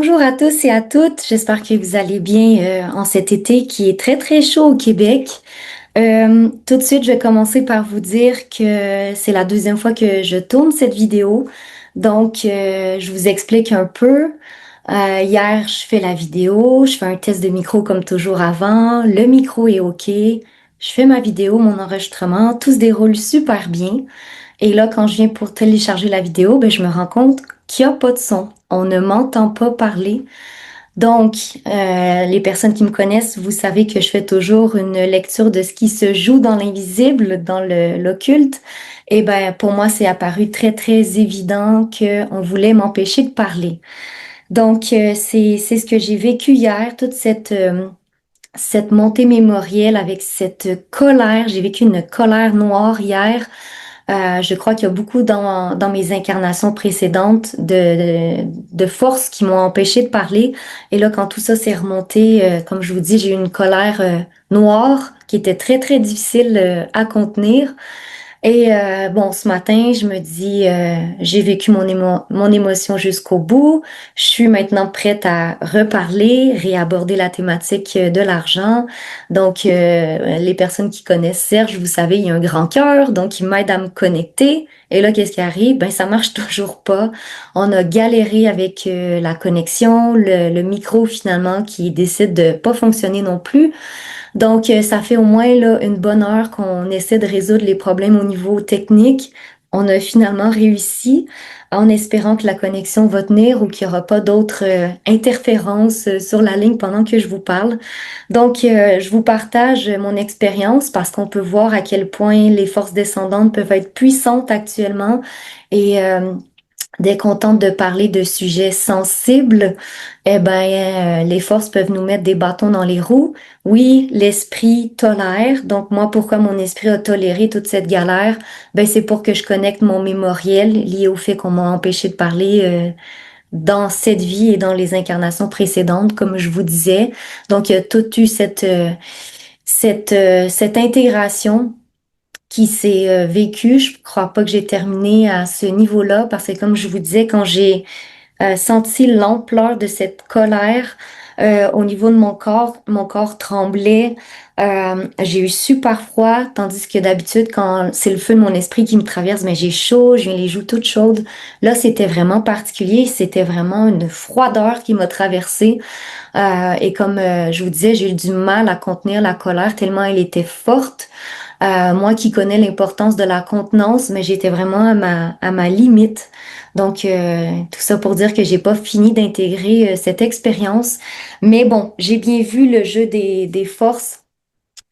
Bonjour à tous et à toutes, j'espère que vous allez bien en cet été qui est très très chaud au Québec. Tout de suite, je vais commencer par vous dire que c'est la deuxième fois que je tourne cette vidéo. Donc, je vous explique un peu. Hier, je fais la vidéo, je fais un test de micro comme toujours avant. Le micro est OK. Je fais ma vidéo, mon enregistrement, tout se déroule super bien. Et là, quand je viens pour télécharger la vidéo, ben, je me rends compte qu'il n'y a pas de son. On ne m'entend pas parler. Donc, les personnes qui me connaissent, vous savez que je fais toujours une lecture de ce qui se joue dans l'invisible, dans l'occulte. Et ben, pour moi, c'est apparu très, très évident qu'on voulait m'empêcher de parler. Donc, c'est ce que j'ai vécu hier, toute cette montée mémorielle avec cette colère. J'ai vécu une colère noire hier. Je crois qu'il y a beaucoup dans mes incarnations précédentes de forces qui m'ont empêché de parler. Et là, quand tout ça s'est remonté, comme je vous dis, j'ai eu une colère noire qui était très, très difficile à contenir. Et bon, ce matin, je me dis, j'ai vécu mon émotion jusqu'au bout. Je suis maintenant prête à reparler, réaborder la thématique de l'argent. Donc, les personnes qui connaissent Serge, vous savez, il y a un grand cœur, donc il m'aide à me connecter. Et là, qu'est-ce qui arrive? Ben, ça marche toujours pas. On a galéré avec la connexion, le micro finalement qui décide de pas fonctionner non plus. Donc, ça fait au moins là, une bonne heure qu'on essaie de résoudre les problèmes au niveau technique. On a finalement réussi en espérant que la connexion va tenir ou qu'il n'y aura pas d'autres interférences sur la ligne pendant que je vous parle. Donc, je vous partage mon expérience parce qu'on peut voir à quel point les forces descendantes peuvent être puissantes actuellement. Et dès qu'on tente de parler de sujets sensibles, eh ben, les forces peuvent nous mettre des bâtons dans les roues. Oui, l'esprit tolère. Donc, moi, pourquoi mon esprit a toléré toute cette galère? Ben, c'est pour que je connecte mon mémoriel lié au fait qu'on m'a empêché de parler, dans cette vie et dans les incarnations précédentes, comme je vous disais. Donc, il y a tout eu cette intégration qui s'est vécue. Je crois pas que j'ai terminé à ce niveau-là parce que comme je vous disais, quand j'ai senti l'ampleur de cette colère au niveau de mon corps tremblait. J'ai eu super froid, tandis que d'habitude, quand c'est le feu de mon esprit qui me traverse, mais j'ai chaud, j'ai les joues toutes chaudes. Là, c'était vraiment particulier, c'était vraiment une froideur qui m'a traversée. Et comme je vous disais, j'ai eu du mal à contenir la colère tellement elle était forte. Moi qui connais l'importance de la contenance, mais j'étais vraiment à ma limite. Donc, tout ça pour dire que j'ai pas fini d'intégrer cette expérience. Mais bon, j'ai bien vu le jeu des forces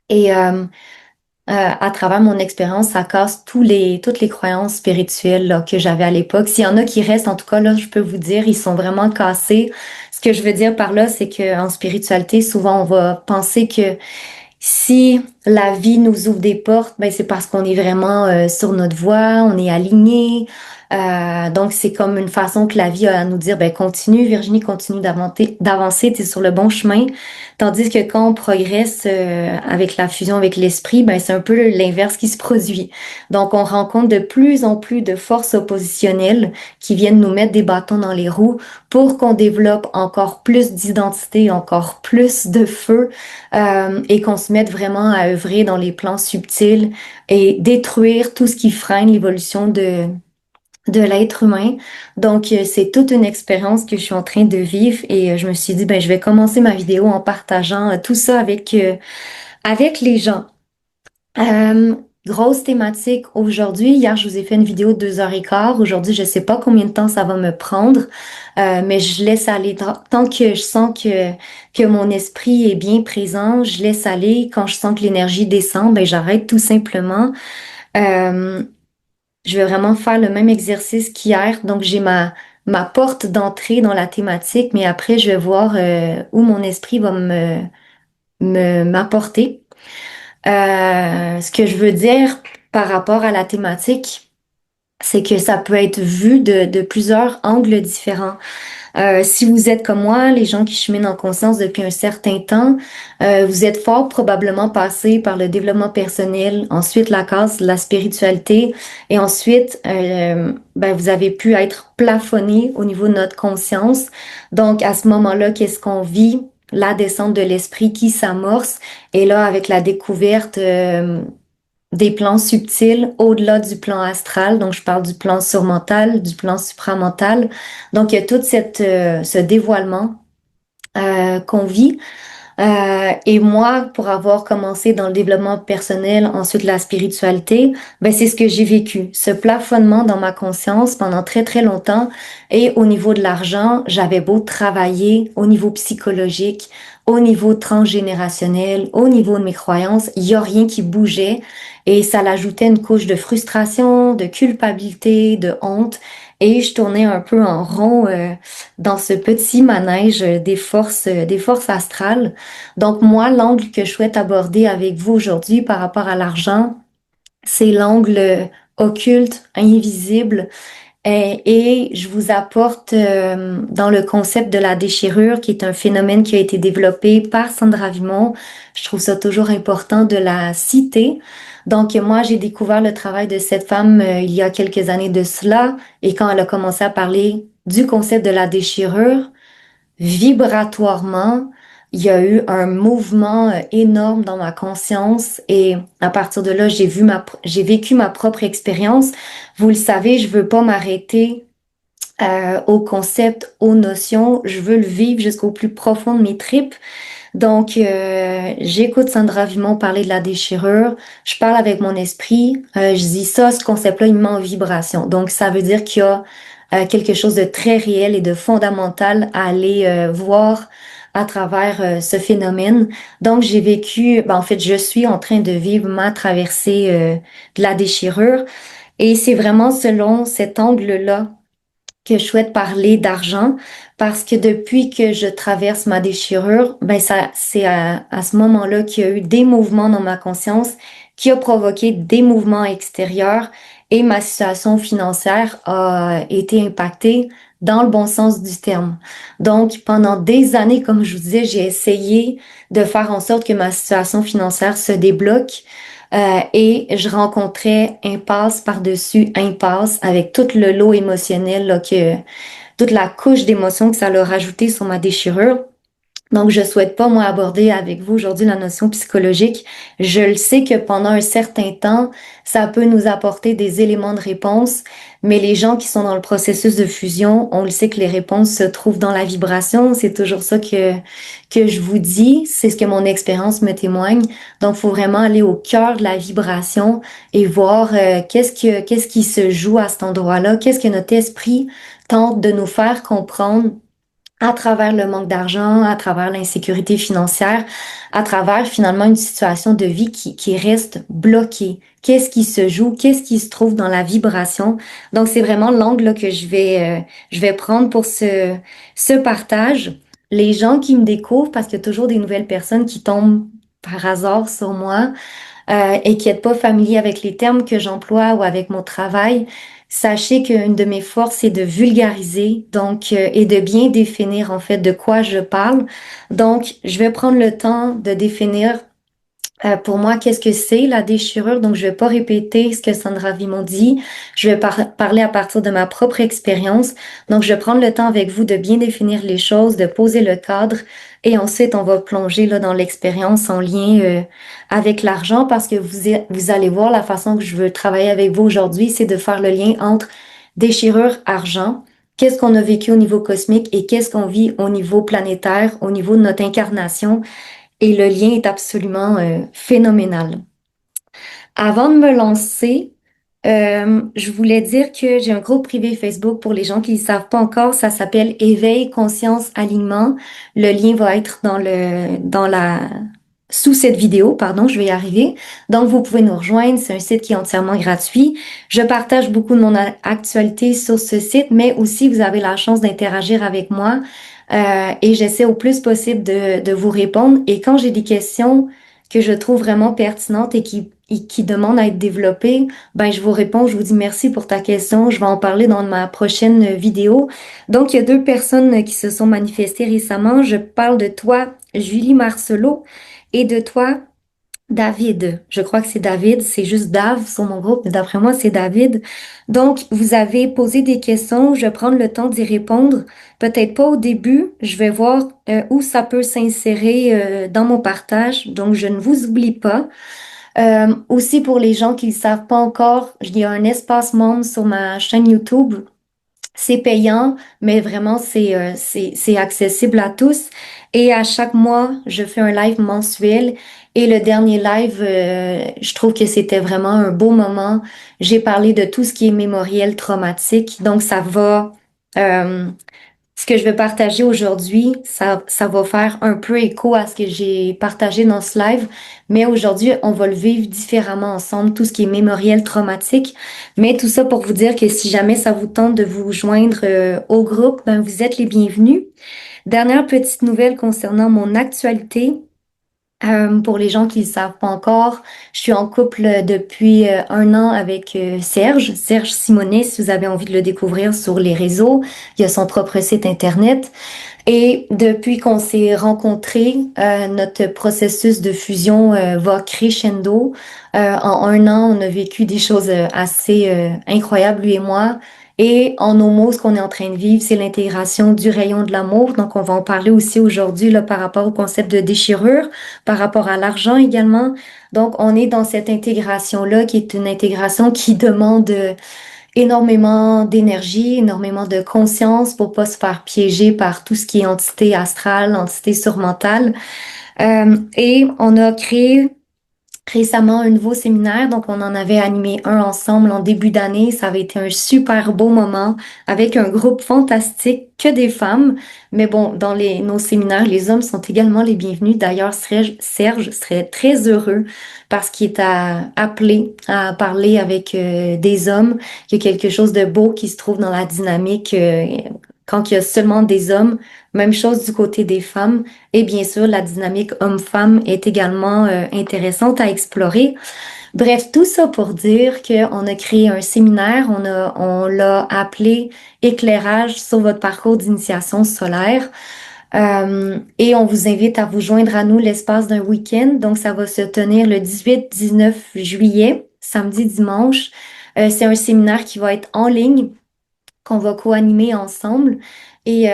et à travers mon expérience, ça casse toutes les croyances spirituelles là, que j'avais à l'époque. S'il y en a qui restent, en tout cas, là, je peux vous dire, ils sont vraiment cassés. Ce que je veux dire par là, c'est qu'en spiritualité, souvent, on va penser que si la vie nous ouvre des portes, ben c'est parce qu'on est vraiment sur notre voie, on est aligné. Donc c'est comme une façon que la vie a à nous dire, ben continue Virginie, continue d'avancer, t'es sur le bon chemin. Tandis que quand on progresse avec la fusion avec l'esprit, ben c'est un peu l'inverse qui se produit. Donc on rencontre de plus en plus de forces oppositionnelles qui viennent nous mettre des bâtons dans les roues pour qu'on développe encore plus d'identité, encore plus de feu et qu'on se mette vraiment à œuvrer dans les plans subtils et détruire tout ce qui freine l'évolution de l'être humain. Donc, c'est toute une expérience que je suis en train de vivre et je me suis dit, ben, je vais commencer ma vidéo en partageant tout ça avec les gens. Euh, Grosse thématique aujourd'hui. Hier, je vous ai fait une vidéo de 2h15. Aujourd'hui, je sais pas combien de temps ça va me prendre, mais je laisse aller tant que je sens que mon esprit est bien présent. Je laisse aller. Quand je sens que l'énergie descend, ben j'arrête tout simplement. Euh, je vais vraiment faire le même exercice qu'hier. Donc, j'ai ma porte d'entrée dans la thématique, mais après, je vais voir où mon esprit va m'apporter. Ce que je veux dire par rapport à la thématique, c'est que ça peut être vu de plusieurs angles différents. Si vous êtes comme moi, les gens qui cheminent en conscience depuis un certain temps, vous êtes fort probablement passé par le développement personnel, ensuite la case de la spiritualité, et ensuite, ben, vous avez pu être plafonné au niveau de notre conscience. Donc, à ce moment-là, qu'est-ce qu'on vit? La descente de l'esprit qui s'amorce, et là, avec la découverte des plans subtils au-delà du plan astral. Donc, je parle du plan surmental, du plan supramental. Donc, il y a tout ce dévoilement qu'on vit. Et moi, pour avoir commencé dans le développement personnel, ensuite la spiritualité, ben c'est ce que j'ai vécu, ce plafonnement dans ma conscience pendant très très longtemps. Et au niveau de l'argent, j'avais beau travailler au niveau psychologique, au niveau transgénérationnel, au niveau de mes croyances, il y a rien qui bougeait et ça l'ajoutait une couche de frustration, de culpabilité, de honte. Et je tournais un peu en rond dans ce petit manège des forces astrales. Donc moi, l'angle que je souhaite aborder avec vous aujourd'hui par rapport à l'argent, c'est l'angle occulte, invisible, et je vous apporte dans le concept de la déchirure, qui est un phénomène qui a été développé par Sandra Vimon. Je trouve ça toujours important de la citer. Donc moi, j'ai découvert le travail de cette femme il y a quelques années de cela, et quand elle a commencé à parler du concept de la déchirure, vibratoirement, il y a eu un mouvement énorme dans ma conscience et à partir de là, j'ai vécu ma propre expérience. Vous le savez, je veux pas m'arrêter au concept, aux notions. Je veux le vivre jusqu'au plus profond de mes tripes. Donc, j'écoute Sandra Vimon parler de la déchirure. Je parle avec mon esprit. Je dis ça, ce concept-là, il met en vibration. Donc, ça veut dire qu'il y a quelque chose de très réel et de fondamental à aller voir à travers ce phénomène. Donc, j'ai vécu, ben, en fait, je suis en train de vivre ma traversée de la déchirure. Et c'est vraiment selon cet angle-là que je souhaite parler d'argent parce que depuis que je traverse ma déchirure, ben ça, c'est à ce moment-là qu'il y a eu des mouvements dans ma conscience qui a provoqué des mouvements extérieurs et ma situation financière a été impactée dans le bon sens du terme. Donc, pendant des années, comme je vous disais, j'ai essayé de faire en sorte que ma situation financière se débloque. Et je rencontrais impasse par-dessus impasse avec tout le lot émotionnel, là, toute la couche d'émotions que ça leur rajouté sur ma déchirure. Donc, je souhaite pas, moi, aborder avec vous aujourd'hui la notion psychologique. Je le sais que pendant un certain temps, ça peut nous apporter des éléments de réponse, mais les gens qui sont dans le processus de fusion, on le sait que les réponses se trouvent dans la vibration. C'est toujours ça que je vous dis. C'est ce que mon expérience me témoigne. Donc, faut vraiment aller au cœur de la vibration et voir qu'est-ce qui se joue à cet endroit-là, qu'est-ce que notre esprit tente de nous faire comprendre à travers le manque d'argent, à travers l'insécurité financière, à travers finalement une situation de vie qui reste bloquée. Qu'est-ce qui se joue? Qu'est-ce qui se trouve dans la vibration? Donc, c'est vraiment l'angle là, que je vais prendre pour ce partage. Les gens qui me découvrent, parce qu'il y a toujours des nouvelles personnes qui tombent par hasard sur moi, et qui n'êtes pas familier avec les termes que j'emploie ou avec mon travail, sachez qu'une de mes forces est de vulgariser, donc, et de bien définir en fait de quoi je parle. Donc, je vais prendre le temps de définir pour moi, qu'est-ce que c'est la déchirure? Donc, je vais pas répéter ce que Sandra Vimon dit. Je vais parler à partir de ma propre expérience. Donc, je vais prendre le temps avec vous de bien définir les choses, de poser le cadre, et ensuite, on va plonger là dans l'expérience en lien avec l'argent, parce que vous allez voir la façon que je veux travailler avec vous aujourd'hui, c'est de faire le lien entre déchirure, argent. Qu'est-ce qu'on a vécu au niveau cosmique et qu'est-ce qu'on vit au niveau planétaire, au niveau de notre incarnation? Et le lien est absolument phénoménal. Avant de me lancer, je voulais dire que j'ai un groupe privé Facebook pour les gens qui ne savent pas encore. Ça s'appelle Éveil, Conscience, Alignement. Le lien va être sous cette vidéo, pardon, je vais y arriver. Donc, vous pouvez nous rejoindre. C'est un site qui est entièrement gratuit. Je partage beaucoup de mon actualité sur ce site, mais aussi vous avez la chance d'interagir avec moi. Et j'essaie au plus possible de vous répondre. Et quand j'ai des questions que je trouve vraiment pertinentes et et qui demandent à être développées, ben je vous réponds, je vous dis merci pour ta question, je vais en parler dans ma prochaine vidéo. Donc, il y a deux personnes qui se sont manifestées récemment. Je parle de toi, Julie Marcelot, et de toi, David. Je crois que c'est David, c'est juste Dave sur mon groupe, mais d'après moi, c'est David. Donc, vous avez posé des questions, je vais prendre le temps d'y répondre. Peut-être pas au début, je vais voir où ça peut s'insérer dans mon partage. Donc, je ne vous oublie pas. Aussi, pour les gens qui ne savent pas encore, il y a un espace membre sur ma chaîne YouTube. C'est payant, mais vraiment, c'est accessible à tous. Et à chaque mois, je fais un live mensuel. Et le dernier live, je trouve que c'était vraiment un beau moment. J'ai parlé de tout ce qui est mémoriel traumatique. Donc, euh, ce que je vais partager aujourd'hui, ça va faire un peu écho à ce que j'ai partagé dans ce live, mais aujourd'hui, on va le vivre différemment ensemble, tout ce qui est mémoriel traumatique. Mais tout ça pour vous dire que si jamais ça vous tente de vous joindre au groupe, ben vous êtes les bienvenus. Dernière petite nouvelle concernant mon actualité. Pour les gens qui ne le savent pas encore, je suis en couple depuis un an avec Serge Simonet, si vous avez envie de le découvrir sur les réseaux. Il a son propre site internet. Et depuis qu'on s'est rencontrés, notre processus de fusion va crescendo. En un an, on a vécu des choses assez incroyables, lui et moi. Et en nos mots, ce qu'on est en train de vivre, c'est l'intégration du rayon de l'amour. Donc, on va en parler aussi aujourd'hui là, par rapport au concept de déchirure, par rapport à l'argent également. Donc, on est dans cette intégration-là qui est une intégration qui demande énormément d'énergie, énormément de conscience pour pas se faire piéger par tout ce qui est entité astrale, entité surmentale. Et on a créé récemment un nouveau séminaire, donc on en avait animé un ensemble en début d'année. Ça avait été un super beau moment avec un groupe fantastique, que des femmes. Mais bon, dans nos séminaires, les hommes sont également les bienvenus. D'ailleurs, Serge serait très heureux parce qu'il est appelé à parler avec des hommes. Il y a quelque chose de beau qui se trouve dans la dynamique quand il y a seulement des hommes. Même chose du côté des femmes. Et bien sûr, la dynamique homme-femme est également intéressante à explorer. Bref, tout ça pour dire qu'on a créé un séminaire, on l'a appelé Éclairage sur votre parcours d'initiation solaire. Et on vous invite à vous joindre à nous l'espace d'un week-end. Donc, ça va se tenir le 18-19 juillet, samedi, dimanche. C'est un séminaire qui va être en ligne qu'on va co-animer ensemble. Et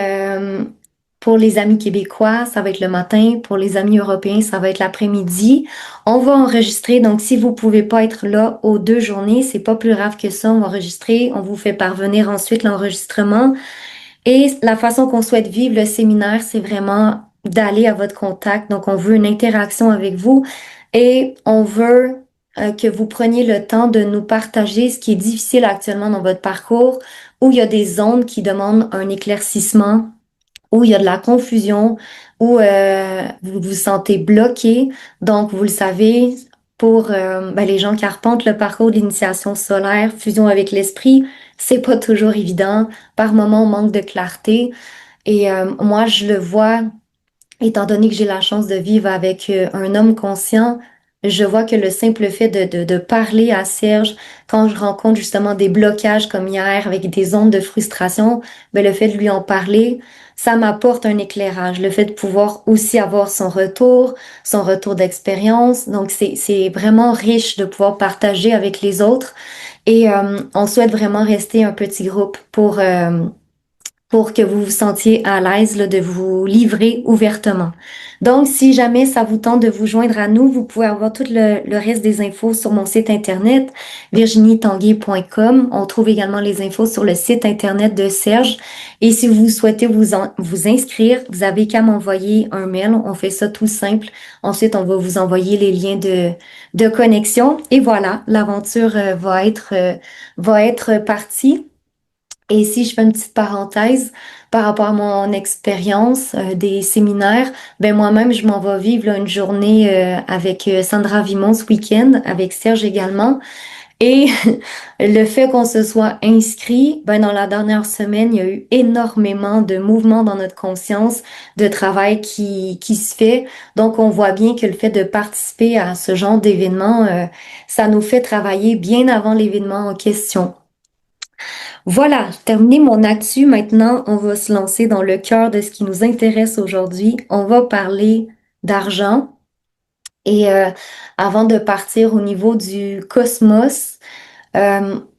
pour les amis québécois, ça va être le matin. Pour les amis européens, ça va être l'après-midi. On va enregistrer. Donc, si vous pouvez pas être là aux 2 journées, c'est pas plus grave que ça. On va enregistrer. On vous fait parvenir ensuite l'enregistrement. Et la façon qu'on souhaite vivre le séminaire, c'est vraiment d'aller à votre contact. Donc, on veut une interaction avec vous et on veut que vous preniez le temps de nous partager ce qui est difficile actuellement dans votre parcours, où il y a des zones qui demandent un éclaircissement, où il y a de la confusion, où vous vous sentez bloqué. Donc, vous le savez, pour les gens qui arpentent le parcours d'initiation solaire, fusion avec l'esprit, c'est pas toujours évident. Par moments, on manque de clarté. Et moi, je le vois étant donné que j'ai la chance de vivre avec un homme conscient, je vois que le simple fait de parler à Serge, quand je rencontre justement des blocages comme hier avec des ondes de frustration, ben le fait de lui en parler, ça m'apporte un éclairage. Le fait de pouvoir aussi avoir son retour d'expérience. Donc c'est vraiment riche de pouvoir partager avec les autres. Et on souhaite vraiment rester un petit groupe pour que vous vous sentiez à l'aise là, de vous livrer ouvertement. Donc, si jamais ça vous tente de vous joindre à nous, vous pouvez avoir tout le reste des infos sur mon site internet, virginietanguay.com. On trouve également les infos sur le site internet de Serge. Et si vous souhaitez vous inscrire, vous avez qu'à m'envoyer un mail. On fait ça tout simple. Ensuite, on va vous envoyer les liens de connexion. Et voilà, l'aventure va être partie. Et si je fais une petite parenthèse par rapport à mon expérience des séminaires, ben moi-même, je m'en vais vivre là, une journée avec Sandra Vimon ce week-end, avec Serge également. Et le fait qu'on se soit inscrit, ben dans la dernière semaine, il y a eu énormément de mouvements dans notre conscience, de travail qui se fait. Donc, on voit bien que le fait de participer à ce genre d'événement, ça nous fait travailler bien avant l'événement en question. Voilà, j'ai terminé mon actu. Maintenant, on va se lancer dans le cœur de ce qui nous intéresse aujourd'hui. On va parler d'argent. Et avant de partir au niveau du cosmos,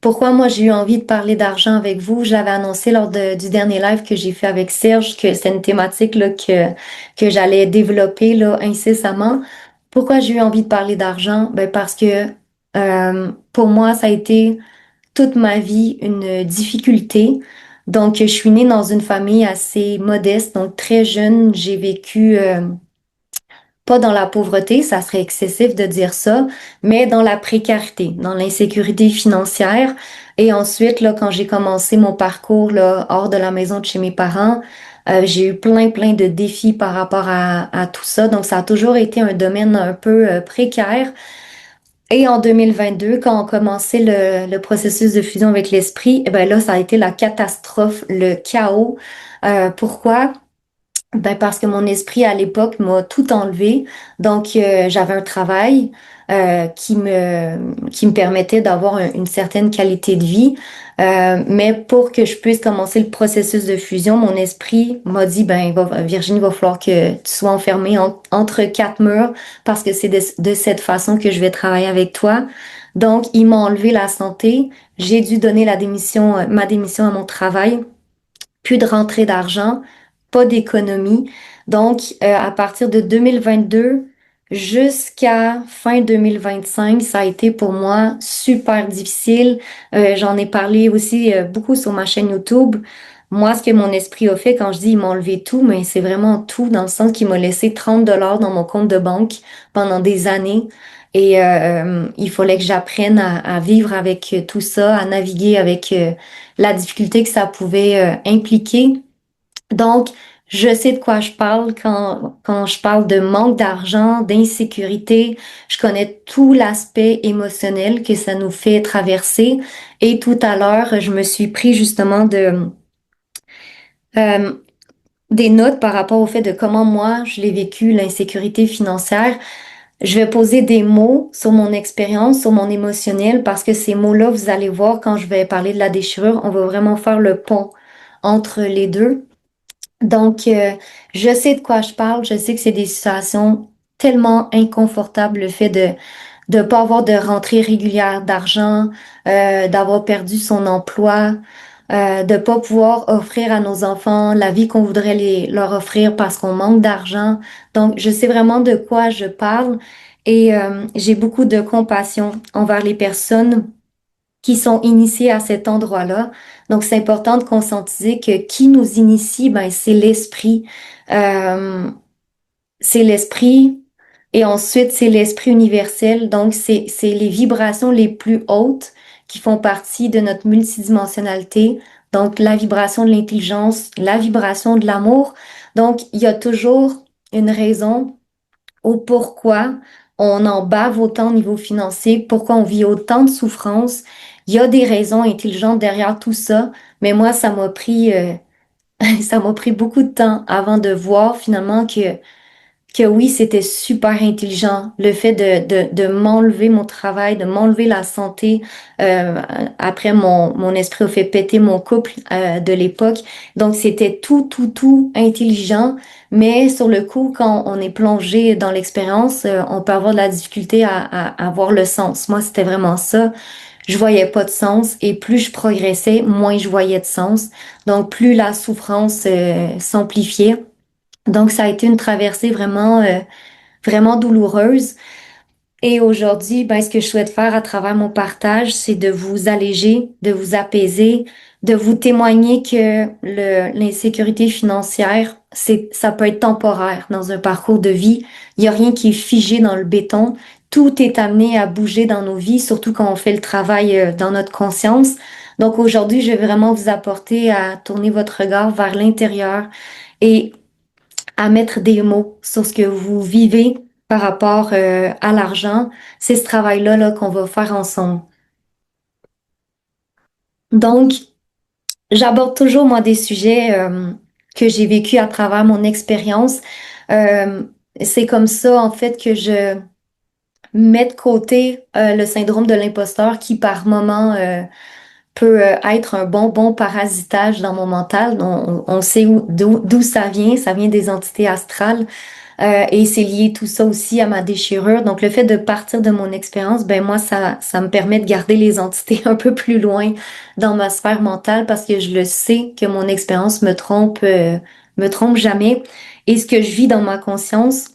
pourquoi moi j'ai eu envie de parler d'argent avec vous? J'avais annoncé du dernier live que j'ai fait avec Serge que c'est une thématique là, que j'allais développer là, incessamment. Pourquoi j'ai eu envie de parler d'argent? Ben parce que pour moi, ça a été toute ma vie une difficulté. Donc, je suis née dans une famille assez modeste, donc très jeune, j'ai vécu pas dans la pauvreté, ça serait excessif de dire ça, mais dans la précarité, dans l'insécurité financière. Et ensuite, là, quand j'ai commencé mon parcours là, hors de la maison de chez mes parents, j'ai eu plein de défis par rapport à tout ça. Donc, ça a toujours été un domaine un peu précaire. Et en 2022, quand on commençait le processus de fusion avec l'esprit, eh ben là, ça a été la catastrophe, le chaos. Pourquoi? Ben parce que mon esprit à l'époque m'a tout enlevé. Donc j'avais un travail qui me permettait d'avoir une certaine qualité de vie. Mais pour que je puisse commencer le processus de fusion, mon esprit m'a dit ben Virginie, il va falloir que tu sois enfermée entre quatre murs parce que c'est de cette façon que je vais travailler avec toi. Donc il m'a enlevé la santé. J'ai dû donner ma démission à mon travail, plus de rentrée d'argent, pas d'économie. Donc, à partir de 2022 jusqu'à fin 2025, ça a été pour moi super difficile. J'en ai parlé aussi beaucoup sur ma chaîne YouTube. Moi, ce que mon esprit a fait, quand je dis il m'a enlevé tout, mais c'est vraiment tout, dans le sens qu'il m'a laissé 30 dollars dans mon compte de banque pendant des années. Et il fallait que j'apprenne à vivre avec tout ça, à naviguer avec la difficulté que ça pouvait impliquer. Donc, je sais de quoi je parle quand je parle de manque d'argent, d'insécurité. Je connais tout l'aspect émotionnel que ça nous fait traverser. Et tout à l'heure, je me suis pris justement euh, des notes par rapport au fait de comment moi, je l'ai vécu, l'insécurité financière. Je vais poser des mots sur mon expérience, sur mon émotionnel, parce que ces mots-là, vous allez voir quand je vais parler de la déchirure, on va vraiment faire le pont entre les deux. Donc, je sais de quoi je parle. Je sais que c'est des situations tellement inconfortables, le fait de pas avoir de rentrée régulière d'argent, d'avoir perdu son emploi, de pas pouvoir offrir à nos enfants la vie qu'on voudrait leur offrir parce qu'on manque d'argent. Donc, je sais vraiment de quoi je parle et j'ai beaucoup de compassion envers les personnes qui sont initiés à cet endroit-là. Donc, c'est important de conscientiser que qui nous initie, ben, c'est l'esprit. Euh, c'est l'esprit et ensuite, c'est l'esprit universel. Donc, c'est les vibrations les plus hautes qui font partie de notre multidimensionnalité. Donc, la vibration de l'intelligence, la vibration de l'amour. Donc, il y a toujours une raison au pourquoi on en bave autant au niveau financier, pourquoi on vit autant de souffrances. Il y a des raisons intelligentes derrière tout ça, mais moi, ça m'a pris beaucoup de temps avant de voir finalement que oui, c'était super intelligent. Le fait de m'enlever mon travail, de m'enlever la santé. Euh, Après, mon esprit a fait péter mon couple de l'époque. Donc, c'était tout intelligent. Mais sur le coup, quand on est plongé dans l'expérience, on peut avoir de la difficulté à voir le sens. Moi, c'était vraiment ça. Je voyais pas de sens et plus je progressais, moins je voyais de sens. Donc, plus la souffrance s'amplifiait. Donc, ça a été une traversée vraiment douloureuse. Et aujourd'hui, ben, ce que je souhaite faire à travers mon partage, c'est de vous alléger, de vous apaiser, de vous témoigner que l'insécurité financière, ça peut être temporaire dans un parcours de vie. Il n'y a rien qui est figé dans le béton. Tout est amené à bouger dans nos vies, surtout quand on fait le travail dans notre conscience. Donc aujourd'hui, je vais vraiment vous apporter à tourner votre regard vers l'intérieur et à mettre des mots sur ce que vous vivez par rapport à l'argent. C'est ce travail-là là, qu'on va faire ensemble. Donc, j'aborde toujours, moi, des sujets que j'ai vécu à travers mon expérience. Euh, c'est comme ça, en fait, que je mets de côté le syndrome de l'imposteur qui, par moment, peut être un bon parasitage dans mon mental. On sait d'où ça vient des entités astrales. Et c'est lié tout ça aussi à ma déchirure. Donc le fait de partir de mon expérience, ben moi ça me permet de garder les entités un peu plus loin dans ma sphère mentale parce que je le sais que mon expérience me trompe jamais. Et ce que je vis dans ma conscience,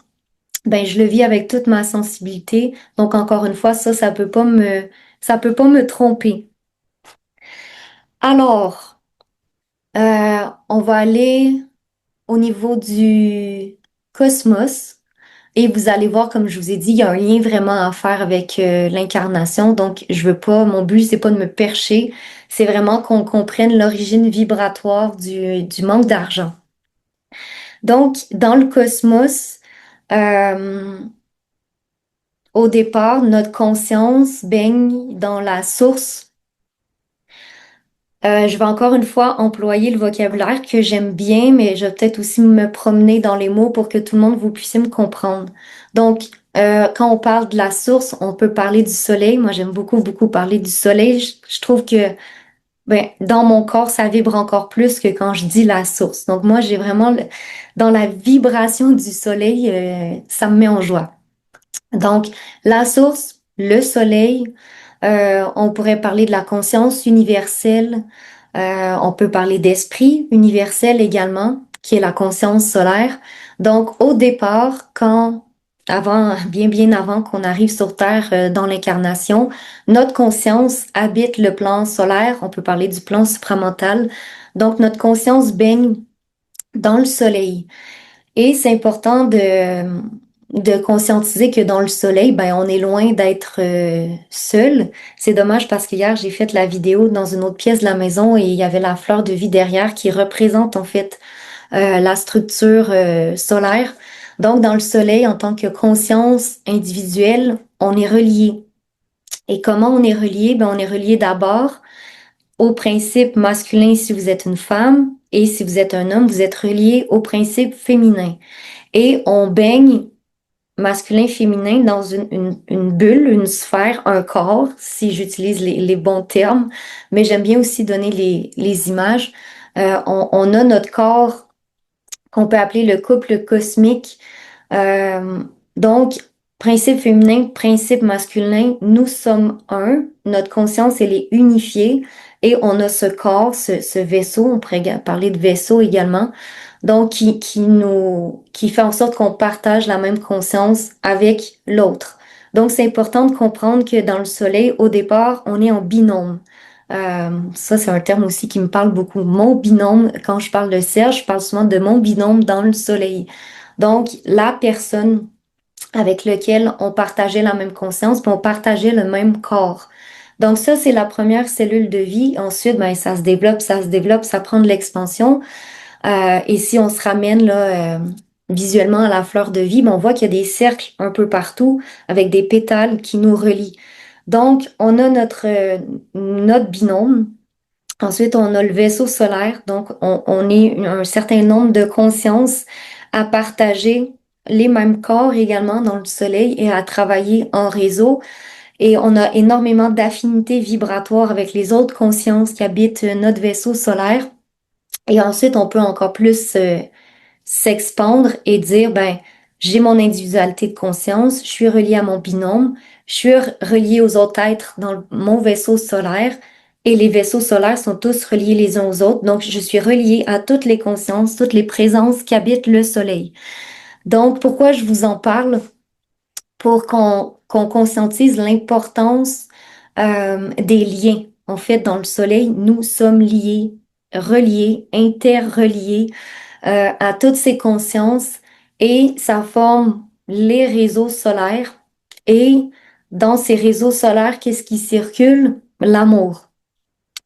ben je le vis avec toute ma sensibilité. Donc encore une fois, ça peut pas me tromper. Alors, on va aller au niveau du cosmos. Et vous allez voir, comme je vous ai dit, il y a un lien vraiment à faire avec l'incarnation. Donc, je veux pas, mon but, c'est pas de me percher, c'est vraiment qu'on comprenne l'origine vibratoire du manque d'argent. Donc, dans le cosmos, euh, au départ, notre conscience baigne dans la source. Je vais encore une fois employer le vocabulaire que j'aime bien, mais je vais peut-être aussi me promener dans les mots pour que tout le monde vous puissiez me comprendre. Donc, quand on parle de la source, on peut parler du soleil. Moi, j'aime beaucoup parler du soleil. Je trouve que, ben, dans mon corps, ça vibre encore plus que quand je dis la source. Donc, moi, j'ai vraiment, dans la vibration du soleil, ça me met en joie. Donc, la source, le soleil, on pourrait parler de la conscience universelle, on peut parler d'esprit universel également, qui est la conscience solaire. Donc, au départ, bien avant qu'on arrive sur Terre dans l'incarnation, notre conscience habite le plan solaire, on peut parler du plan supramental. Donc, notre conscience baigne dans le soleil. Et c'est important de conscientiser que dans le soleil, ben, on est loin d'être seul. C'est dommage parce qu'hier, j'ai fait la vidéo dans une autre pièce de la maison et il y avait la fleur de vie derrière qui représente en fait la structure solaire. Donc, dans le soleil, en tant que conscience individuelle, on est relié. Et comment on est relié? Ben, on est relié d'abord au principe masculin si vous êtes une femme et si vous êtes un homme, vous êtes relié au principe féminin. Et on baigne masculin, féminin dans une bulle, une sphère, un corps, si j'utilise les bons termes, mais j'aime bien aussi donner les images. On a notre corps qu'on peut appeler le couple cosmique. Euh, donc, principe féminin, principe masculin, nous sommes un. Notre conscience, elle est unifiée et on a ce corps, ce vaisseau, on pourrait parler de vaisseau également, donc qui fait en sorte qu'on partage la même conscience avec l'autre. Donc, c'est important de comprendre que dans le soleil, au départ, on est en binôme. Ça, c'est un terme aussi qui me parle beaucoup. Mon binôme, quand je parle de Serge, je parle souvent de mon binôme dans le soleil. Donc, la personne avec laquelle on partageait la même conscience, puis on partageait le même corps. Donc ça, c'est la première cellule de vie. Ensuite, ben, ça se développe, ça prend de l'expansion. Et si on se ramène là, visuellement à la fleur de vie, ben, on voit qu'il y a des cercles un peu partout avec des pétales qui nous relient. Donc, on a notre binôme. Ensuite, on a le vaisseau solaire. Donc, on est un certain nombre de consciences à partager les mêmes corps également dans le soleil et à travailler en réseau. Et on a énormément d'affinités vibratoires avec les autres consciences qui habitent notre vaisseau solaire. Et ensuite, on peut encore plus s'expandre et dire, ben, j'ai mon individualité de conscience, je suis relié à mon binôme, je suis relié aux autres êtres dans mon vaisseau solaire et les vaisseaux solaires sont tous reliés les uns aux autres. Donc, je suis relié à toutes les consciences, toutes les présences qui habitent le soleil. Donc, pourquoi je vous en parle? Pour qu'on conscientise l'importance des liens. En fait, dans le soleil, nous sommes liés, reliés, interreliés à toutes ces consciences et ça forme les réseaux solaires. Et dans ces réseaux solaires, qu'est-ce qui circule? L'amour.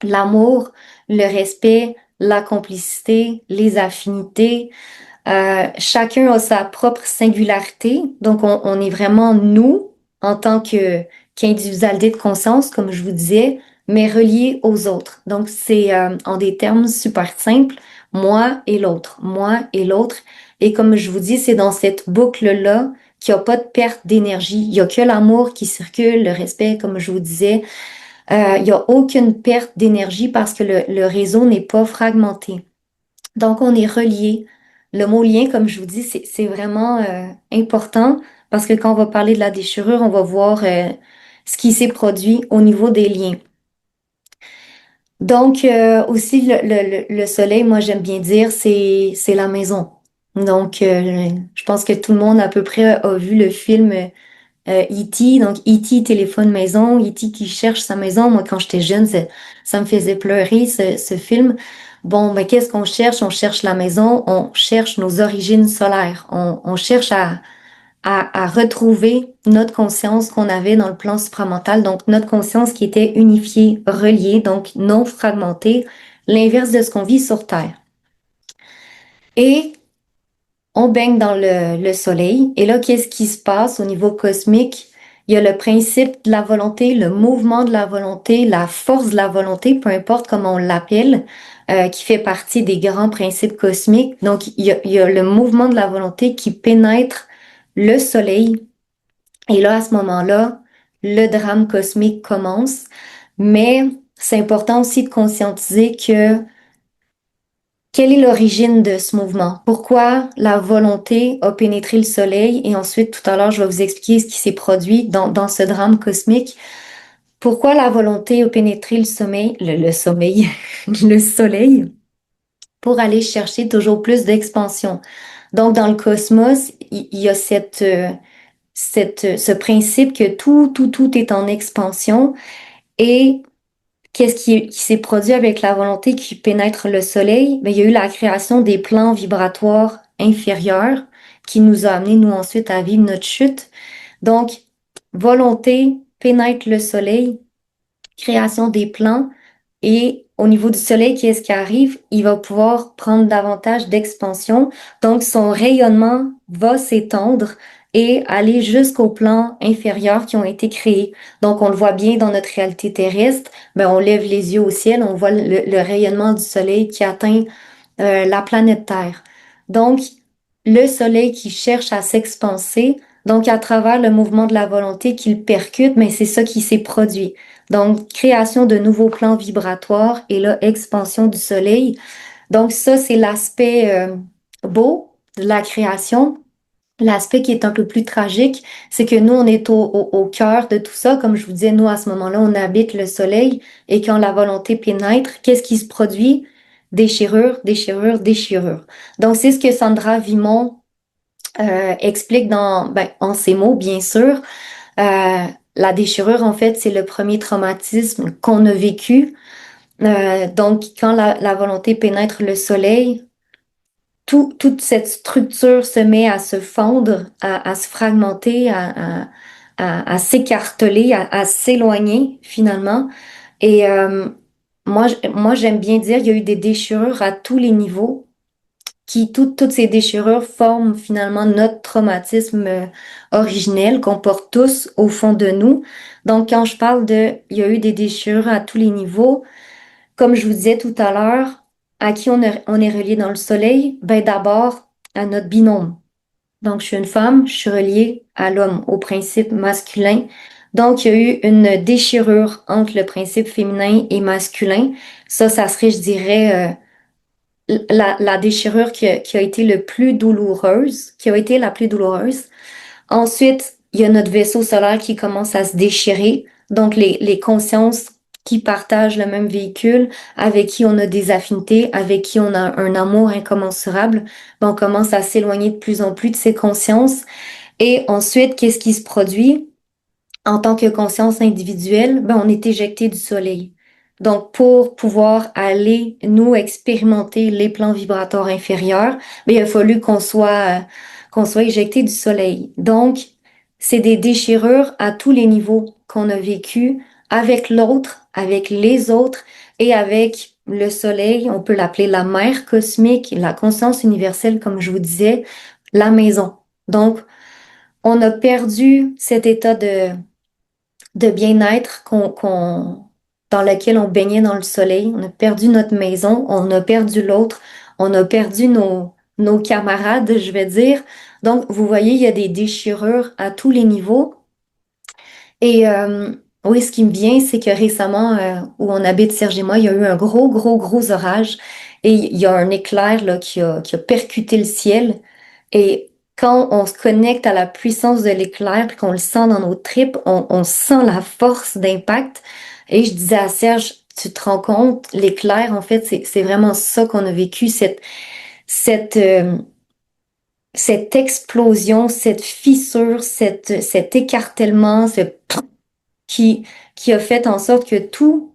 L'amour, le respect, la complicité, les affinités. Chacun a sa propre singularité. Donc, on est vraiment nous en tant qu'individualité de conscience, comme je vous disais. mais reliés aux autres. Donc, c'est en des termes super simples, moi et l'autre, moi et l'autre. Et comme je vous dis, c'est dans cette boucle-là qu'il n'y a pas de perte d'énergie. Il n'y a que l'amour qui circule, le respect, comme je vous disais. Il n'y a aucune perte d'énergie parce que le réseau n'est pas fragmenté. Donc, on est relié. Le mot lien, comme je vous dis, c'est vraiment important parce que quand on va parler de la déchirure, on va voir ce qui s'est produit au niveau des liens. Donc, aussi, le soleil, moi, j'aime bien dire, c'est la maison. Donc, je pense que tout le monde à peu près a vu le film E.T. Donc, E.T. téléphone maison, E.T. qui cherche sa maison. Moi, quand j'étais jeune, ça me faisait pleurer, ce film. Bon, ben, qu'est-ce qu'on cherche? On cherche la maison, on cherche nos origines solaires. On cherche à retrouver notre conscience qu'on avait dans le plan supramental, donc notre conscience qui était unifiée, reliée, donc non fragmentée, l'inverse de ce qu'on vit sur Terre. Et on baigne dans le soleil. Et là, qu'est-ce qui se passe au niveau cosmique? Il y a le principe de la volonté, le mouvement de la volonté, la force de la volonté, peu importe comment on l'appelle, qui fait partie des grands principes cosmiques. Donc, il y a le mouvement de la volonté qui pénètre le soleil. Et là, à ce moment-là, le drame cosmique commence. Mais c'est important aussi de conscientiser que quelle est l'origine de ce mouvement? Pourquoi la volonté a pénétré le soleil? Et ensuite, tout à l'heure, je vais vous expliquer ce qui s'est produit dans ce drame cosmique. Pourquoi la volonté a pénétré le sommeil, le soleil, pour aller chercher toujours plus d'expansion. Donc, dans le cosmos, il y a ce principe que tout est en expansion. Et qu'est-ce qui s'est produit avec la volonté qui pénètre le soleil? Ben, il y a eu la création des plans vibratoires inférieurs qui nous a amené, nous, ensuite, à vivre notre chute. Donc, volonté pénètre le soleil, création des plans, et au niveau du soleil, qu'est-ce qui arrive? Il va pouvoir prendre davantage d'expansion. Donc, son rayonnement va s'étendre et aller jusqu'aux plans inférieurs qui ont été créés. Donc, on le voit bien dans notre réalité terrestre. Ben, on lève les yeux au ciel, on voit le rayonnement du soleil qui atteint la planète Terre. Donc, le soleil qui cherche à s'expanser, donc à travers le mouvement de la volonté qu'il percute, mais c'est ça qui s'est produit. Donc, création de nouveaux plans vibratoires et là, expansion du soleil. Donc, ça, c'est l'aspect beau de la création. L'aspect qui est un peu plus tragique, c'est que nous, on est au cœur de tout ça. Comme je vous disais, nous, à ce moment-là, on habite le soleil et quand la volonté pénètre, qu'est-ce qui se produit? Déchirure, déchirure, déchirure. Donc, c'est ce que Sandra Vimon explique en ces mots, bien sûr. La déchirure, en fait, c'est le premier traumatisme qu'on a vécu. Donc, quand la volonté pénètre le soleil, toute cette structure se met à se fondre, à se fragmenter, à s'écarteler, à s'éloigner finalement. Et moi, j'aime bien dire, il y a eu des déchirures à tous les niveaux toutes ces déchirures forment finalement notre traumatisme originel qu'on porte tous au fond de nous. Donc, quand je parle il y a eu des déchirures à tous les niveaux, comme je vous disais tout à l'heure, à qui on est relié dans le soleil? Ben, d'abord, à notre binôme. Donc, je suis une femme, je suis reliée à l'homme, au principe masculin. Donc, il y a eu une déchirure entre le principe féminin et masculin. Ça serait, je dirais, la déchirure qui a été le plus douloureuse, qui a été la plus douloureuse. Ensuite, il y a notre vaisseau solaire qui commence à se déchirer. Donc, les consciences qui partagent le même véhicule, avec qui on a des affinités, avec qui on a un amour incommensurable, ben, on commence à s'éloigner de plus en plus de ces consciences. Et ensuite, qu'est-ce qui se produit? En tant que conscience individuelle, ben, on est éjecté du soleil. Donc, pour pouvoir aller, nous, expérimenter les plans vibratoires inférieurs, ben, il a fallu qu'on soit éjecté du soleil. Donc, c'est des déchirures à tous les niveaux qu'on a vécu avec l'autre, avec les autres et avec le soleil. On peut l'appeler la mère cosmique, la conscience universelle, comme je vous disais, la maison. Donc, on a perdu cet état de bien-être dans lequel on baignait dans le soleil. On a perdu notre maison, on a perdu l'autre, on a perdu nos camarades, je vais dire. Donc, vous voyez, il y a des déchirures à tous les niveaux. Et oui, ce qui me vient, c'est que récemment, où on habite, Serge et moi, il y a eu un gros orage et il y a un éclair là, qui a percuté le ciel. Et quand on se connecte à la puissance de l'éclair, puis qu'on le sent dans nos tripes, on sent la force d'impact. Et je disais à Serge, tu te rends compte, l'éclair, en fait, c'est vraiment ça qu'on a vécu, cette, euh, cette explosion, cette fissure, cet écartèlement, qui, qui a fait en sorte que tout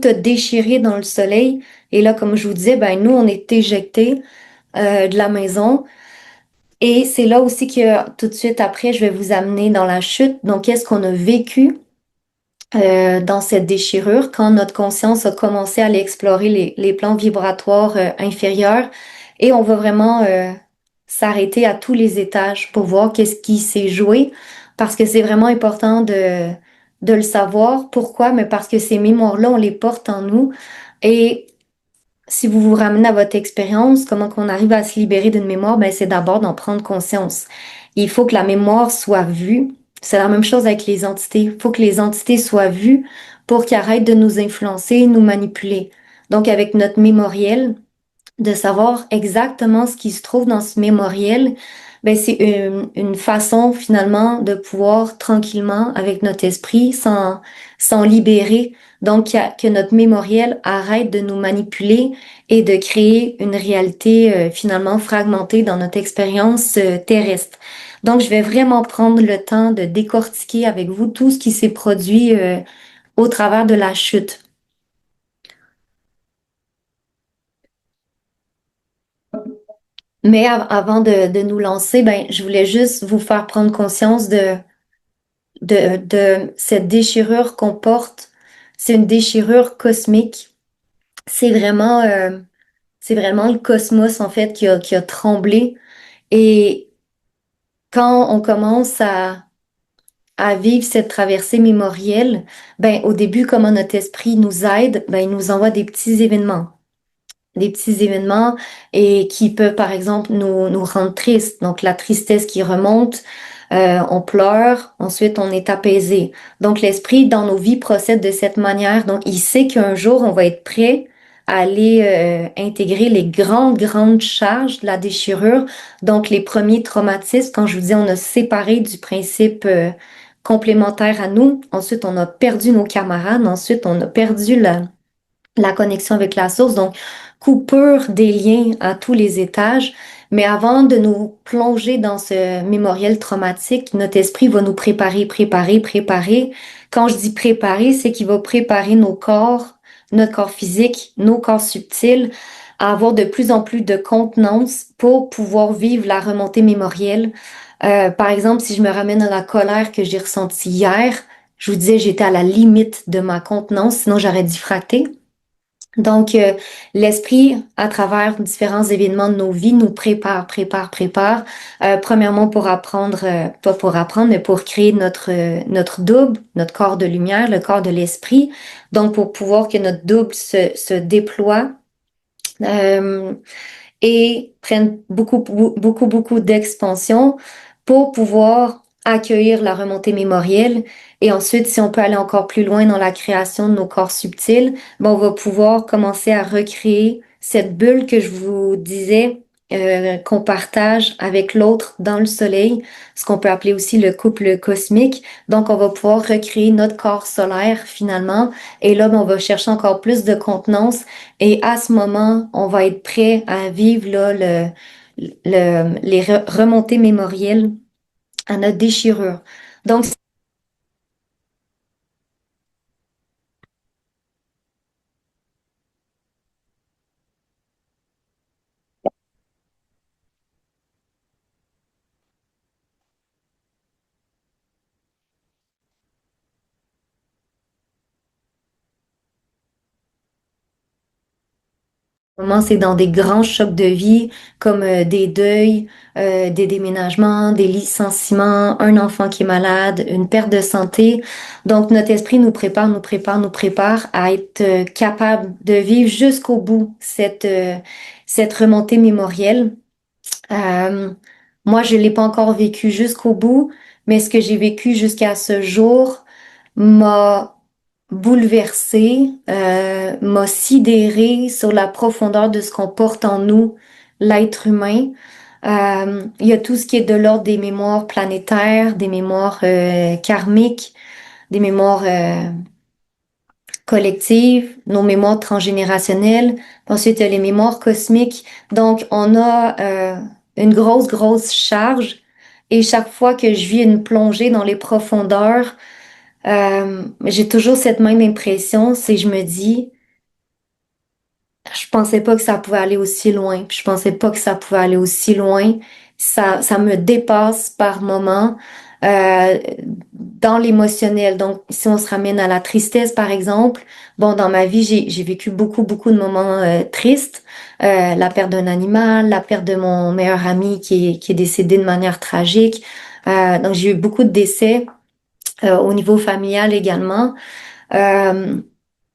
a déchiré dans le soleil. Et là, comme je vous disais, ben, nous, on est éjectés de la maison. Et c'est là aussi que tout de suite après, je vais vous amener dans la chute. Donc, qu'est-ce qu'on a vécu dans cette déchirure quand notre conscience a commencé à aller explorer les plans vibratoires inférieurs. Et on va vraiment s'arrêter à tous les étages pour voir qu'est-ce qui s'est joué. Parce que c'est vraiment important de le savoir. Pourquoi? Mais parce que ces mémoires-là, on les porte en nous. Et si vous vous ramenez à votre expérience, comment qu'on arrive à se libérer d'une mémoire, ben, c'est d'abord d'en prendre conscience. Il faut que la mémoire soit vue. C'est la même chose avec les entités. Il faut que les entités soient vues pour qu'ils arrêtent de nous influencer, nous manipuler. Donc, avec notre mémoriel, de savoir exactement ce qui se trouve dans ce mémoriel, ben c'est une façon finalement de pouvoir tranquillement avec notre esprit s'en libérer. Donc que notre mémoriel arrête de nous manipuler et de créer une réalité finalement fragmentée dans notre expérience terrestre. Donc je vais vraiment prendre le temps de décortiquer avec vous tout ce qui s'est produit au travers de la chute. Mais avant de nous lancer, ben, je voulais juste vous faire prendre conscience de cette déchirure qu'on porte. C'est une déchirure cosmique. C'est vraiment, euh, c'est vraiment le cosmos, en fait, qui a tremblé. Et quand on commence à vivre cette traversée mémorielle, ben, au début, comment notre esprit nous aide, ben, il nous envoie des petits événements et qui peuvent, par exemple, nous rendre tristes. Donc, la tristesse qui remonte, on pleure, ensuite on est apaisé. Donc, l'esprit dans nos vies procède de cette manière. Donc, il sait qu'un jour, on va être prêt à aller intégrer les grandes charges de la déchirure. Donc, les premiers traumatismes, quand je vous dis, on a séparé du principe complémentaire à nous. Ensuite, on a perdu nos camarades. Ensuite, on a perdu la connexion avec la source, donc coupure des liens à tous les étages. Mais avant de nous plonger dans ce mémoriel traumatique, notre esprit va nous préparer. Quand je dis préparer, c'est qu'il va préparer nos corps, notre corps physique, nos corps subtils, à avoir de plus en plus de contenance pour pouvoir vivre la remontée mémorielle. Par exemple, si je me ramène à la colère que j'ai ressentie hier, je vous disais, j'étais à la limite de ma contenance, sinon j'aurais diffracté. Donc, l'esprit, à travers différents événements de nos vies, nous prépare. Premièrement, pour apprendre, pas pour apprendre, mais pour créer notre double, notre corps de lumière, le corps de l'esprit. Donc, pour pouvoir que notre double se déploie euh, et prenne beaucoup d'expansion pour pouvoir accueillir la remontée mémorielle. Et ensuite, si on peut aller encore plus loin dans la création de nos corps subtils, ben, on va pouvoir commencer à recréer cette bulle que je vous disais, qu'on partage avec l'autre dans le soleil, ce qu'on peut appeler aussi le couple cosmique. Donc, on va pouvoir recréer notre corps solaire finalement. Et là, ben, on va chercher encore plus de contenance. Et à ce moment, on va être prêt à vivre là, les remontées mémorielles à notre déchirure. Donc, Moment, c'est dans des grands chocs de vie comme des deuils, des déménagements, des licenciements, un enfant qui est malade, une perte de santé. Donc, notre esprit nous prépare, nous prépare, nous prépare à être capable de vivre jusqu'au bout cette remontée mémorielle. Euh, Moi, je l'ai pas encore vécu jusqu'au bout, mais ce que j'ai vécu jusqu'à ce jour m'a bouleversée, m'a sidérée sur la profondeur de ce qu'on porte en nous, l'être humain. Il y a tout ce qui est de l'ordre des mémoires planétaires, des mémoires karmiques, des mémoires collectives, nos mémoires transgénérationnelles. Ensuite, il y a les mémoires cosmiques. Donc, on a une grosse, grosse charge. Et chaque fois que je vis une plongée dans les profondeurs, j'ai toujours cette même impression, c'est je me dis, je pensais pas que ça pouvait aller aussi loin, puis je pensais pas que ça pouvait aller aussi loin. Ça me dépasse par moments euh, dans l'émotionnel. Donc, si on se ramène à la tristesse, par exemple, bon, dans ma vie, j'ai vécu beaucoup, beaucoup de moments tristes. La perte d'un animal, la perte de mon meilleur ami qui est décédé de manière tragique. Donc, j'ai eu beaucoup de décès au niveau familial également. Euh,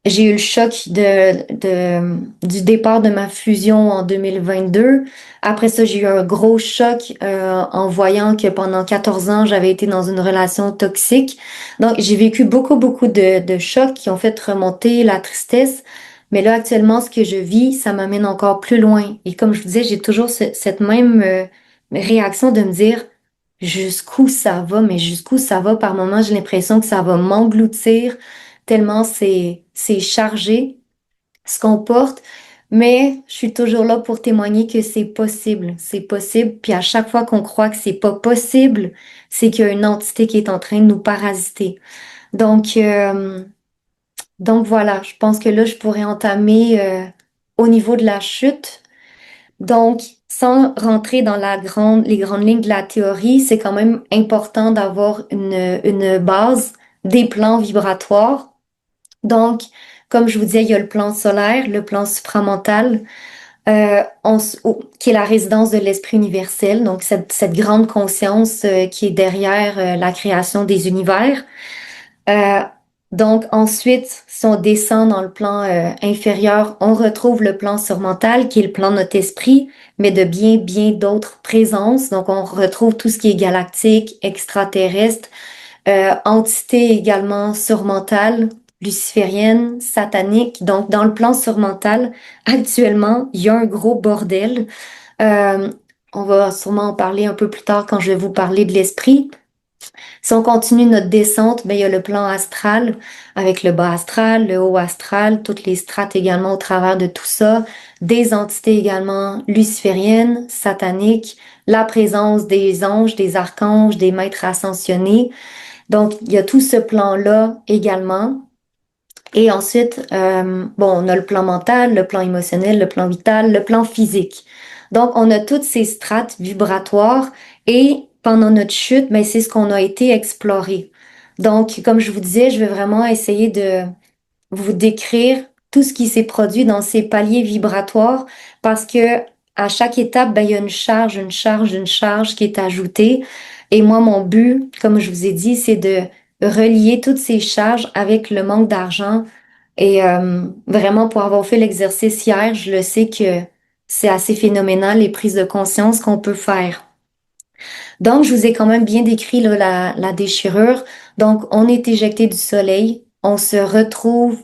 j'ai eu le choc du départ de ma fusion en 2022. Après ça, j'ai eu un gros choc en voyant que pendant 14 ans, j'avais été dans une relation toxique. Donc, j'ai vécu beaucoup, beaucoup de chocs qui ont fait remonter la tristesse. Mais là, actuellement, ce que je vis, ça m'amène encore plus loin. Et comme je vous disais, j'ai toujours cette même réaction de me dire jusqu'où ça va, mais jusqu'où ça va. Par moments, j'ai l'impression que ça va m'engloutir tellement c'est chargé ce qu'on porte, mais je suis toujours là pour témoigner que c'est possible, c'est possible. Puis à chaque fois qu'on croit que c'est pas possible, c'est qu'il y a une entité qui est en train de nous parasiter. Donc donc voilà, je pense que là je pourrais entamer au niveau de la chute. Donc sans rentrer dans les grandes lignes de la théorie, c'est quand même important d'avoir une base, des plans vibratoires donc, comme je vous disais, il y a le plan solaire, le plan supramental, qui est la résidence de l'esprit universel, donc cette grande conscience qui est derrière la création des univers. Euh, donc ensuite, si on descend dans le plan inférieur, on retrouve le plan surmental, qui est le plan de notre esprit, mais de bien, bien d'autres présences. Donc on retrouve tout ce qui est galactique, extraterrestre, entité également surmentale, luciférienne, satanique. Donc, dans le plan surmental, actuellement, il y a un gros bordel. Euh, on va sûrement en parler un peu plus tard quand je vais vous parler de l'esprit. Si on continue notre descente, ben, il y a le plan astral avec le bas astral, le haut astral, toutes les strates également au travers de tout ça, des entités également lucifériennes, sataniques, la présence des anges, des archanges, des maîtres ascensionnés. Donc, il y a tout ce plan-là également. Et ensuite, bon, on a le plan mental, le plan émotionnel, le plan vital, le plan physique. Donc, on a toutes ces strates vibratoires et pendant notre chute, ben, c'est ce qu'on a été exploré. Donc, comme je vous disais, je vais vraiment essayer de vous décrire tout ce qui s'est produit dans ces paliers vibratoires parce que à chaque étape, ben, il y a une charge, une charge, une charge qui est ajoutée. Et moi, mon but, comme je vous ai dit, c'est de relier toutes ces charges avec le manque d'argent. Et vraiment, pour avoir fait l'exercice hier, je le sais que c'est assez phénoménal les prises de conscience qu'on peut faire. Donc, je vous ai quand même bien décrit là, la déchirure. Donc, on est éjecté du soleil, on se retrouve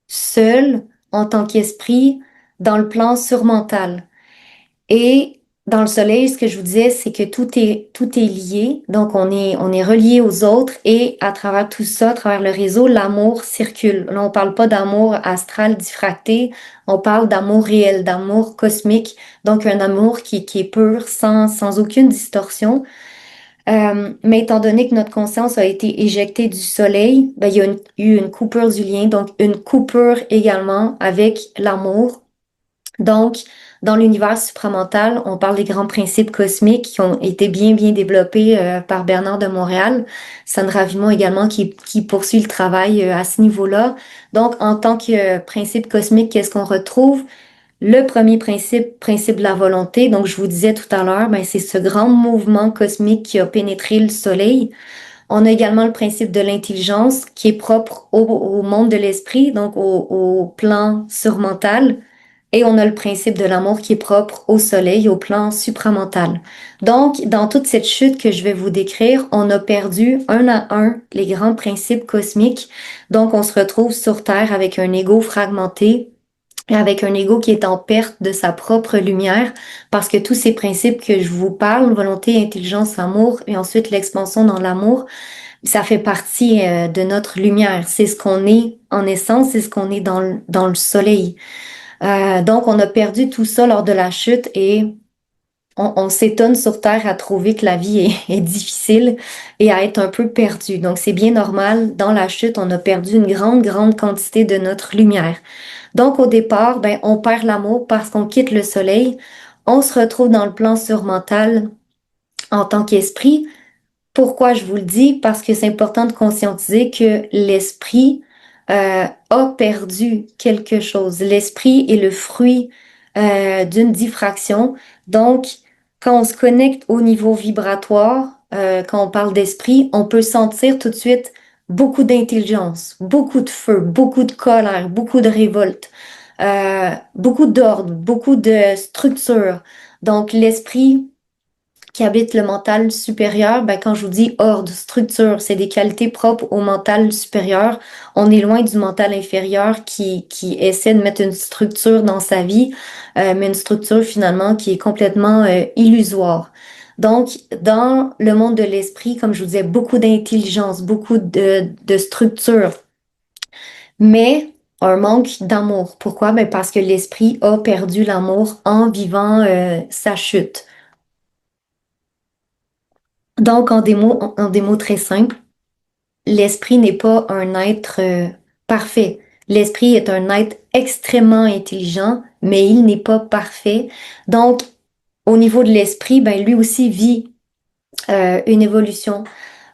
seul en tant qu'esprit dans le plan surmental. Et dans le soleil, ce que je vous disais, c'est que tout est lié. Donc, on est relié aux autres et à travers tout ça, à travers le réseau, l'amour circule. Là, on parle pas d'amour astral diffracté, on parle d'amour réel, d'amour cosmique. Donc, un amour qui est pur, sans aucune distorsion. Mais étant donné que notre conscience a été éjectée du soleil, ben, il y a eu une coupure du lien, donc une coupure également avec l'amour. Donc, dans l'univers supramental, on parle des grands principes cosmiques qui ont été bien, bien développés par Bernard de Montréal. Sandra Vimon également qui poursuit le travail à ce niveau-là. Donc, en tant que principe cosmique, qu'est-ce qu'on retrouve? Le premier principe, principe de la volonté, donc je vous disais tout à l'heure, ben, c'est ce grand mouvement cosmique qui a pénétré le Soleil. On a également le principe de l'intelligence qui est propre au monde de l'esprit, donc au plan surmental. Et on a le principe de l'amour qui est propre au soleil, au plan supramental. Donc, dans toute cette chute que je vais vous décrire, on a perdu un à un les grands principes cosmiques. Donc, on se retrouve sur Terre avec un ego fragmenté, avec un ego qui est en perte de sa propre lumière, parce que tous ces principes que je vous parle, volonté, intelligence, amour, et ensuite l'expansion dans l'amour, ça fait partie de notre lumière. C'est ce qu'on est en essence, c'est ce qu'on est dans le soleil. Donc, on a perdu tout ça lors de la chute et on s'étonne sur Terre à trouver que la vie est difficile et à être un peu perdu. Donc, c'est bien normal. Dans la chute, on a perdu une grande, grande quantité de notre lumière. Donc, au départ, ben, on perd l'amour parce qu'on quitte le soleil. On se retrouve dans le plan surmental en tant qu'esprit. Pourquoi je vous le dis? Parce que c'est important de conscientiser que l'esprit a perdu quelque chose. L'esprit est le fruit d'une diffraction. Donc, quand on se connecte au niveau vibratoire, quand on parle d'esprit, on peut sentir tout de suite beaucoup d'intelligence, beaucoup de feu, beaucoup de colère, beaucoup de révolte, beaucoup d'ordre, beaucoup de structure. Donc, l'esprit qui habite le mental supérieur, ben, quand je vous dis ordre, structure, c'est des qualités propres au mental supérieur. On est loin du mental inférieur qui essaie de mettre une structure dans sa vie, mais une structure finalement qui est complètement illusoire. Donc, dans le monde de l'esprit, comme je vous disais, beaucoup d'intelligence, beaucoup de structure, mais un manque d'amour. Pourquoi? Ben, parce que l'esprit a perdu l'amour en vivant sa chute. Donc, en des mots très simples, l'esprit n'est pas un être parfait. L'esprit est un être extrêmement intelligent, mais il n'est pas parfait. Donc, au niveau de l'esprit, ben, lui aussi vit une évolution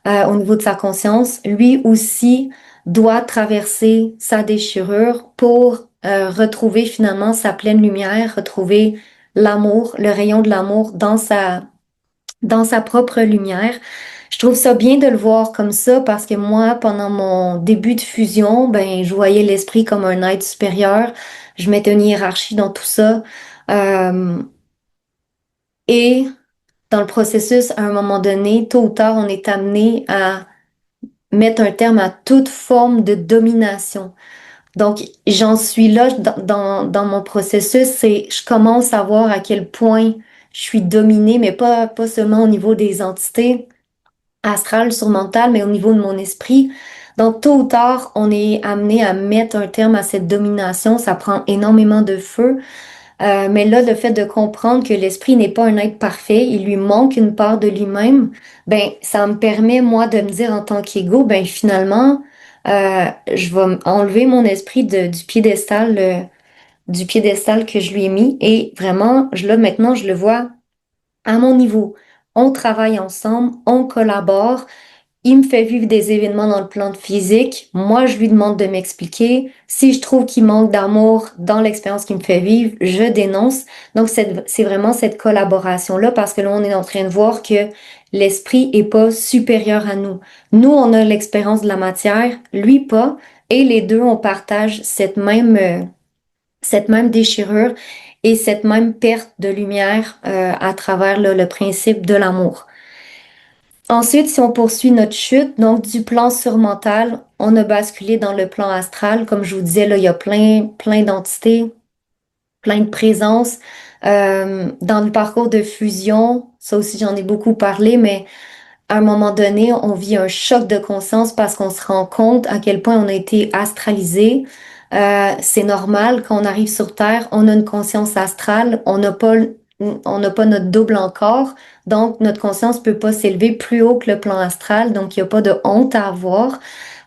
au niveau de sa conscience. Lui aussi doit traverser sa déchirure pour retrouver finalement sa pleine lumière, retrouver l'amour, le rayon de l'amour dans sa propre lumière. Je trouve ça bien de le voir comme ça parce que moi, pendant mon début de fusion, ben, je voyais l'esprit comme un être supérieur. Je mettais une hiérarchie dans tout ça. Euh, et dans le processus, à un moment donné, tôt ou tard, on est amené à mettre un terme à toute forme de domination. Donc, j'en suis là dans mon processus, c'est je commence à voir à quel point je suis dominée, mais pas seulement au niveau des entités, astral sur mental, mais au niveau de mon esprit. Donc, tôt ou tard, on est amené à mettre un terme à cette domination. Ça prend énormément de feu. Mais là, le fait de comprendre que l'esprit n'est pas un être parfait, il lui manque une part de lui-même, ben, ça me permet, moi, de me dire en tant qu'ego, ben, finalement, je vais enlever mon esprit du piédestal que je lui ai mis et vraiment, là, maintenant, je le vois à mon niveau. On travaille ensemble, on collabore. Il me fait vivre des événements dans le plan de physique. Moi, je lui demande de m'expliquer. Si je trouve qu'il manque d'amour dans l'expérience qu'il me fait vivre, je dénonce. Donc, c'est vraiment cette collaboration-là parce que là, on est en train de voir que l'esprit est pas supérieur à nous. Nous, on a l'expérience de la matière, lui pas. Et les deux, on partage cette même déchirure et cette même perte de lumière à travers là, le principe de l'amour. Ensuite, si on poursuit notre chute, donc du plan surmental, on a basculé dans le plan astral. Comme je vous disais, là, il y a plein d'entités, plein de présences. Dans le parcours de fusion, ça aussi j'en ai beaucoup parlé, mais à un moment donné, on vit un choc de conscience parce qu'on se rend compte à quel point on a été astralisé. C'est normal, quand on arrive sur Terre, on a une conscience astrale, on n'a pas notre double encore, donc notre conscience peut pas s'élever plus haut que le plan astral, donc il n'y a pas de honte à avoir.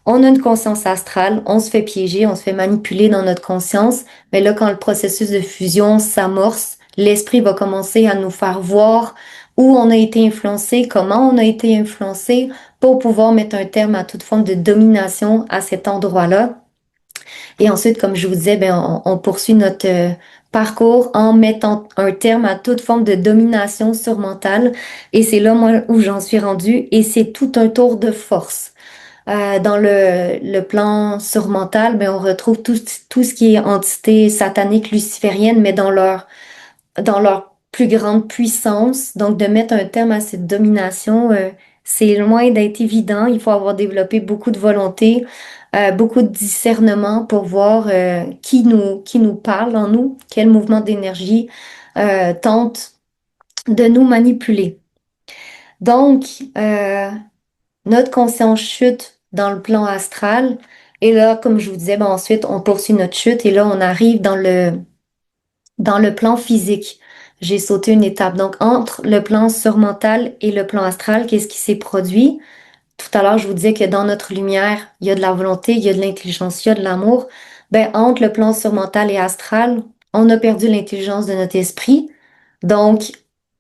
On a une conscience astrale, on se fait piéger, on se fait manipuler dans notre conscience, mais là, quand le processus de fusion s'amorce, l'esprit va commencer à nous faire voir où on a été influencé, comment on a été influencé, pour pouvoir mettre un terme à toute forme de domination à cet endroit-là. Et ensuite, comme je vous disais, ben, on poursuit notre parcours en mettant un terme à toute forme de domination surmentale. Et c'est là, moi, où j'en suis rendue. Et c'est tout un tour de force. Dans le plan surmental, ben, on retrouve tout ce qui est entité satanique luciférienne, mais dans leur plus grande puissance. Donc, de mettre un terme à cette domination, c'est loin d'être évident. Il faut avoir développé beaucoup de volonté, beaucoup de discernement pour voir qui nous parle en nous, quel mouvement d'énergie tente de nous manipuler. Donc, notre conscience chute dans le plan astral. Et là, comme je vous disais, ben ensuite, on poursuit notre chute et là, on arrive dans le plan physique. J'ai sauté une étape. Donc, entre le plan surmental et le plan astral, qu'est-ce qui s'est produit? Tout à l'heure, je vous disais que dans notre lumière, il y a de la volonté, il y a de l'intelligence, il y a de l'amour. Ben, entre le plan surmental et astral, on a perdu l'intelligence de notre esprit. Donc,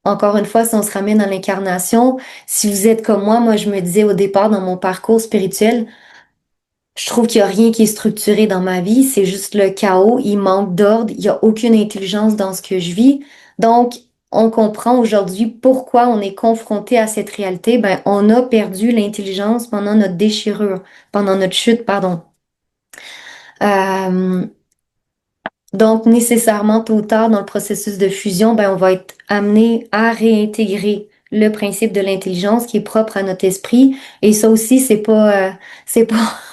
encore une fois, si on se ramène à l'incarnation, si vous êtes comme moi, je me disais au départ dans mon parcours spirituel, je trouve qu'il n'y a rien qui est structuré dans ma vie, c'est juste le chaos, il manque d'ordre, il n'y a aucune intelligence dans ce que je vis. Donc, on comprend aujourd'hui pourquoi on est confronté à cette réalité. Ben, on a perdu l'intelligence pendant notre déchirure, pendant notre chute, pardon. Euh, donc, nécessairement, tôt ou tard, dans le processus de fusion, ben, on va être amené à réintégrer le principe de l'intelligence qui est propre à notre esprit. Et ça aussi, c'est pas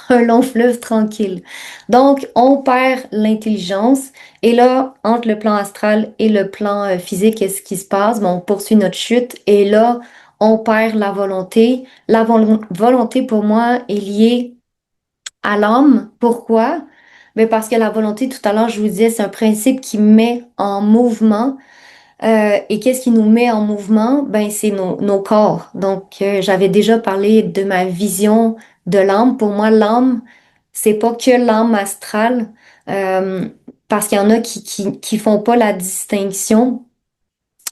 un long fleuve tranquille. Donc, on perd l'intelligence. Et là, entre le plan astral et le plan physique, qu'est-ce qui se passe? Ben, on poursuit notre chute. Et là, on perd la volonté. Volonté, pour moi, est liée à l'âme. Pourquoi? Mais parce que la volonté, tout à l'heure, je vous disais, c'est un principe qui met en mouvement. Et qu'est-ce qui nous met en mouvement? Ben, c'est nos corps. Donc, j'avais déjà parlé de ma vision de l'âme. Pour moi, l'âme, c'est pas que l'âme astrale, euh, parce qu'il y en a qui font pas la distinction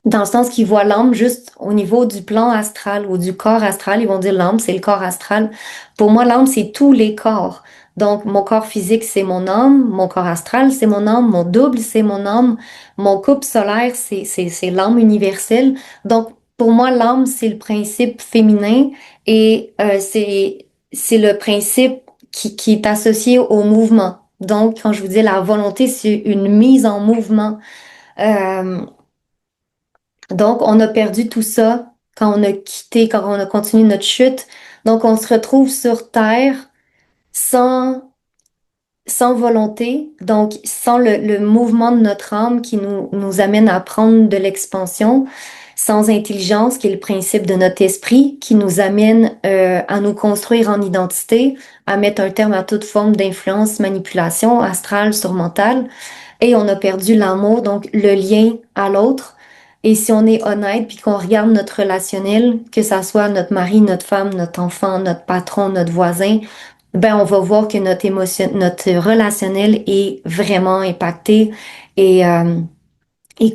dans le sens qu'ils voient l'âme juste au niveau du plan astral ou du corps astral. Ils vont dire l'âme, c'est le corps astral. Pour moi, l'âme, c'est tous les corps. Donc, mon corps physique, c'est mon âme. Mon corps astral, c'est mon âme. Mon double, c'est mon âme. Mon couple solaire, c'est l'âme universelle. Donc, pour moi, l'âme, c'est le principe féminin et c'est le principe qui est associé au mouvement. Donc, quand je vous dis la volonté, c'est une mise en mouvement. Euh, donc, on a perdu tout ça quand on a quitté, quand on a continué notre chute. Donc, on se retrouve sur Terre sans, sans volonté, donc sans le mouvement de notre âme qui nous amène à prendre de l'expansion, sans intelligence, qui est le principe de notre esprit, qui nous amène à nous construire en identité, à mettre un terme à toute forme d'influence, manipulation astrale, surmentale. Et on a perdu l'amour, donc le lien à l'autre. Et si on est honnête, puis qu'on regarde notre relationnel, que ça soit notre mari, notre femme, notre enfant, notre patron, notre voisin, ben on va voir que notre relationnel est vraiment impacté et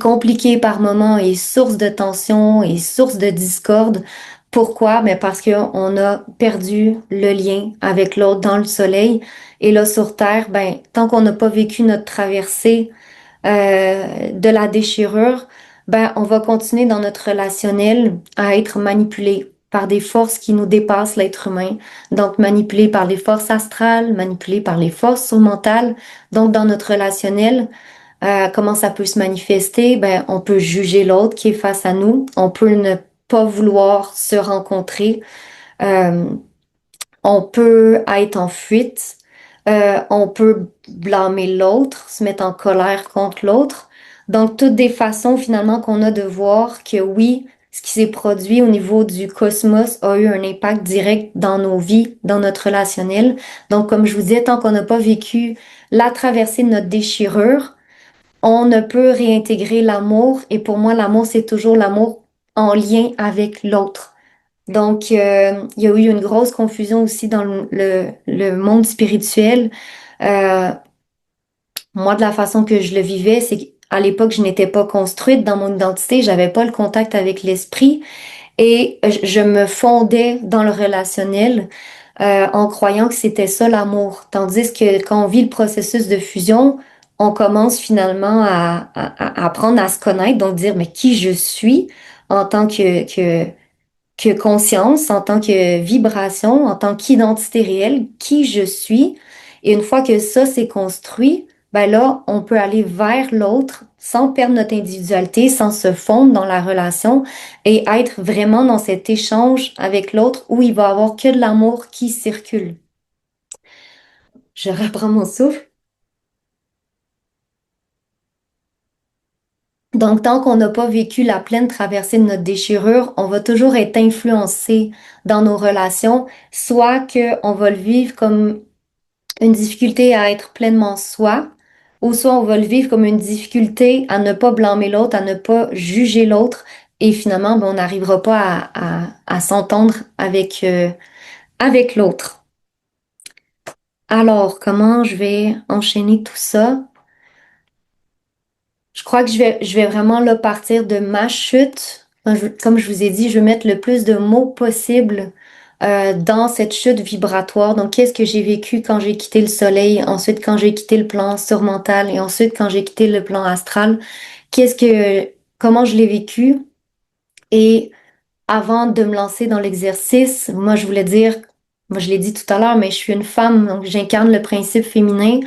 compliqué par moments et source de tension et source de discorde. Pourquoi? Ben parce qu'on a perdu le lien avec l'autre dans le soleil. Et là, sur Terre, ben, tant qu'on n'a pas vécu notre traversée de la déchirure, ben, on va continuer dans notre relationnel à être manipulé par des forces qui nous dépassent l'être humain. Donc, manipulé par les forces astrales, manipulé par les forces surmentales. Donc, dans notre relationnel, comment ça peut se manifester? Ben, on peut juger l'autre qui est face à nous. On peut ne pas vouloir se rencontrer. Euh, on peut être en fuite. On peut blâmer l'autre, se mettre en colère contre l'autre. Donc, toutes des façons finalement qu'on a de voir que oui, ce qui s'est produit au niveau du cosmos a eu un impact direct dans nos vies, dans notre relationnel. Donc, comme je vous disais, tant qu'on n'a pas vécu la traversée de notre déchirure, on ne peut réintégrer l'amour. Et pour moi, l'amour, c'est toujours l'amour en lien avec l'autre. Donc, il y a eu une grosse confusion aussi dans le monde spirituel. Euh, Moi, de la façon que je le vivais, c'est qu'à l'époque, je n'étais pas construite dans mon identité, j'avais pas le contact avec l'esprit et je me fondais dans le relationnel. en croyant que c'était ça l'amour. Tandis que quand on vit le processus de fusion, on commence finalement à apprendre à se connaître, donc dire mais qui je suis en tant que conscience, en tant que vibration, en tant qu'identité réelle, qui je suis. Et une fois que ça s'est construit, ben là, on peut aller vers l'autre sans perdre notre individualité, sans se fondre dans la relation et être vraiment dans cet échange avec l'autre où il va y avoir que de l'amour qui circule. Je reprends mon souffle. Donc, tant qu'on n'a pas vécu la pleine traversée de notre déchirure, on va toujours être influencé dans nos relations, soit qu'on va le vivre comme une difficulté à être pleinement soi, ou soit on va le vivre comme une difficulté à ne pas blâmer l'autre, à ne pas juger l'autre, et finalement, ben, on n'arrivera pas à s'entendre avec l'autre. Alors, comment je vais enchaîner tout ça? Je crois que je vais vraiment là partir de ma chute. Comme je vous ai dit, je vais mettre le plus de mots possible dans cette chute vibratoire. Donc, qu'est-ce que j'ai vécu quand j'ai quitté le soleil, ensuite quand j'ai quitté le plan surmental et ensuite quand j'ai quitté le plan astral. Comment je l'ai vécu? Et avant de me lancer dans l'exercice, moi, je voulais dire, moi, je l'ai dit tout à l'heure, mais je suis une femme, donc j'incarne le principe féminin.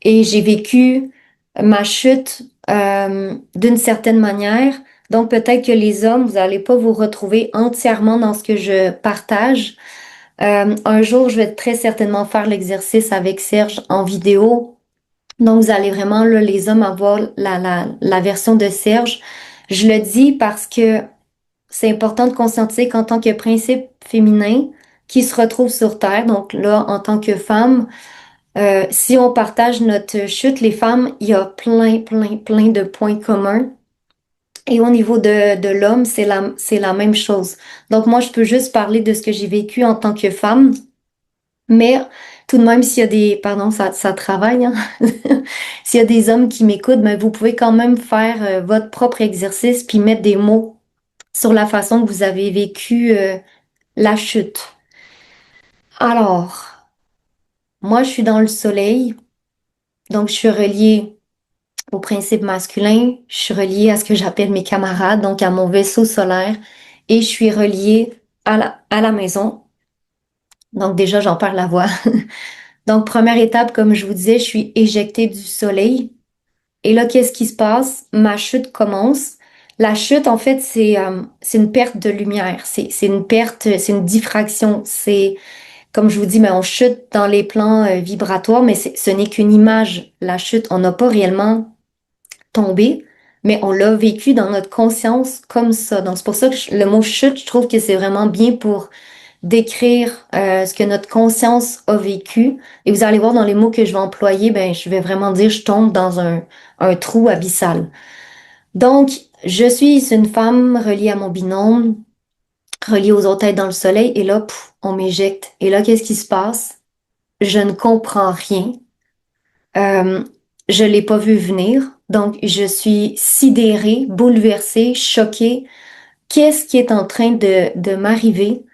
Et j'ai vécu ma chute d'une certaine manière. Donc peut-être que les hommes, vous n'allez pas vous retrouver entièrement dans ce que je partage. Un jour, je vais très certainement faire l'exercice avec Serge en vidéo. Donc vous allez vraiment, là, les hommes, avoir la version de Serge. Je le dis parce que c'est important de conscientiser qu'en tant que principe féminin qui se retrouve sur Terre, donc là, en tant que femme, si on partage notre chute, les femmes, il y a plein, plein, plein de points communs. Et au niveau de l'homme, c'est la même chose. Donc moi, je peux juste parler de ce que j'ai vécu en tant que femme, mais tout de même, s'il y a pardon, ça travaille, hein. S'il y a des hommes qui m'écoutent, ben, vous pouvez quand même faire votre propre exercice puis mettre des mots sur la façon que vous avez vécu la chute. Alors, moi, je suis dans le soleil, donc je suis reliée au principe masculin, je suis reliée à ce que j'appelle mes camarades, donc à mon vaisseau solaire, et je suis reliée à la maison. Donc déjà, j'en perds la voix. Donc première étape, comme je vous disais, je suis éjectée du soleil. Et là, qu'est-ce qui se passe? Ma chute commence. La chute, en fait, c'est une perte de lumière. C'est une perte, c'est une diffraction. C'est, comme je vous dis, mais on chute dans les plans vibratoires, mais ce n'est qu'une image. La chute, on n'a pas réellement tombé, mais on l'a vécu dans notre conscience comme ça. Donc, c'est pour ça que le mot chute, je trouve que c'est vraiment bien pour décrire ce que notre conscience a vécu. Et vous allez voir dans les mots que je vais employer, ben, je vais vraiment dire je tombe dans un trou abyssal. Donc, je suis une femme reliée à mon binôme, reliée aux autres têtes dans le soleil, et là, on m'éjecte. Et là, qu'est-ce qui se passe? Je ne comprends rien. Euh, je l'ai pas vu venir, donc je suis sidérée, bouleversée, choquée. Qu'est-ce qui est en train de m'arriver?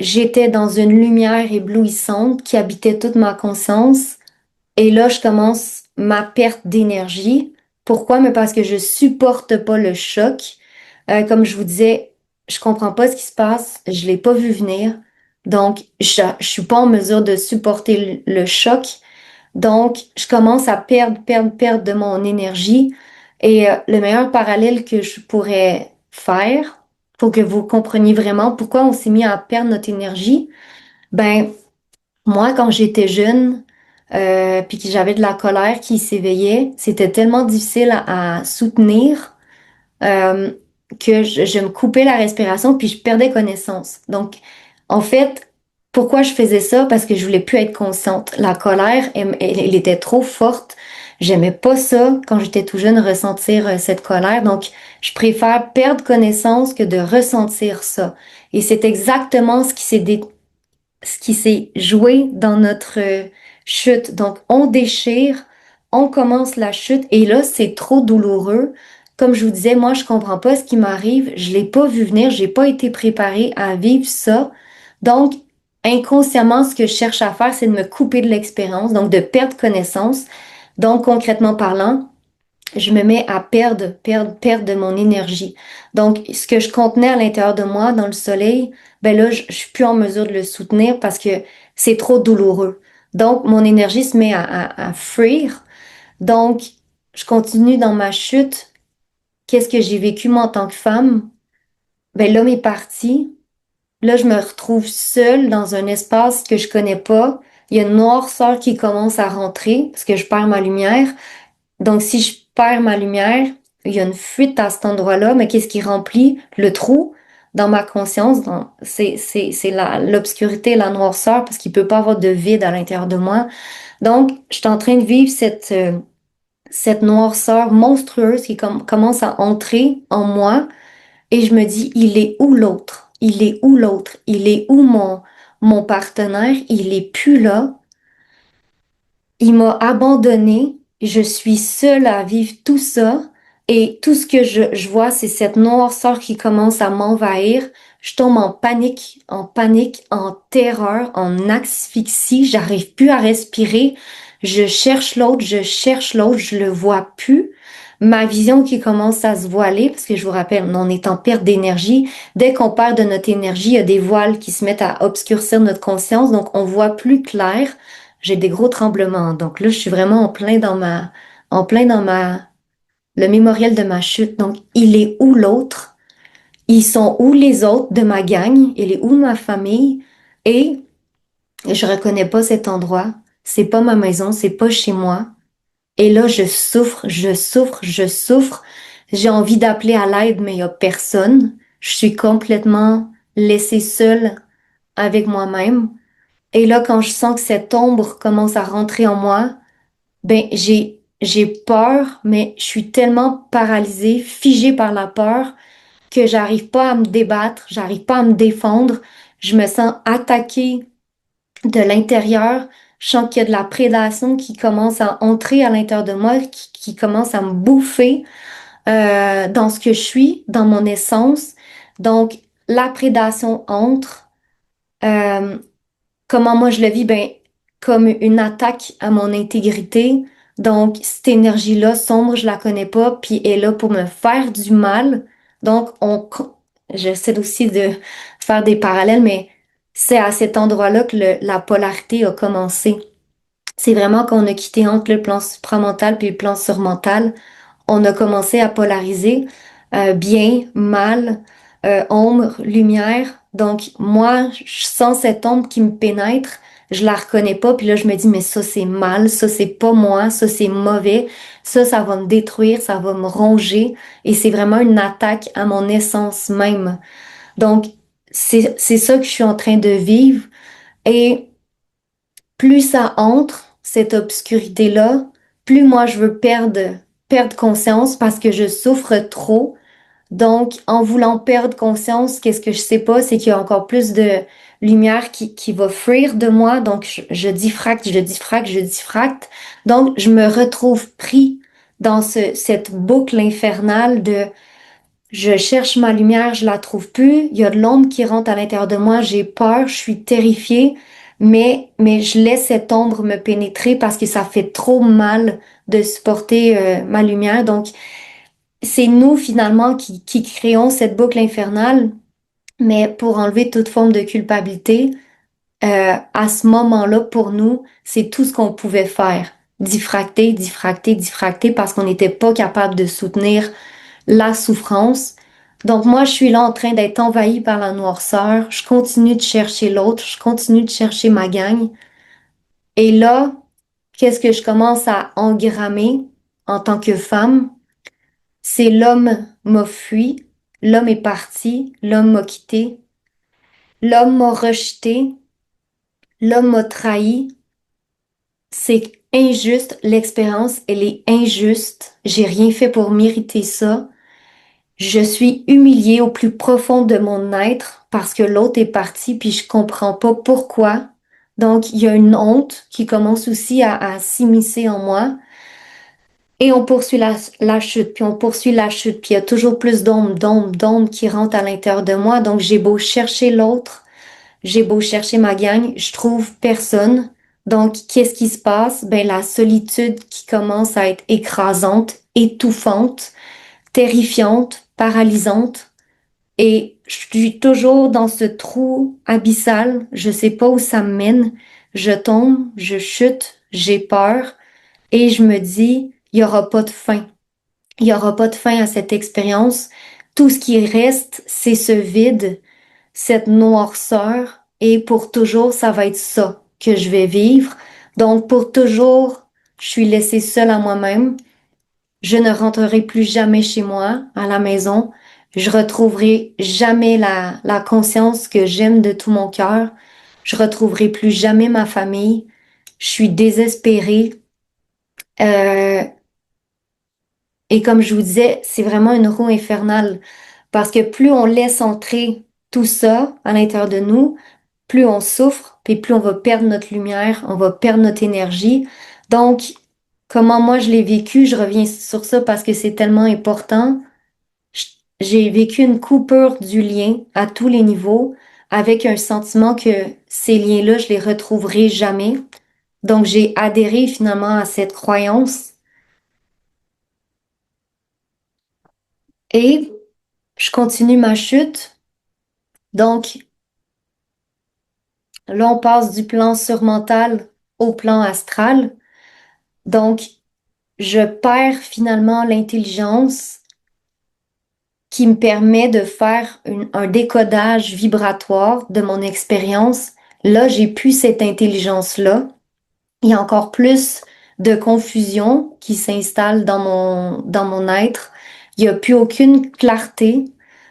J'étais dans une lumière éblouissante qui habitait toute ma conscience. Et là, je commence ma perte d'énergie. Pourquoi? Mais parce que je supporte pas le choc. Comme je vous disais, je comprends pas ce qui se passe. Je l'ai pas vu venir. Donc, je suis pas en mesure de supporter le choc. Donc, je commence à perdre de mon énergie. Et le meilleur parallèle que je pourrais faire pour que vous compreniez vraiment pourquoi on s'est mis à perdre notre énergie, ben, moi, quand j'étais jeune, puis que j'avais de la colère qui s'éveillait, c'était tellement difficile à soutenir euh, que je me coupais la respiration puis je perdais connaissance. Donc, en fait, pourquoi je faisais ça? Parce que je voulais plus être consciente. La colère, elle était trop forte. J'aimais pas ça quand j'étais tout jeune ressentir cette colère. Donc, je préfère perdre connaissance que de ressentir ça. Et c'est exactement ce qui s'est joué dans notre chute. Donc, on déchire, on commence la chute et là, c'est trop douloureux. Comme je vous disais, moi, je comprends pas ce qui m'arrive. Je l'ai pas vu venir. J'ai pas été préparée à vivre ça. Donc, inconsciemment, ce que je cherche à faire, c'est de me couper de l'expérience, donc de perdre connaissance. Donc, concrètement parlant, je me mets à perdre de mon énergie. Donc, ce que je contenais à l'intérieur de moi, dans le soleil, ben là, je suis plus en mesure de le soutenir parce que c'est trop douloureux. Donc, mon énergie se met à fuir. Donc, je continue dans ma chute. Qu'est-ce que j'ai vécu, moi, en tant que femme? Ben, l'homme est parti. Là, je me retrouve seule dans un espace que je connais pas. Il y a une noirceur qui commence à rentrer parce que je perds ma lumière. Donc, si je perds ma lumière, il y a une fuite à cet endroit-là, mais qu'est-ce qui remplit le trou dans ma conscience? C'est l'obscurité, la noirceur, parce qu'il peut pas avoir de vide à l'intérieur de moi. Donc, je suis en train de vivre cette noirceur monstrueuse qui commence à entrer en moi et je me dis, il est où l'autre? Il est où l'autre? Il est où mon partenaire? Il est plus là. Il m'a abandonnée. Je suis seule à vivre tout ça. Et tout ce que je vois, c'est cette noirceur qui commence à m'envahir. Je tombe en panique, en terreur, en asphyxie. J'arrive plus à respirer. Je cherche l'autre, je le vois plus. Ma vision qui commence à se voiler, parce que je vous rappelle, on est en perte d'énergie. Dès qu'on perd de notre énergie, il y a des voiles qui se mettent à obscurcir notre conscience, donc on voit plus clair. J'ai des gros tremblements. Donc là, je suis vraiment en plein dans le mémorial de ma chute. Donc, il est où l'autre? Ils sont où les autres de ma gang? Il est où ma famille? Et je reconnais pas cet endroit. C'est pas ma maison, c'est pas chez moi. Et là, je souffre. J'ai envie d'appeler à l'aide, mais il y a personne. Je suis complètement laissée seule avec moi-même. Et là, quand je sens que cette ombre commence à rentrer en moi, ben j'ai peur, mais je suis tellement paralysée, figée par la peur que j'arrive pas à me débattre, j'arrive pas à me défendre. Je me sens attaquée de l'intérieur. Je sens qu'il y a de la prédation qui commence à entrer à l'intérieur de moi, qui commence à me bouffer dans ce que je suis, dans mon essence. Donc, la prédation entre. Euh, Comment moi je le vis? Ben, comme une attaque à mon intégrité. Donc, cette énergie-là sombre, je la connais pas, puis elle est là pour me faire du mal. Donc, j'essaie aussi de faire des parallèles, mais c'est à cet endroit-là que la polarité a commencé. C'est vraiment qu'on a quitté entre le plan supramental puis le plan surmental, on a commencé à polariser bien, mal, ombre, lumière. Donc moi, je sens cette ombre qui me pénètre, je la reconnais pas, puis là je me dis mais ça c'est mal, ça c'est pas moi, ça c'est mauvais, ça va me détruire, ça va me ronger et c'est vraiment une attaque à mon essence même. Donc c'est ça que je suis en train de vivre et plus ça entre, cette obscurité-là, plus moi je veux perdre conscience parce que je souffre trop. Donc, en voulant perdre conscience, qu'est-ce que je sais pas, c'est qu'il y a encore plus de lumière qui va fuir de moi. Donc, je diffracte, je diffracte, je diffracte. Donc, je me retrouve pris dans cette boucle infernale de je cherche ma lumière, je la trouve plus. Il y a de l'ombre qui rentre à l'intérieur de moi. J'ai peur, je suis terrifiée, mais je laisse cette ombre me pénétrer parce que ça fait trop mal de supporter ma lumière. Donc, c'est nous finalement qui créons cette boucle infernale, mais pour enlever toute forme de culpabilité, à ce moment-là, pour nous, c'est tout ce qu'on pouvait faire. Diffracter, diffracter, diffracter parce qu'on n'était pas capable de soutenir la souffrance. Donc moi, je suis là en train d'être envahie par la noirceur. Je continue de chercher l'autre, je continue de chercher ma gang. Et là, qu'est-ce que je commence à engrammer en tant que femme? C'est l'homme m'a fui, l'homme est parti, l'homme m'a quitté, l'homme m'a rejeté, l'homme m'a trahi. C'est injuste, l'expérience, elle est injuste. J'ai rien fait pour mériter ça. Je suis humiliée au plus profond de mon être parce que l'autre est parti puis je comprends pas pourquoi. Donc, il y a une honte qui commence aussi à s'immiscer en moi. Et on poursuit la chute, puis on poursuit la chute, puis il y a toujours plus d'ombre qui rentre à l'intérieur de moi. Donc, j'ai beau chercher l'autre, J'ai beau chercher ma gang, je trouve personne. Donc, qu'est-ce qui se passe? Ben, la solitude qui commence à être écrasante, étouffante, terrifiante, paralysante. Et je suis toujours dans ce trou abyssal. Je sais pas où ça me mène. Je tombe, je chute, j'ai peur et je me dis, il y aura pas de fin. Il y aura pas de fin à cette expérience. Tout ce qui reste, c'est ce vide, cette noirceur et pour toujours, ça va être ça que je vais vivre. Donc, pour toujours, je suis laissée seule à moi-même. Je ne rentrerai plus jamais chez moi, à la maison. Je retrouverai jamais la conscience que j'aime de tout mon cœur. Je retrouverai plus jamais ma famille. Je suis désespérée. Euh, et comme je vous disais, c'est vraiment une roue infernale parce que plus on laisse entrer tout ça à l'intérieur de nous, plus on souffre, puis plus on va perdre notre lumière, on va perdre notre énergie. Donc, comment moi je l'ai vécu, je reviens sur ça parce que c'est tellement important. J'ai vécu une coupure du lien à tous les niveaux avec un sentiment que ces liens-là, je les retrouverai jamais. Donc, j'ai adhéré finalement à cette croyance et je continue ma chute. Donc, là, on passe du plan surmental au plan astral. Donc, je perds finalement l'intelligence qui me permet de faire un décodage vibratoire de mon expérience. Là, j'ai plus cette intelligence-là. Il y a encore plus de confusion qui s'installe dans mon être. Il n'y a plus aucune clarté.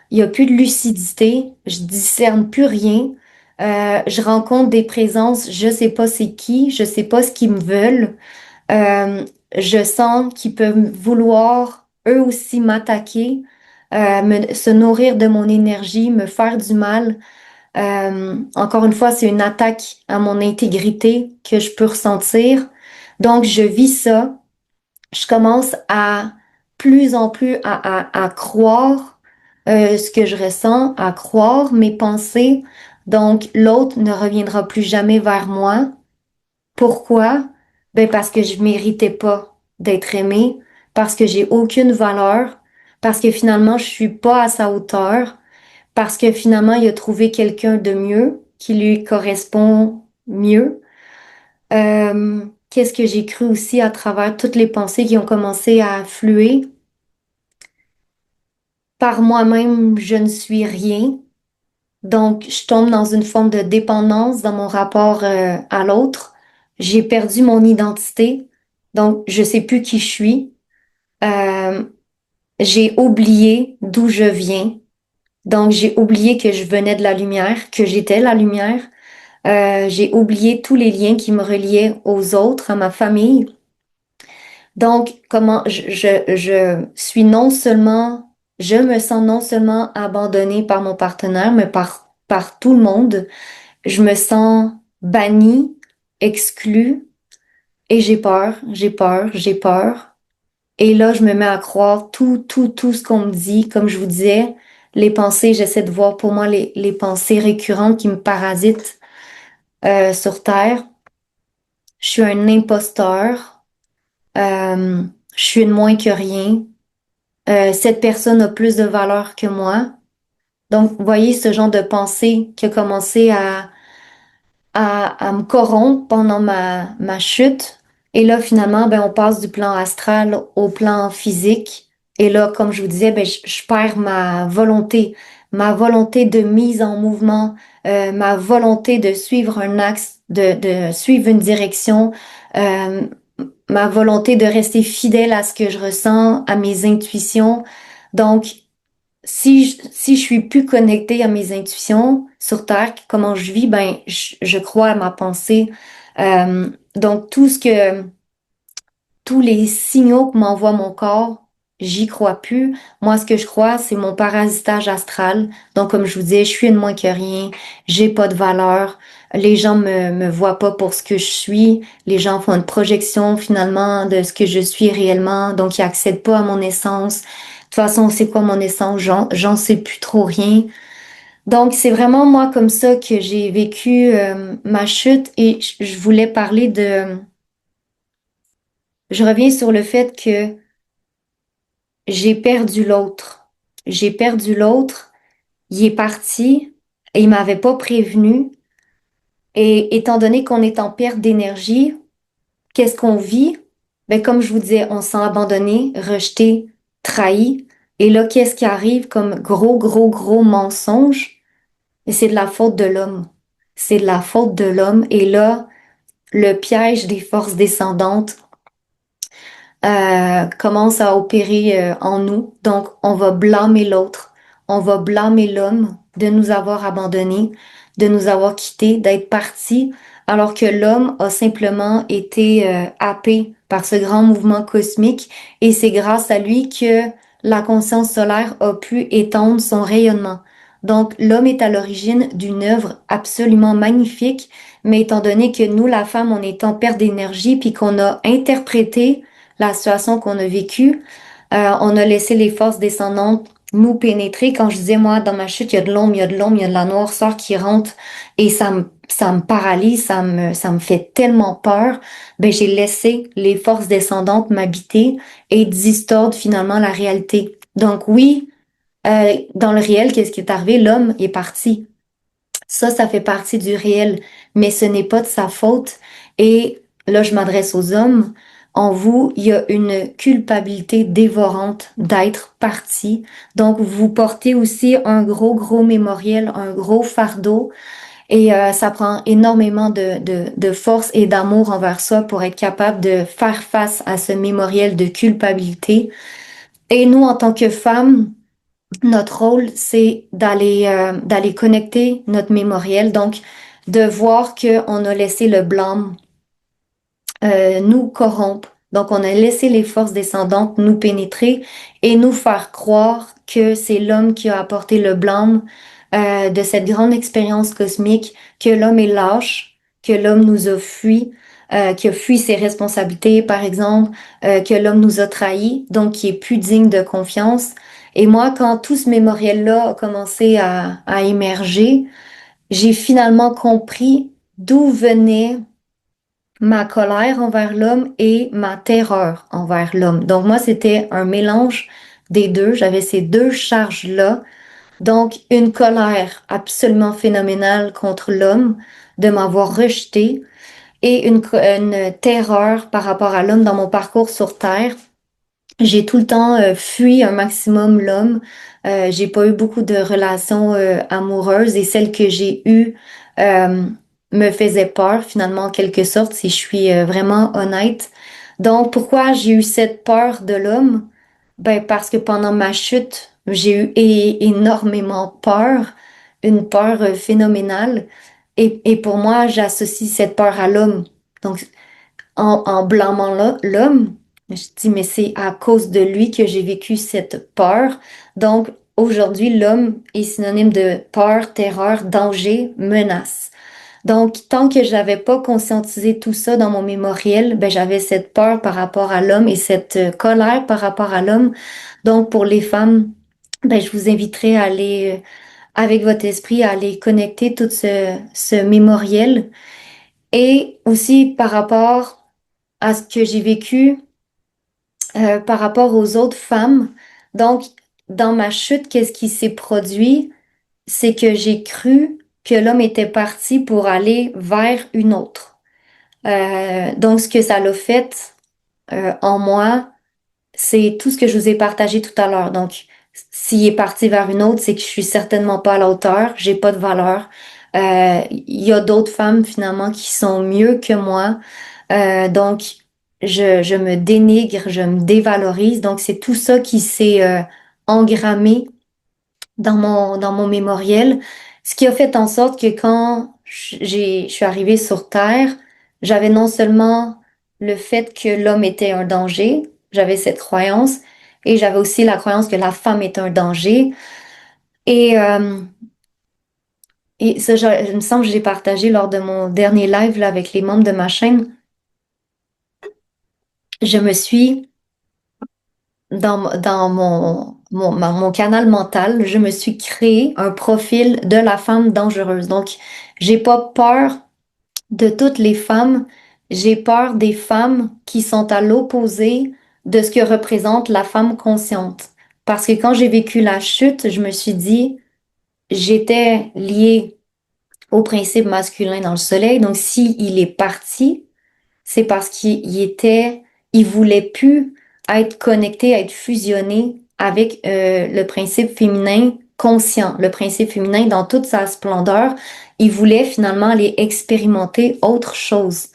Il n'y a plus de lucidité. Je discerne plus rien. Je rencontre des présences. Je sais pas c'est qui. Je sais pas ce qu'ils me veulent. Euh, je sens qu'ils peuvent vouloir eux aussi m'attaquer, se nourrir de mon énergie, me faire du mal. Encore une fois, c'est une attaque à mon intégrité que je peux ressentir. Donc, je vis ça. Je commence à plus en plus à croire ce que je ressens, à croire mes pensées. Donc, l'autre ne reviendra plus jamais vers moi. Pourquoi? Ben parce que je méritais pas d'être aimée, parce que j'ai aucune valeur, parce que finalement je suis pas à sa hauteur, parce que finalement il a trouvé quelqu'un de mieux qui lui correspond mieux. Qu'est-ce que j'ai cru aussi à travers toutes les pensées qui ont commencé à affluer? Par moi-même, je ne suis rien. Donc, je tombe dans une forme de dépendance dans mon rapport à l'autre. J'ai perdu mon identité, donc je sais plus qui je suis. Euh, j'ai oublié d'où je viens. Donc, j'ai oublié que je venais de la lumière, que j'étais la lumière. J'ai oublié tous les liens qui me reliaient aux autres, à ma famille. Donc, comment je suis non seulement, je me sens non seulement abandonnée par mon partenaire, mais par tout le monde. Je me sens bannie, exclue, et j'ai peur, j'ai peur, j'ai peur. Et là, je me mets à croire tout ce qu'on me dit. Comme je vous disais, les pensées, j'essaie de voir pour moi les pensées récurrentes qui me parasitent sur Terre. Je suis un imposteur. Euh, je suis une moins que rien. Cette personne a plus de valeur que moi. Donc, vous voyez ce genre de pensée qui a commencé à me corrompre pendant ma chute. Et là, finalement, ben, on passe du plan astral au plan physique. Et là, comme je vous disais, ben, je perds ma volonté de mise en mouvement, ma volonté de suivre un axe, de suivre une direction, euh, ma volonté de rester fidèle à ce que je ressens, à mes intuitions. Donc, si je suis plus connectée à mes intuitions sur Terre, comment je vis, ben, je crois à ma pensée. Donc, tous les signaux que m'envoie mon corps, j'y crois plus. Moi, ce que je crois, c'est mon parasitage astral. Donc, comme je vous disais, je suis une moins que rien. J'ai pas de valeur. Les gens me voient pas pour ce que je suis. Les gens font une projection, finalement, de ce que je suis réellement. Donc, ils accèdent pas à mon essence. De toute façon, c'est quoi mon essence? J'en sais plus trop rien. Donc, c'est vraiment moi comme ça que j'ai vécu ma chute et je voulais parler de... Je reviens sur le fait que j'ai perdu l'autre. J'ai perdu l'autre, il est parti et il m'avait pas prévenu. Et étant donné qu'on est en perte d'énergie, qu'est-ce qu'on vit? Ben, comme je vous disais, on se sent abandonné, rejeté, trahi. Et là, qu'est-ce qui arrive comme gros, gros, gros mensonge? Et c'est de la faute de l'homme. C'est de la faute de l'homme. Et là, le piège des forces descendantes commence à opérer en nous. Donc, on va blâmer l'autre. On va blâmer l'homme de nous avoir abandonnés, de nous avoir quittés, d'être parti, alors que l'homme a simplement été happé par ce grand mouvement cosmique et c'est grâce à lui que la conscience solaire a pu étendre son rayonnement. Donc, l'homme est à l'origine d'une œuvre absolument magnifique, mais étant donné que nous, la femme, on est en perte d'énergie, puis qu'on a interprété la situation qu'on a vécue. On a laissé les forces descendantes nous pénétrer. Quand je disais, moi, dans ma chute, il y a de l'ombre, il y a de l'ombre, il y a de la noirceur qui rentre et ça me paralyse, ça me fait tellement peur. Ben, j'ai laissé les forces descendantes m'habiter et distordre finalement la réalité. Donc oui, dans le réel, qu'est-ce qui est arrivé? L'homme est parti. Ça fait partie du réel, mais ce n'est pas de sa faute. Et là, je m'adresse aux hommes. En vous, il y a une culpabilité dévorante d'être parti. Donc, vous portez aussi un gros, gros mémoriel, un gros fardeau. Et ça prend énormément de force et d'amour envers soi pour être capable de faire face à ce mémoriel de culpabilité. Et nous, en tant que femmes, notre rôle, c'est d'aller connecter notre mémoriel, donc de voir qu'on a laissé le blâme nous corrompre. Donc, on a laissé les forces descendantes nous pénétrer et nous faire croire que c'est l'homme qui a apporté le blâme de cette grande expérience cosmique, que l'homme est lâche, que l'homme nous a fui, qui a fui ses responsabilités, par exemple, que l'homme nous a trahis, donc qui est plus digne de confiance. Et moi, quand tout ce mémoriel-là a commencé à émerger, j'ai finalement compris d'où venait ma colère envers l'homme et ma terreur envers l'homme. Donc moi, c'était un mélange des deux. J'avais ces deux charges-là. Donc une colère absolument phénoménale contre l'homme de m'avoir rejeté et une terreur par rapport à l'homme dans mon parcours sur Terre. J'ai tout le temps fui un maximum l'homme. J'ai pas eu beaucoup de relations amoureuses et celles que j'ai eues euh, me faisaient peur finalement en quelque sorte si je suis vraiment honnête. Donc pourquoi j'ai eu cette peur de l'homme? Ben parce que pendant ma chute, j'ai eu énormément peur, une peur phénoménale et pour moi j'associe cette peur à l'homme. Donc en blâmant l'homme, je dis, mais c'est à cause de lui que j'ai vécu cette peur. Donc, aujourd'hui, l'homme est synonyme de peur, terreur, danger, menace. Donc, tant que j'avais pas conscientisé tout ça dans mon mémoriel, ben, j'avais cette peur par rapport à l'homme et cette colère par rapport à l'homme. Donc, pour les femmes, ben, je vous inviterai à aller, avec votre esprit, à aller connecter tout ce mémoriel. Et aussi par rapport à ce que j'ai vécu par rapport aux autres femmes. Donc, dans ma chute, qu'est-ce qui s'est produit? C'est que j'ai cru que l'homme était parti pour aller vers une autre. Donc, ce que ça l'a fait en moi, c'est tout ce que je vous ai partagé tout à l'heure. Donc, s'il est parti vers une autre, c'est que je suis certainement pas à la hauteur, j'ai pas de valeur. Il y a d'autres femmes finalement qui sont mieux que moi. Donc, je me dénigre, je me dévalorise. Donc, c'est tout ça qui s'est engrammé dans mon mémoriel, ce qui a fait en sorte que quand je suis arrivée sur Terre, j'avais non seulement le fait que l'homme était un danger, j'avais cette croyance, et j'avais aussi la croyance que la femme est un danger. Et, euh, et ça, il me semble que j'ai partagé lors de mon dernier live là, avec les membres de ma chaîne. Je me suis dans mon mon canal mental, je me suis créé un profil de la femme dangereuse. Donc, j'ai pas peur de toutes les femmes, j'ai peur des femmes qui sont à l'opposé de ce que représente la femme consciente. Parce que quand j'ai vécu la chute, je me suis dit, j'étais liée au principe masculin dans le soleil. Donc, si il est parti, c'est parce il voulait plus être connecté, être fusionné avec le principe féminin conscient, le principe féminin dans toute sa splendeur. Il voulait finalement aller expérimenter autre chose.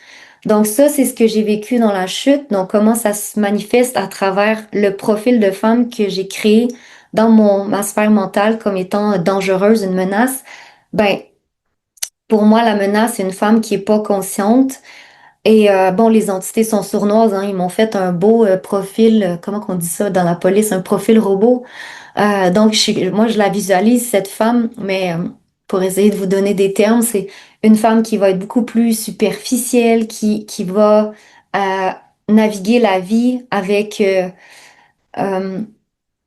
Donc ça, c'est ce que j'ai vécu dans la chute. Donc comment ça se manifeste à travers le profil de femme que j'ai créé dans ma sphère mentale comme étant dangereuse, une menace. Ben, pour moi, la menace, c'est une femme qui est pas consciente, et bon, les entités sont sournoises, hein. Ils m'ont fait un beau profil, comment qu'on dit ça dans la police, un profil robot. Donc, moi, je la visualise, cette femme, mais pour essayer de vous donner des termes, c'est une femme qui va être beaucoup plus superficielle, qui va euh, naviguer la vie avec euh,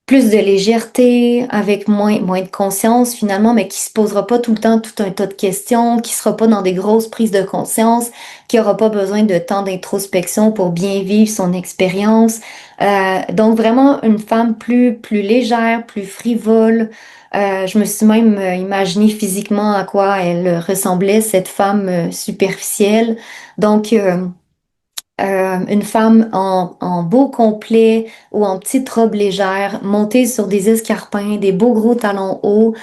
plus de légèreté, avec moins de conscience finalement, mais qui se posera pas tout le temps tout un tas de questions, qui sera pas dans des grosses prises de conscience, qui aura pas besoin de temps d'introspection pour bien vivre son expérience. Donc vraiment une femme plus légère, plus frivole. Je me suis même imaginé physiquement à quoi elle ressemblait, cette femme superficielle. Donc, une femme en beau complet ou en petite robe légère, montée sur des escarpins, des beaux gros talons hauts,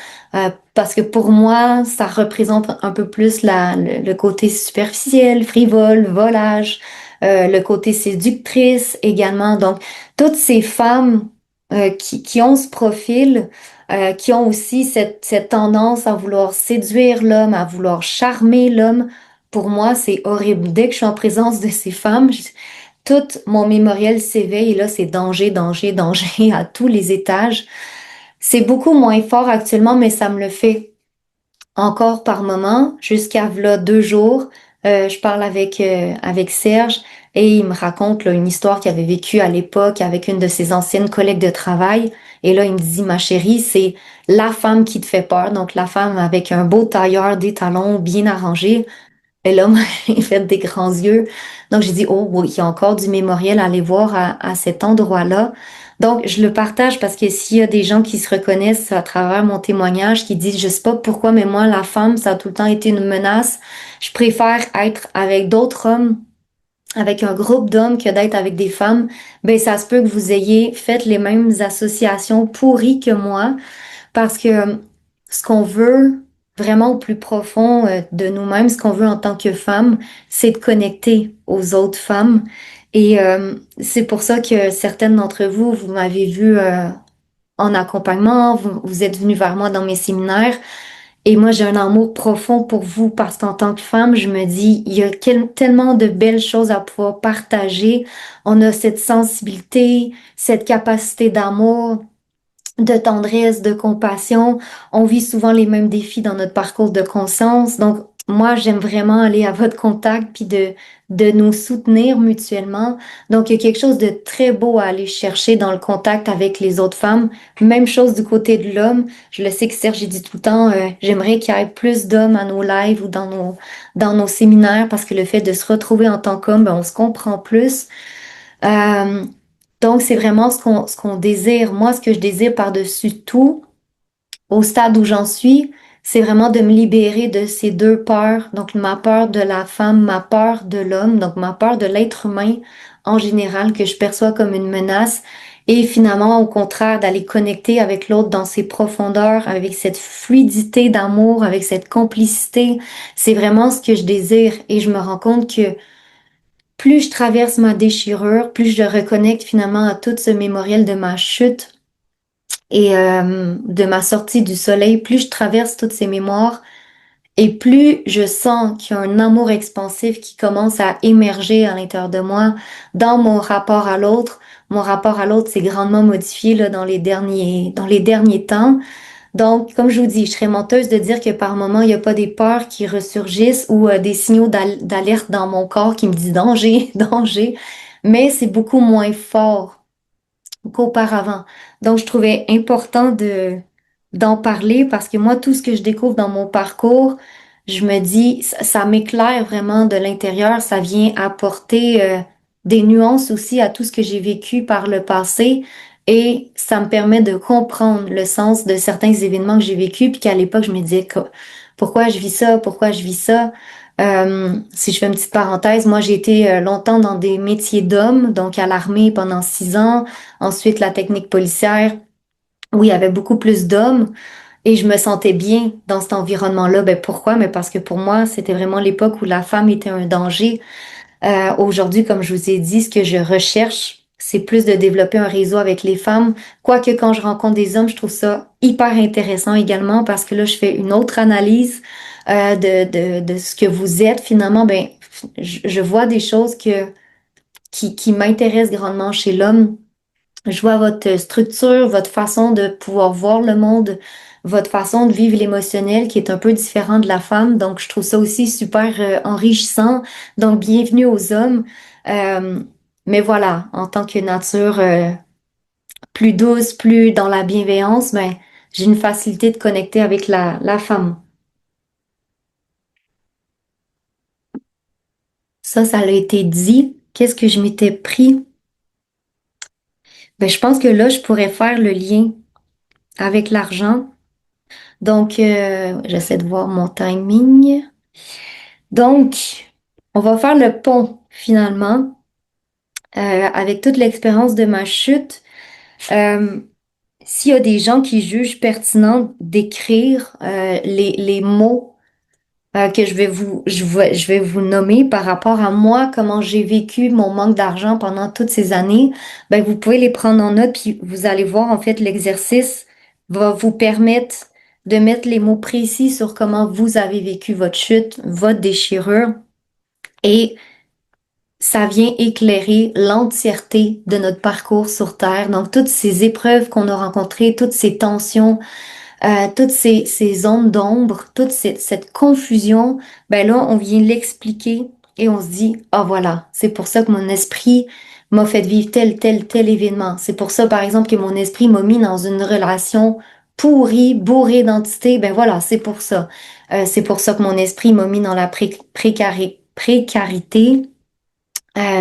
parce que pour moi, ça représente un peu plus le côté superficiel, frivole, volage, le côté séductrice également. Donc, toutes ces femmes qui ont ce profil, qui ont aussi cette tendance à vouloir séduire l'homme, à vouloir charmer l'homme, pour moi, c'est horrible. Dès que je suis en présence de ces femmes, tout mon mémoriel s'éveille et là, c'est danger, danger, danger à tous les étages. C'est beaucoup moins fort actuellement, mais ça me le fait encore par moment. Jusqu'à v'là 2 jours, je parle avec Serge et il me raconte là, une histoire qu'il avait vécue à l'époque avec une de ses anciennes collègues de travail. Et là, il me dit, ma chérie, c'est la femme qui te fait peur. Donc, la femme avec un beau tailleur, des talons bien arrangés. Et là, moi, j'ai fait des grands yeux. Donc, j'ai dit, oh oui, il y a encore du mémoriel à aller voir à cet endroit-là. Donc, je le partage parce que s'il y a des gens qui se reconnaissent à travers mon témoignage, qui disent, je sais pas pourquoi, mais moi, la femme, ça a tout le temps été une menace. Je préfère être avec d'autres hommes, avec un groupe d'hommes que d'être avec des femmes. Ben, ça se peut que vous ayez fait les mêmes associations pourries que moi. Parce que ce qu'on veut vraiment au plus profond de nous-mêmes, ce qu'on veut en tant que femme, c'est de connecter aux autres femmes. Et c'est pour ça que certaines d'entre vous, vous m'avez vu en accompagnement, vous êtes venus vers moi dans mes séminaires. Et moi, j'ai un amour profond pour vous parce qu'en tant que femme, je me dis, il y a tellement de belles choses à pouvoir partager. On a cette sensibilité, cette capacité d'amour, de tendresse, de compassion. On vit souvent les mêmes défis dans notre parcours de conscience. Donc, moi, j'aime vraiment aller à votre contact puis de nous soutenir mutuellement. Donc, il y a quelque chose de très beau à aller chercher dans le contact avec les autres femmes. Même chose du côté de l'homme. Je le sais que Serge, il dit tout le temps, j'aimerais qu'il y ait plus d'hommes à nos lives ou dans nos séminaires parce que le fait de se retrouver en tant qu'homme, ben, on se comprend plus. Euh, donc, c'est vraiment ce qu'on désire. Moi, ce que je désire par-dessus tout, au stade où j'en suis, c'est vraiment de me libérer de ces deux peurs. Donc, ma peur de la femme, ma peur de l'homme, donc ma peur de l'être humain en général que je perçois comme une menace. Et finalement, au contraire, d'aller connecter avec l'autre dans ses profondeurs, avec cette fluidité d'amour, avec cette complicité. C'est vraiment ce que je désire. Et je me rends compte que plus je traverse ma déchirure, plus je reconnecte finalement à tout ce mémoriel de ma chute et de ma sortie du soleil, plus je traverse toutes ces mémoires et plus je sens qu'il y a un amour expansif qui commence à émerger à l'intérieur de moi dans mon rapport à l'autre. Mon rapport à l'autre s'est grandement modifié là, dans les derniers temps. Donc, comme je vous dis, je serais menteuse de dire que par moment, il n'y a pas des peurs qui ressurgissent ou des signaux d'alerte dans mon corps qui me disent danger, danger, mais c'est beaucoup moins fort. qu'auparavant. Donc, je trouvais important d'en parler parce que moi, tout ce que je découvre dans mon parcours, je me dis, ça m'éclaire vraiment de l'intérieur, ça vient apporter des nuances aussi à tout ce que j'ai vécu par le passé et ça me permet de comprendre le sens de certains événements que j'ai vécus puis qu'à l'époque, je me disais, pourquoi je vis ça, pourquoi je vis ça. Si je fais une petite parenthèse, moi j'ai été longtemps dans des métiers d'hommes, donc à l'armée pendant 6 ans, ensuite la technique policière, où il y avait beaucoup plus d'hommes, et je me sentais bien dans cet environnement-là. Ben pourquoi? Mais parce que pour moi, c'était vraiment l'époque où la femme était un danger. Aujourd'hui, comme je vous ai dit, ce que je recherche, c'est plus de développer un réseau avec les femmes. Quoique quand je rencontre des hommes, je trouve ça hyper intéressant également parce que là, je fais une autre analyse de ce que vous êtes. Finalement, ben, je vois des choses qui m'intéressent grandement chez l'homme. Je vois votre structure, votre façon de pouvoir voir le monde, votre façon de vivre l'émotionnel qui est un peu différent de la femme. Donc, je trouve ça aussi super enrichissant. Donc, bienvenue aux hommes. Euh, mais voilà, en tant que nature plus douce, plus dans la bienveillance, ben, j'ai une facilité de connecter avec la femme. Ça l'a été dit. Qu'est-ce que je m'étais pris? Ben, je pense que là, je pourrais faire le lien avec l'argent. Donc, j'essaie de voir mon timing. Donc, on va faire le pont finalement avec toute l'expérience de ma chute. Euh, S'il y a des gens qui jugent pertinent d'écrire les mots que je vais vous nommer par rapport à moi, comment j'ai vécu mon manque d'argent pendant toutes ces années, ben vous pouvez les prendre en note puis vous allez voir en fait l'exercice va vous permettre de mettre les mots précis sur comment vous avez vécu votre chute, votre déchirure et ça vient éclairer l'entièreté de notre parcours sur Terre. Donc toutes ces épreuves qu'on a rencontrées, toutes ces tensions, toutes ces zones d'ombre, cette confusion, ben là, on vient l'expliquer et on se dit, ah voilà, c'est pour ça que mon esprit m'a fait vivre tel événement. C'est pour ça, par exemple, que mon esprit m'a mis dans une relation pourrie, bourrée d'entités. Ben voilà, c'est pour ça. C'est pour ça que mon esprit m'a mis dans la précarité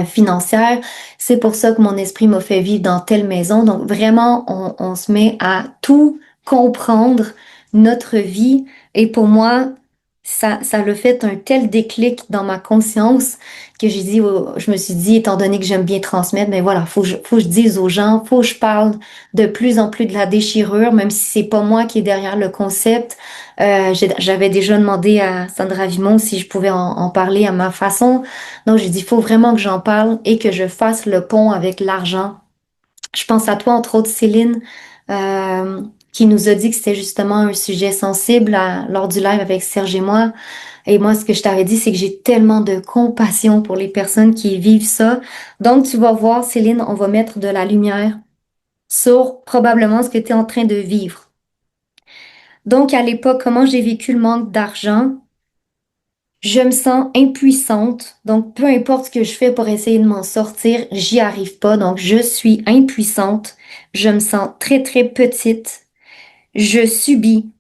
financière. C'est pour ça que mon esprit m'a fait vivre dans telle maison. Donc vraiment, on se met à tout comprendre notre vie. Et pour moi, ça le fait un tel déclic dans ma conscience que j'ai dit, je me suis dit, étant donné que j'aime bien transmettre, mais voilà, faut que je dise aux gens, faut que je parle de plus en plus de la déchirure, même si c'est pas moi qui est derrière le concept. J'avais déjà demandé à Sandra Vimon si je pouvais en parler à ma façon. Donc, j'ai dit, il faut vraiment que j'en parle et que je fasse le pont avec l'argent. Je pense à toi, entre autres, Céline, qui nous a dit que c'était justement un sujet sensible lors du live avec Serge et moi. Et moi, ce que je t'avais dit, c'est que j'ai tellement de compassion pour les personnes qui vivent ça. Donc, tu vas voir, Céline, on va mettre de la lumière sur probablement ce que tu es en train de vivre. Donc, à l'époque, comment j'ai vécu le manque d'argent? Je me sens impuissante, donc peu importe ce que je fais pour essayer de m'en sortir, j'y arrive pas, donc je suis impuissante. Je me sens très petite. Je subis.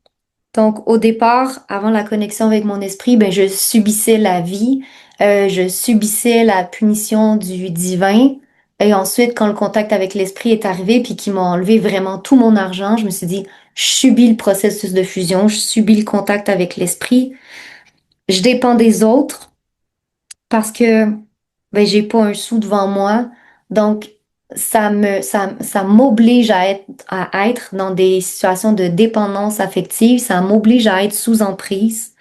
Donc au départ, avant la connexion avec mon esprit, ben je subissais la vie, je subissais la punition du divin. Et ensuite, quand le contact avec l'esprit est arrivé, puis qu'il m'a enlevé vraiment tout mon argent, je me suis dit, je subis le processus de fusion, je subis le contact avec l'esprit, je dépends des autres parce que ben, j'ai pas un sou devant moi. Donc, ça m'oblige à être dans des situations de dépendance affective. Ça m'oblige à être sous emprise.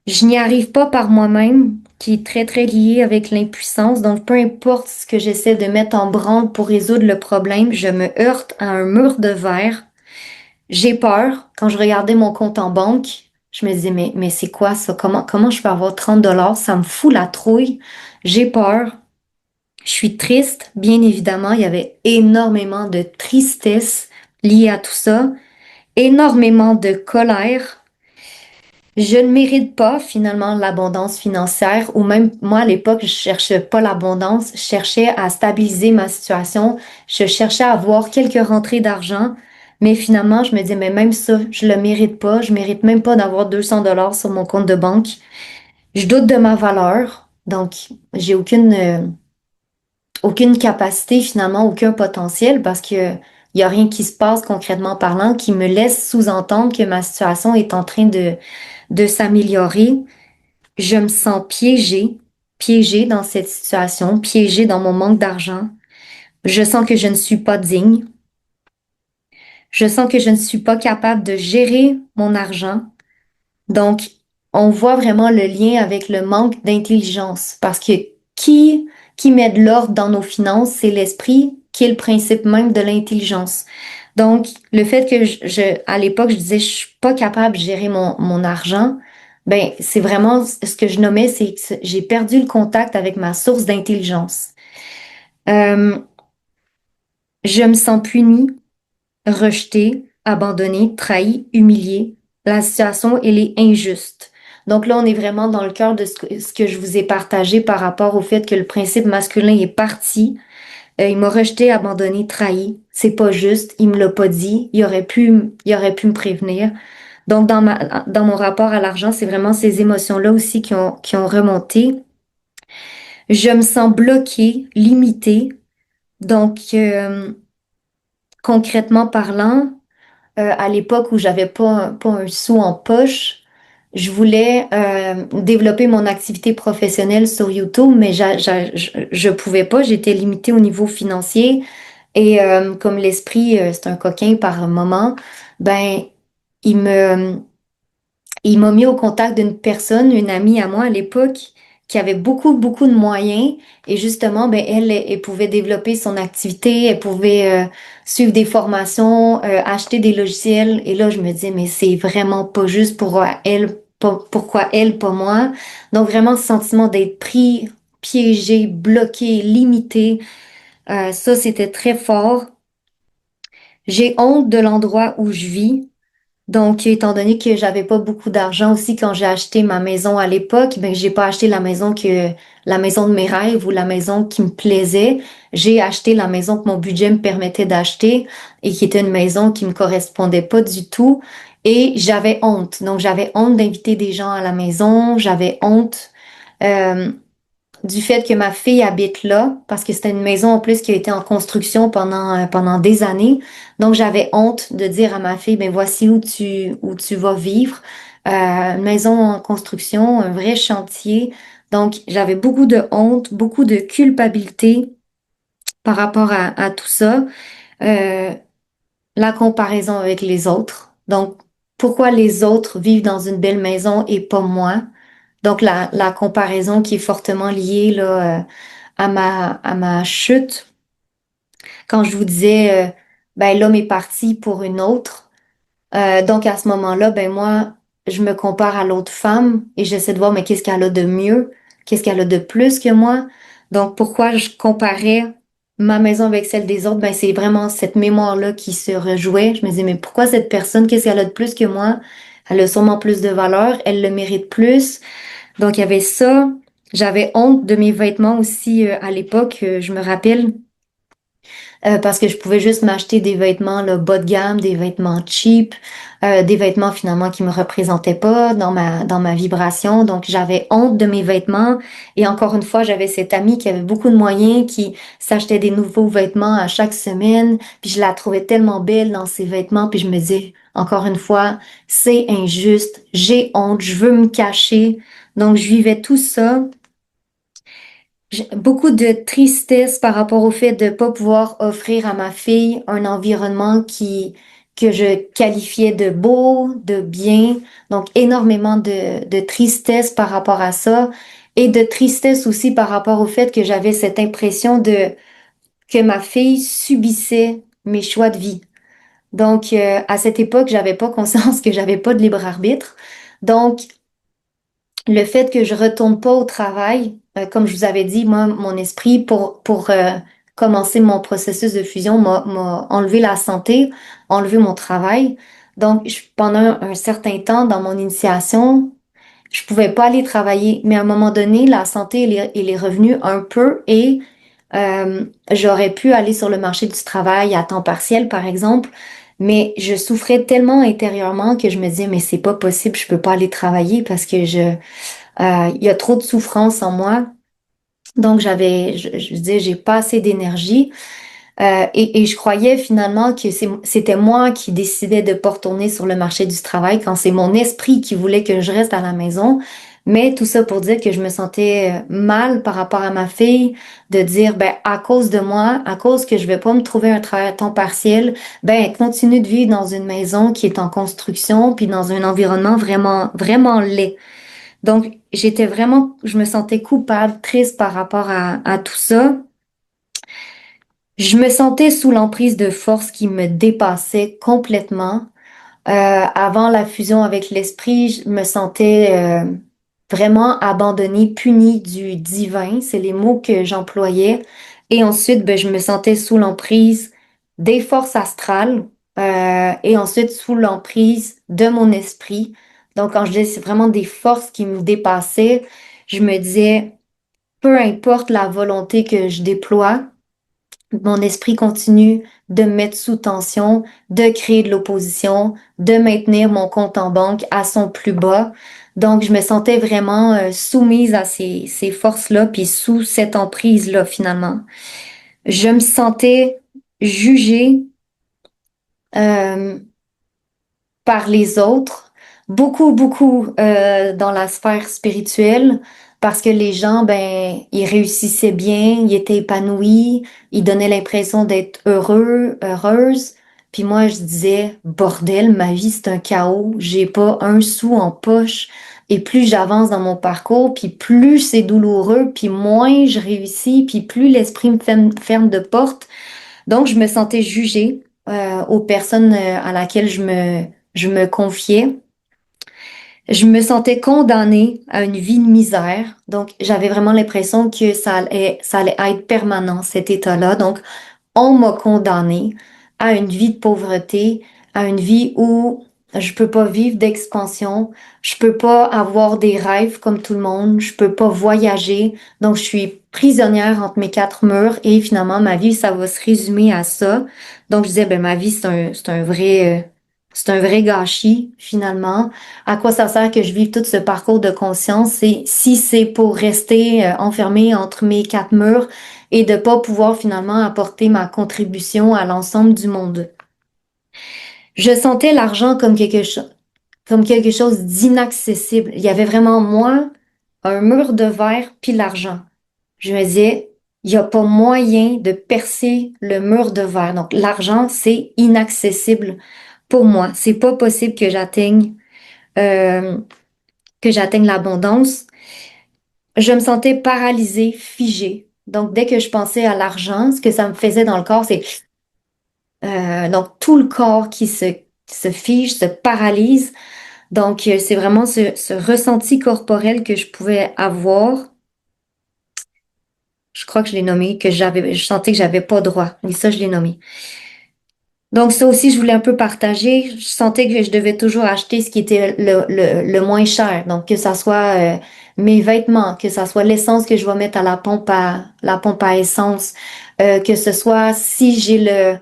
Je n'y arrive pas par moi-même, qui est très lié avec l'impuissance. Donc, peu importe ce que j'essaie de mettre en branle pour résoudre le problème, je me heurte à un mur de verre. J'ai peur. Quand je regardais mon compte en banque, je me disais, mais c'est quoi ça? Comment je peux avoir 30 dollars? Ça me fout la trouille. J'ai peur. Je suis triste, bien évidemment. Il y avait énormément de tristesse liée à tout ça, énormément de colère. Je ne mérite pas finalement l'abondance financière ou même moi à l'époque, je cherchais pas l'abondance, je cherchais à stabiliser ma situation, je cherchais à avoir quelques rentrées d'argent, mais finalement je me disais mais même ça, je le mérite pas, je mérite même pas d'avoir 200 dollars sur mon compte de banque. Je doute de ma valeur, donc j'ai aucune capacité finalement, aucun potentiel parce que il y a rien qui se passe concrètement parlant qui me laisse sous-entendre que ma situation est en train de s'améliorer. Je me sens piégée, piégée dans cette situation, piégée dans mon manque d'argent. Je sens que je ne suis pas digne. Je sens que je ne suis pas capable de gérer mon argent. Donc, on voit vraiment le lien avec le manque d'intelligence parce que qui, qui met de l'ordre dans nos finances, c'est l'esprit qui est le principe même de l'intelligence. Donc, le fait que à l'époque, je disais, je suis pas capable de gérer mon argent, ben, c'est vraiment ce que je nommais, c'est que j'ai perdu le contact avec ma source d'intelligence. Euh, je me sens punie, rejetée, abandonnée, trahie, humiliée. La situation, elle est injuste. Donc là, on est vraiment dans le cœur de ce que je vous ai partagé par rapport au fait que le principe masculin est parti. Il m'a rejeté, abandonné, trahi. C'est pas juste. Il me l'a pas dit. Il aurait pu me prévenir. Donc, dans mon rapport à l'argent, c'est vraiment ces émotions-là aussi qui ont remonté. Je me sens bloquée, limitée. Donc, concrètement parlant, à l'époque où j'avais pas un sou en poche, je voulais développer mon activité professionnelle sur YouTube, mais je pouvais pas. J'étais limitée au niveau financier. Et comme l'esprit, c'est un coquin par moment, ben, il me, il m'a mis au contact d'une personne, une amie à moi à l'époque, qui avait beaucoup de moyens. Et justement, ben, elle pouvait développer son activité, elle pouvait suivre des formations, acheter des logiciels. Et là, je me disais, mais c'est vraiment pas juste pour elle, pourquoi elle, pas moi. Donc vraiment, ce sentiment d'être pris, piégé, bloqué, limité, ça, c'était très fort. J'ai honte de l'endroit où je vis. Donc, étant donné que j'avais pas beaucoup d'argent aussi quand j'ai acheté ma maison à l'époque, ben j'ai pas acheté la maison de mes rêves ou la maison qui me plaisait. J'ai acheté la maison que mon budget me permettait d'acheter et qui était une maison qui me correspondait pas du tout. Et j'avais honte. Donc, j'avais honte d'inviter des gens à la maison. J'avais honte. euh, du fait que ma fille habite là, parce que c'était une maison en plus qui a été en construction pendant des années. Donc, j'avais honte de dire à ma fille, ben voici où tu vas vivre. Une maison en construction, un vrai chantier. Donc, j'avais beaucoup de honte, beaucoup de culpabilité par rapport à tout ça. Euh, la comparaison avec les autres. Donc, pourquoi les autres vivent dans une belle maison et pas moi? Donc, la comparaison qui est fortement liée là, à ma chute, quand je vous disais, ben, l'homme est parti pour une autre. Donc, à ce moment-là, ben, moi, je me compare à l'autre femme et j'essaie de voir, mais qu'est-ce qu'elle a de mieux? Qu'est-ce qu'elle a de plus que moi? Donc, pourquoi je comparais ma maison avec celle des autres? Ben, c'est vraiment cette mémoire-là qui se rejouait. Je me disais, mais pourquoi cette personne, qu'est-ce qu'elle a de plus que moi? Elle a sûrement plus de valeur, elle le mérite plus. Donc, il y avait ça. J'avais honte de mes vêtements aussi à l'époque, je me rappelle, parce que je pouvais juste m'acheter des vêtements là, bas de gamme, des vêtements cheap, des vêtements finalement qui me représentaient pas dans ma vibration. Donc, j'avais honte de mes vêtements. Et encore une fois, j'avais cette amie qui avait beaucoup de moyens, qui s'achetait des nouveaux vêtements à chaque semaine. Puis je la trouvais tellement belle dans ses vêtements. Puis je me dis, encore une fois, c'est injuste. J'ai honte. Je veux me cacher. Donc, je vivais tout ça. J'ai beaucoup de tristesse par rapport au fait de ne pas pouvoir offrir à ma fille un environnement que je qualifiais de beau, de bien. Donc, énormément de tristesse par rapport à ça et de tristesse aussi par rapport au fait que j'avais cette impression que ma fille subissait mes choix de vie. Donc, à cette époque, j'avais pas conscience que j'avais pas de libre arbitre. Donc, le fait que je retourne pas au travail, comme je vous avais dit, moi, mon esprit pour commencer mon processus de fusion m'a enlevé la santé, enlevé mon travail. Donc, pendant un certain temps dans mon initiation, je pouvais pas aller travailler, mais à un moment donné, la santé elle est revenue un peu et j'aurais pu aller sur le marché du travail à temps partiel, par exemple, mais je souffrais tellement intérieurement que je me disais, mais c'est pas possible, je peux pas aller travailler parce que il y a trop de souffrance en moi. Donc je disais, j'ai pas assez d'énergie. Et je croyais finalement que c'était moi qui décidais de pas retourner sur le marché du travail quand c'est mon esprit qui voulait que je reste à la maison. Mais tout ça pour dire que je me sentais mal par rapport à ma fille, de dire, ben, à cause de moi, à cause que je vais pas me trouver un travail à temps partiel, ben, elle continue de vivre dans une maison qui est en construction, puis dans un environnement vraiment, vraiment laid. Donc, je me sentais coupable, triste par rapport à tout ça. Je me sentais sous l'emprise de forces qui me dépassaient complètement. Avant la fusion avec l'esprit, je me sentais vraiment abandonnée, punie du divin. C'est les mots que j'employais. Et ensuite, ben, je me sentais sous l'emprise des forces astrales et ensuite sous l'emprise de mon esprit. Donc, quand je dis c'est vraiment des forces qui me dépassaient, je me disais, peu importe la volonté que je déploie, mon esprit continue de me mettre sous tension, de créer de l'opposition, de maintenir mon compte en banque à son plus bas. Donc, je me sentais vraiment soumise à ces forces-là, puis sous cette emprise-là, finalement. Je me sentais jugée euh, par les autres, beaucoup, beaucoup dans la sphère spirituelle, parce que les gens, ben, ils réussissaient bien, ils étaient épanouis, ils donnaient l'impression d'être heureux, heureuses. Puis moi, je disais, bordel, ma vie, c'est un chaos, j'ai pas un sou en poche. Et plus j'avance dans mon parcours, puis plus c'est douloureux, puis moins je réussis, puis plus l'esprit me ferme de porte. Donc, je me sentais jugée aux personnes à laquelle je me confiais. Je me sentais condamnée à une vie de misère. Donc, j'avais vraiment l'impression que ça allait être permanent, cet état-là. Donc, on m'a condamnée à une vie de pauvreté, à une vie où je peux pas vivre d'expansion, je peux pas avoir des rêves comme tout le monde, je peux pas voyager. Donc, je suis prisonnière entre mes quatre murs et finalement, ma vie, ça va se résumer à ça. Donc, je disais, ben, ma vie, c'est un vrai gâchis, finalement. À quoi ça sert que je vive tout ce parcours de conscience? Et si c'est pour rester enfermée entre mes quatre murs, et de pas pouvoir finalement apporter ma contribution à l'ensemble du monde. Je sentais l'argent comme quelque chose d'inaccessible. Il y avait vraiment moi, un mur de verre puis l'argent. Je me disais, il n'y a pas moyen de percer le mur de verre. Donc l'argent, c'est inaccessible pour moi. C'est pas possible euh, que j'atteigne l'abondance. Je me sentais paralysée, figée. Donc, dès que je pensais à l'argent, ce que ça me faisait dans le corps, c'est donc tout le corps se fige, se paralyse. Donc, c'est vraiment ce ressenti corporel que je pouvais avoir. Je crois que je l'ai nommé, je sentais que j'avais pas droit. Et ça, je l'ai nommé. Donc, ça aussi, je voulais un peu partager. Je sentais que je devais toujours acheter ce qui était le moins cher. Donc, que ça soit mes vêtements, que ça soit l'essence que je vais mettre à la pompe à essence, que ce soit si j'ai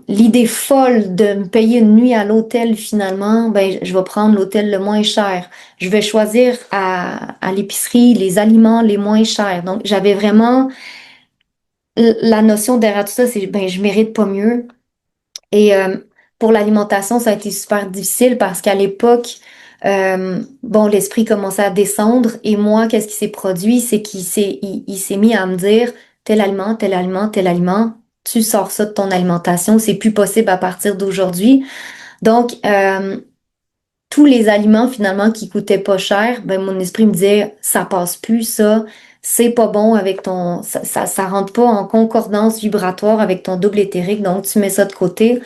l'idée folle de me payer une nuit à l'hôtel finalement, ben je vais prendre l'hôtel le moins cher. Je vais choisir à l'épicerie les aliments les moins chers. Donc j'avais vraiment la notion derrière tout ça, c'est ben je mérite pas mieux. Et pour l'alimentation, ça a été super difficile parce qu'à l'époque, bon, l'esprit commençait à descendre et moi, qu'est-ce qui s'est produit? C'est il s'est mis à me dire tel aliment, tel aliment, tel aliment, tu sors ça de ton alimentation, c'est plus possible à partir d'aujourd'hui. Donc, tous les aliments finalement qui coûtaient pas cher, ben mon esprit me disait ça passe plus ça, c'est pas bon avec ça rentre pas en concordance vibratoire avec ton double éthérique, donc tu mets ça de côté.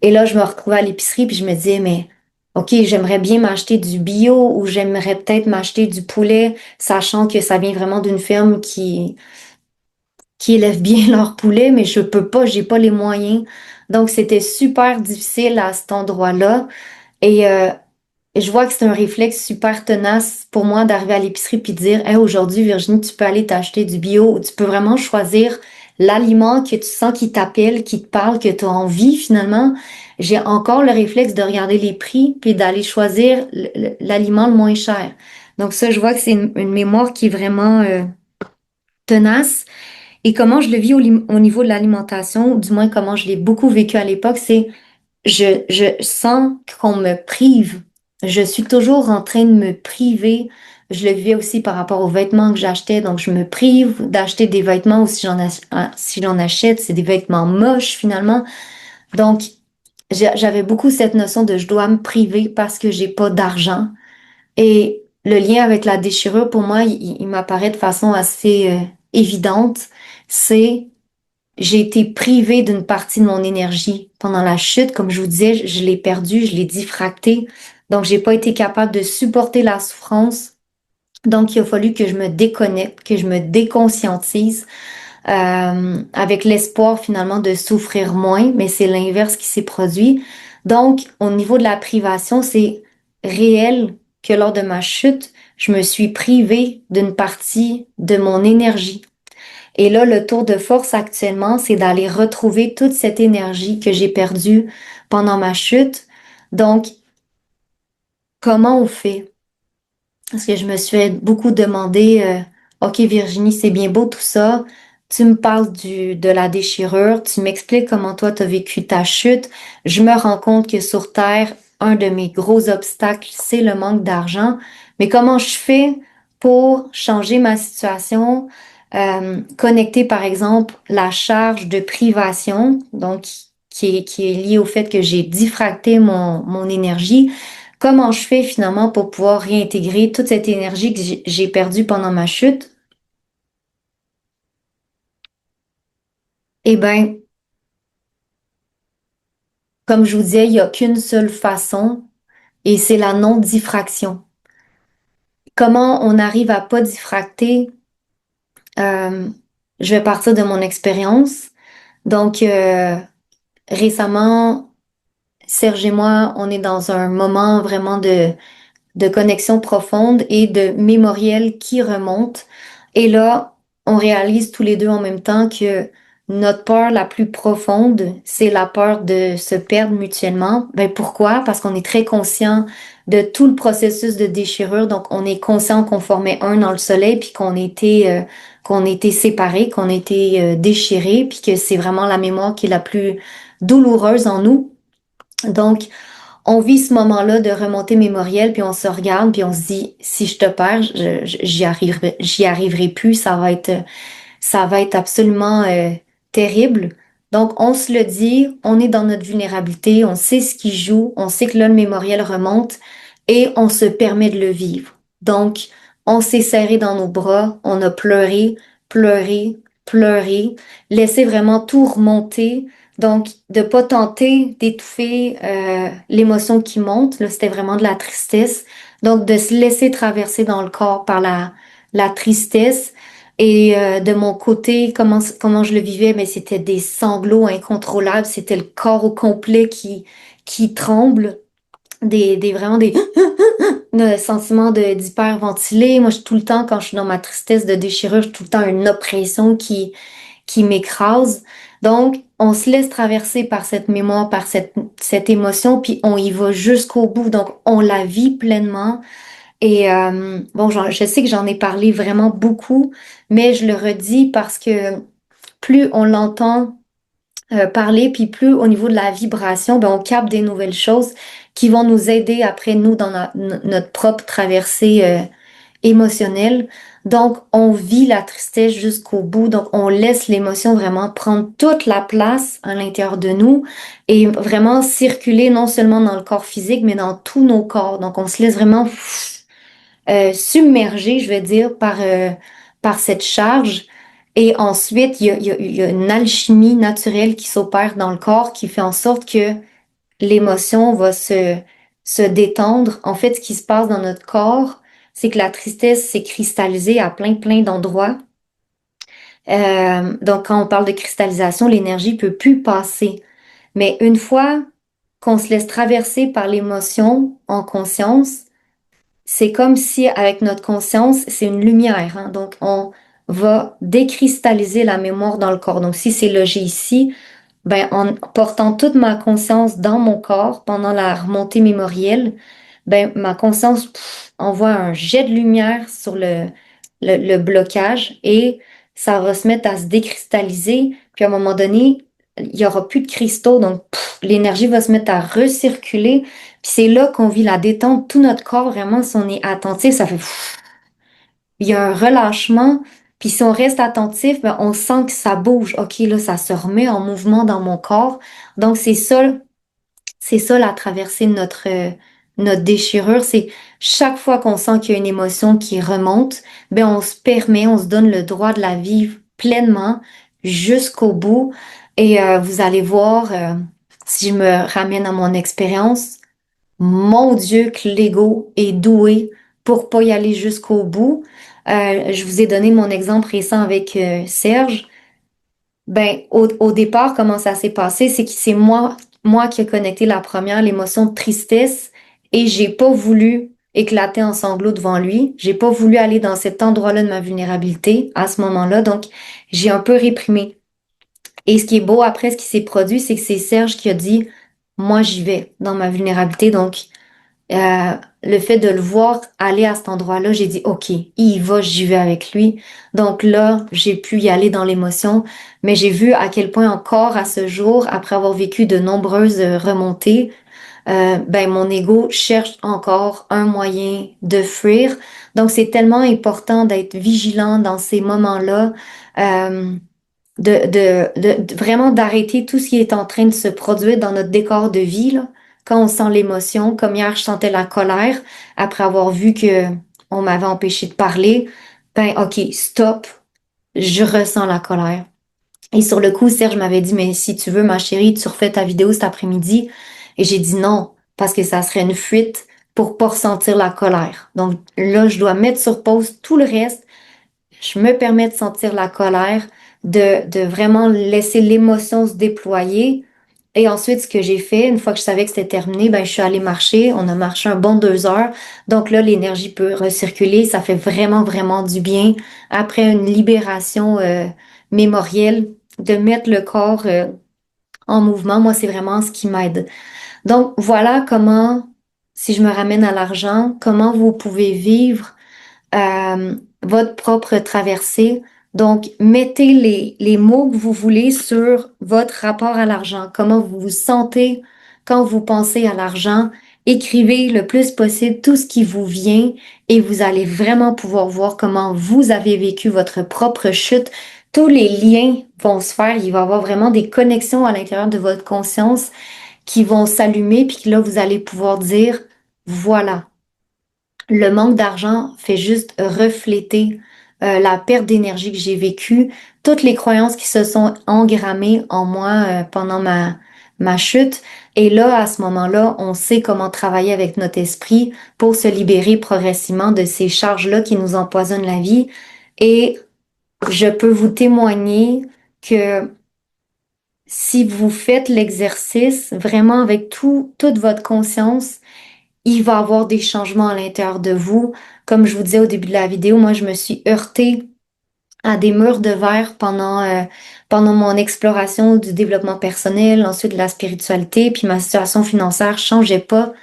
Et là, je me retrouvais à l'épicerie puis je me disais, mais OK, j'aimerais bien m'acheter du bio ou j'aimerais peut-être m'acheter du poulet, sachant que ça vient vraiment d'une ferme qui élève bien leur poulet, mais je peux pas, j'ai pas les moyens. Donc, c'était super difficile à cet endroit-là. Et je vois que c'est un réflexe super tenace pour moi d'arriver à l'épicerie puis de dire, hey, aujourd'hui, Virginie, tu peux aller t'acheter du bio. Tu peux vraiment choisir l'aliment que tu sens qui t'appelle, qui te parle, que tu as envie finalement. J'ai encore le réflexe de regarder les prix puis d'aller choisir l'aliment le moins cher. Donc ça, je vois que c'est une mémoire qui est vraiment tenace. Et comment je le vis au niveau de l'alimentation, ou du moins comment je l'ai beaucoup vécu à l'époque, c'est je sens qu'on me prive. Je suis toujours en train de me priver. Je le vivais aussi par rapport aux vêtements que j'achetais. Donc, je me prive d'acheter des vêtements ou si j'en achète, c'est des vêtements moches finalement. Donc, j'avais beaucoup cette notion de je dois me priver parce que j'ai pas d'argent. Et le lien avec la déchirure, pour moi, il m'apparaît de façon assez évidente. C'est j'ai été privée d'une partie de mon énergie pendant la chute. Comme je vous disais, je l'ai perdue, je l'ai diffractée. Donc, j'ai pas été capable de supporter la souffrance. Donc, il a fallu que je me déconnecte, que je me déconscientise, avec l'espoir finalement de souffrir moins, mais c'est l'inverse qui s'est produit. Donc, au niveau de la privation, c'est réel que lors de ma chute, je me suis privée d'une partie de mon énergie. Et là, le tour de force actuellement, c'est d'aller retrouver toute cette énergie que j'ai perdue pendant ma chute. Donc, comment on fait? Parce que je me suis beaucoup demandé, OK, Virginie, c'est bien beau tout ça. Tu me parles de la déchirure, tu m'expliques comment toi, tu as vécu ta chute. Je me rends compte que sur Terre, un de mes gros obstacles, c'est le manque d'argent. Mais comment je fais pour changer ma situation, connecter par exemple la charge de privation, donc qui est liée au fait que j'ai diffracté mon énergie. Comment je fais finalement pour pouvoir réintégrer toute cette énergie que j'ai perdue pendant ma chute? Eh ben, comme je vous disais, il n'y a qu'une seule façon et c'est la non-diffraction. Comment on arrive à pas diffracter? Euh, je vais partir de mon expérience. Donc, récemment, Serge et moi, on est dans un moment vraiment de connexion profonde et de mémoriel qui remonte. Et là, on réalise tous les deux en même temps que notre peur la plus profonde, c'est la peur de se perdre mutuellement. Ben pourquoi? Parce qu'on est très conscient de tout le processus de déchirure. Donc, on est conscient qu'on formait un dans le soleil, puis qu'on était séparés, qu'on était déchirés, puis que c'est vraiment la mémoire qui est la plus douloureuse en nous. Donc, on vit ce moment-là de remontée mémorielle, puis on se regarde, puis on se dit, si je te perds, j'y arriverai plus, ça va être absolument terrible. Donc, on se le dit, on est dans notre vulnérabilité, on sait ce qui joue, on sait que là, le mémoriel remonte, et on se permet de le vivre. Donc, on s'est serré dans nos bras, on a pleuré, pleuré, pleuré, laissé vraiment tout remonter. Donc, de pas tenter d'étouffer l'émotion qui monte, là, c'était vraiment de la tristesse. Donc, de se laisser traverser dans le corps par la tristesse. Et de mon côté, comment je le vivais, mais c'était des sanglots incontrôlables. C'était le corps au complet qui tremble, vraiment des sentiments d'hyperventiler. Moi, tout le temps, quand je suis dans ma tristesse de déchirure, j'ai tout le temps une oppression qui m'écrase. Donc, on se laisse traverser par cette mémoire, par cette émotion, puis on y va jusqu'au bout. Donc, on la vit pleinement. Et bon, je sais que j'en ai parlé vraiment beaucoup, mais je le redis parce que plus on l'entend parler, puis plus au niveau de la vibration, ben, on capte des nouvelles choses qui vont nous aider après nous dans notre propre traversée émotionnelle. Donc, on vit la tristesse jusqu'au bout. Donc, on laisse l'émotion vraiment prendre toute la place à l'intérieur de nous et vraiment circuler non seulement dans le corps physique, mais dans tous nos corps. Donc, on se laisse vraiment submergé, je vais dire, par cette charge. Et ensuite, il y a une alchimie naturelle qui s'opère dans le corps qui fait en sorte que l'émotion va se détendre. En fait, ce qui se passe dans notre corps, c'est que la tristesse s'est cristallisée à plein d'endroits. Donc, quand on parle de cristallisation, l'énergie peut plus passer. Mais une fois qu'on se laisse traverser par l'émotion en conscience, c'est comme si avec notre conscience, c'est une lumière, hein. Donc, on va décristalliser la mémoire dans le corps. Donc, si c'est logé ici, ben, en portant toute ma conscience dans mon corps pendant la remontée mémorielle, ben, ma conscience envoie un jet de lumière sur le blocage et ça va se mettre à se décristalliser. Puis à un moment donné, il y aura plus de cristaux, donc l'énergie va se mettre à recirculer. Puis c'est là qu'on vit la détente. Tout notre corps, vraiment, si on est attentif, ça fait il y a un relâchement. Puis si on reste attentif, ben, on sent que ça bouge. OK, là, ça se remet en mouvement dans mon corps. Donc c'est ça la traversée de notre déchirure. C'est chaque fois qu'on sent qu'il y a une émotion qui remonte, ben on se permet, on se donne le droit de la vivre pleinement jusqu'au bout. Et vous allez voir, si je me ramène à mon expérience, mon Dieu, que l'ego est doué pour pas y aller jusqu'au bout. Je vous ai donné mon exemple récent avec Serge. Ben, au départ, comment ça s'est passé, c'est que c'est moi qui ai connecté la première, l'émotion de tristesse, et j'ai pas voulu éclater en sanglots devant lui. J'ai pas voulu aller dans cet endroit-là de ma vulnérabilité à ce moment-là, donc j'ai un peu réprimé. Et ce qui est beau après, ce qui s'est produit, c'est que c'est Serge qui a dit, moi j'y vais dans ma vulnérabilité, donc euh, le fait de le voir aller à cet endroit-là, j'ai dit, OK, il y va, j'y vais avec lui. Donc là, j'ai pu y aller dans l'émotion, mais j'ai vu à quel point encore à ce jour, après avoir vécu de nombreuses remontées, ben mon ego cherche encore un moyen de fuir. Donc c'est tellement important d'être vigilant dans ces moments-là. Euh, vraiment d'arrêter tout ce qui est en train de se produire dans notre décor de vie, là. Quand on sent l'émotion, comme hier, je sentais la colère après avoir vu que on m'avait empêché de parler. Ben, OK, stop, je ressens la colère. Et sur le coup, Serge m'avait dit, mais si tu veux, ma chérie, tu refais ta vidéo cet après-midi. Et j'ai dit non, parce que ça serait une fuite pour pas ressentir la colère. Donc là, je dois mettre sur pause tout le reste, je me permets de sentir la colère, de vraiment laisser l'émotion se déployer. Et ensuite, ce que j'ai fait, une fois que je savais que c'était terminé, ben, je suis allée marcher. On a marché un bon 2 heures. Donc là, l'énergie peut recirculer. Ça fait vraiment, vraiment du bien. Après une libération mémorielle, de mettre le corps en mouvement, moi, c'est vraiment ce qui m'aide. Donc voilà comment, si je me ramène à l'argent, comment vous pouvez vivre votre propre traversée. Donc, mettez les mots que vous voulez sur votre rapport à l'argent, comment vous vous sentez quand vous pensez à l'argent. Écrivez le plus possible tout ce qui vous vient et vous allez vraiment pouvoir voir comment vous avez vécu votre propre chute. Tous les liens vont se faire, il va y avoir vraiment des connexions à l'intérieur de votre conscience qui vont s'allumer, puis là, vous allez pouvoir dire, voilà. Le manque d'argent fait juste refléter la perte d'énergie que j'ai vécue, toutes les croyances qui se sont engrammées en moi pendant ma chute. Et là, à ce moment-là, on sait comment travailler avec notre esprit pour se libérer progressivement de ces charges-là qui nous empoisonnent la vie. Et je peux vous témoigner que si vous faites l'exercice vraiment avec toute votre conscience, il va y avoir des changements à l'intérieur de vous. Comme je vous disais au début de la vidéo, moi, je me suis heurtée à des murs de verre pendant mon exploration du développement personnel, ensuite de la spiritualité, puis ma situation financière changeait pas.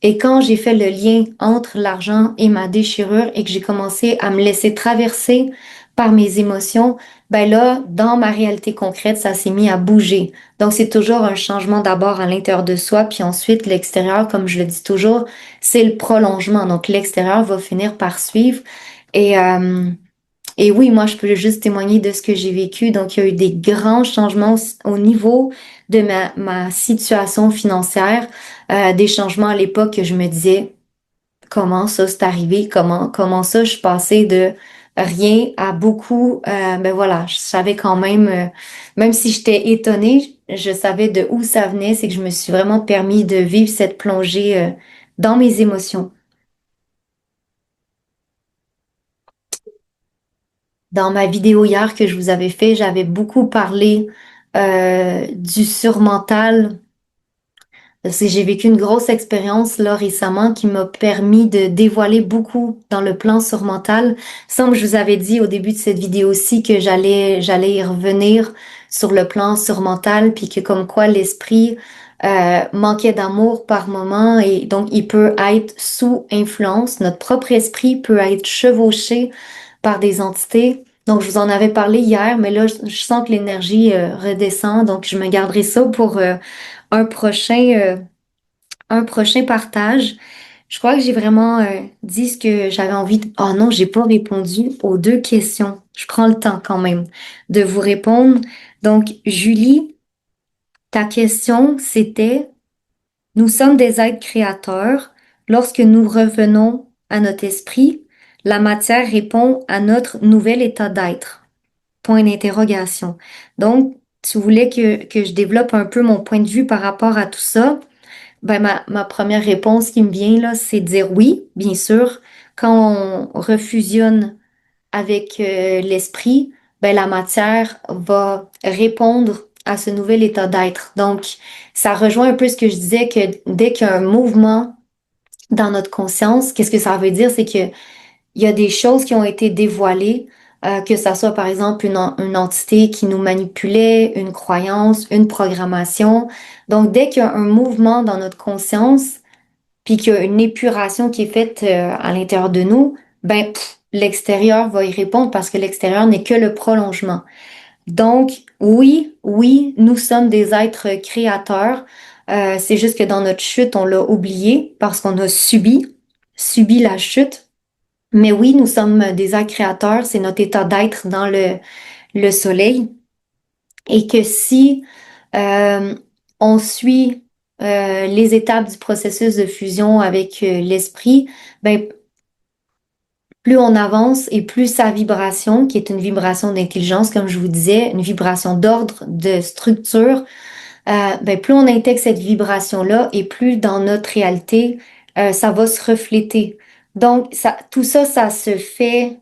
Et quand j'ai fait le lien entre l'argent et ma déchirure et que j'ai commencé à me laisser traverser par mes émotions, ben là, dans ma réalité concrète, ça s'est mis à bouger. Donc, c'est toujours un changement d'abord à l'intérieur de soi, puis ensuite l'extérieur, comme je le dis toujours, c'est le prolongement. Donc, l'extérieur va finir par suivre. Et, euh, et oui, moi, je peux juste témoigner de ce que j'ai vécu. Donc, il y a eu des grands changements au niveau de ma situation financière, des changements à l'époque que je me disais, comment ça c'est arrivé? Comment ça je suis passée de rien à beaucoup? Ben voilà, je savais quand même, même si j'étais étonnée, je savais de où ça venait. C'est que je me suis vraiment permis de vivre cette plongée, dans mes émotions. Dans ma vidéo hier que je vous avais fait, j'avais beaucoup parlé du surmental. Parce que j'ai vécu une grosse expérience là récemment qui m'a permis de dévoiler beaucoup dans le plan surmental. Comme je vous avais dit au début de cette vidéo-ci que j'allais y revenir sur le plan surmental, puis que comme quoi l'esprit manquait d'amour par moment et donc il peut être sous influence. Notre propre esprit peut être chevauché par des entités. Donc je vous en avais parlé hier, mais là je sens que l'énergie redescend, donc je me garderai ça pour un prochain, euh, un prochain partage. Je crois que j'ai vraiment dit ce que j'avais envie de... Oh non, j'ai pas répondu aux deux questions. Je prends le temps quand même de vous répondre. Donc, Julie, ta question, c'était, nous sommes des êtres créateurs. Lorsque nous revenons à notre esprit, la matière répond à notre nouvel état d'être. Point d'interrogation. Donc, tu voulais que je développe un peu mon point de vue par rapport à tout ça. Ben, ma première réponse qui me vient là, c'est de dire oui, bien sûr. Quand on refusionne avec l'esprit, ben, la matière va répondre à ce nouvel état d'être. Donc, ça rejoint un peu ce que je disais que dès qu'il y a un mouvement dans notre conscience, qu'est-ce que ça veut dire? C'est que il y a des choses qui ont été dévoilées, que ça soit par exemple une entité qui nous manipulait, une croyance, une programmation. Donc, dès qu'il y a un mouvement dans notre conscience, puis qu'il y a une épuration qui est faite à l'intérieur de nous, ben l'extérieur va y répondre parce que l'extérieur n'est que le prolongement. Donc, oui, oui, nous sommes des êtres créateurs. C'est juste que dans notre chute, on l'a oublié parce qu'on a subi la chute. Mais oui, nous sommes des êtres créateurs, c'est notre état d'être dans le soleil. Et que si euh, on suit les étapes du processus de fusion avec l'esprit, ben, plus on avance et plus sa vibration, qui est une vibration d'intelligence, comme je vous disais, une vibration d'ordre, de structure, ben, plus on intègre cette vibration-là et plus dans notre réalité, ça va se refléter. Donc, tout ça, ça se fait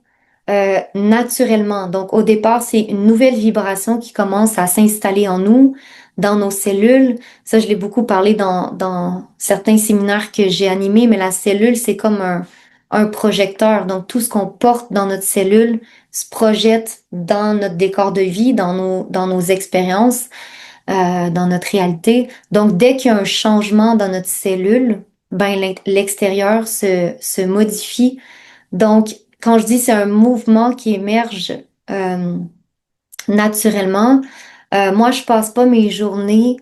naturellement. Donc, au départ, c'est une nouvelle vibration qui commence à s'installer en nous, dans nos cellules. Ça, je l'ai beaucoup parlé dans certains séminaires que j'ai animés, mais la cellule, c'est comme un projecteur. Donc, tout ce qu'on porte dans notre cellule se projette dans notre décor de vie, dans nos expériences dans notre réalité. Donc, dès qu'il y a un changement dans notre cellule, ben l'extérieur se modifie. Donc, quand je dis c'est un mouvement qui émerge euh, naturellement, moi, je passe pas mes journées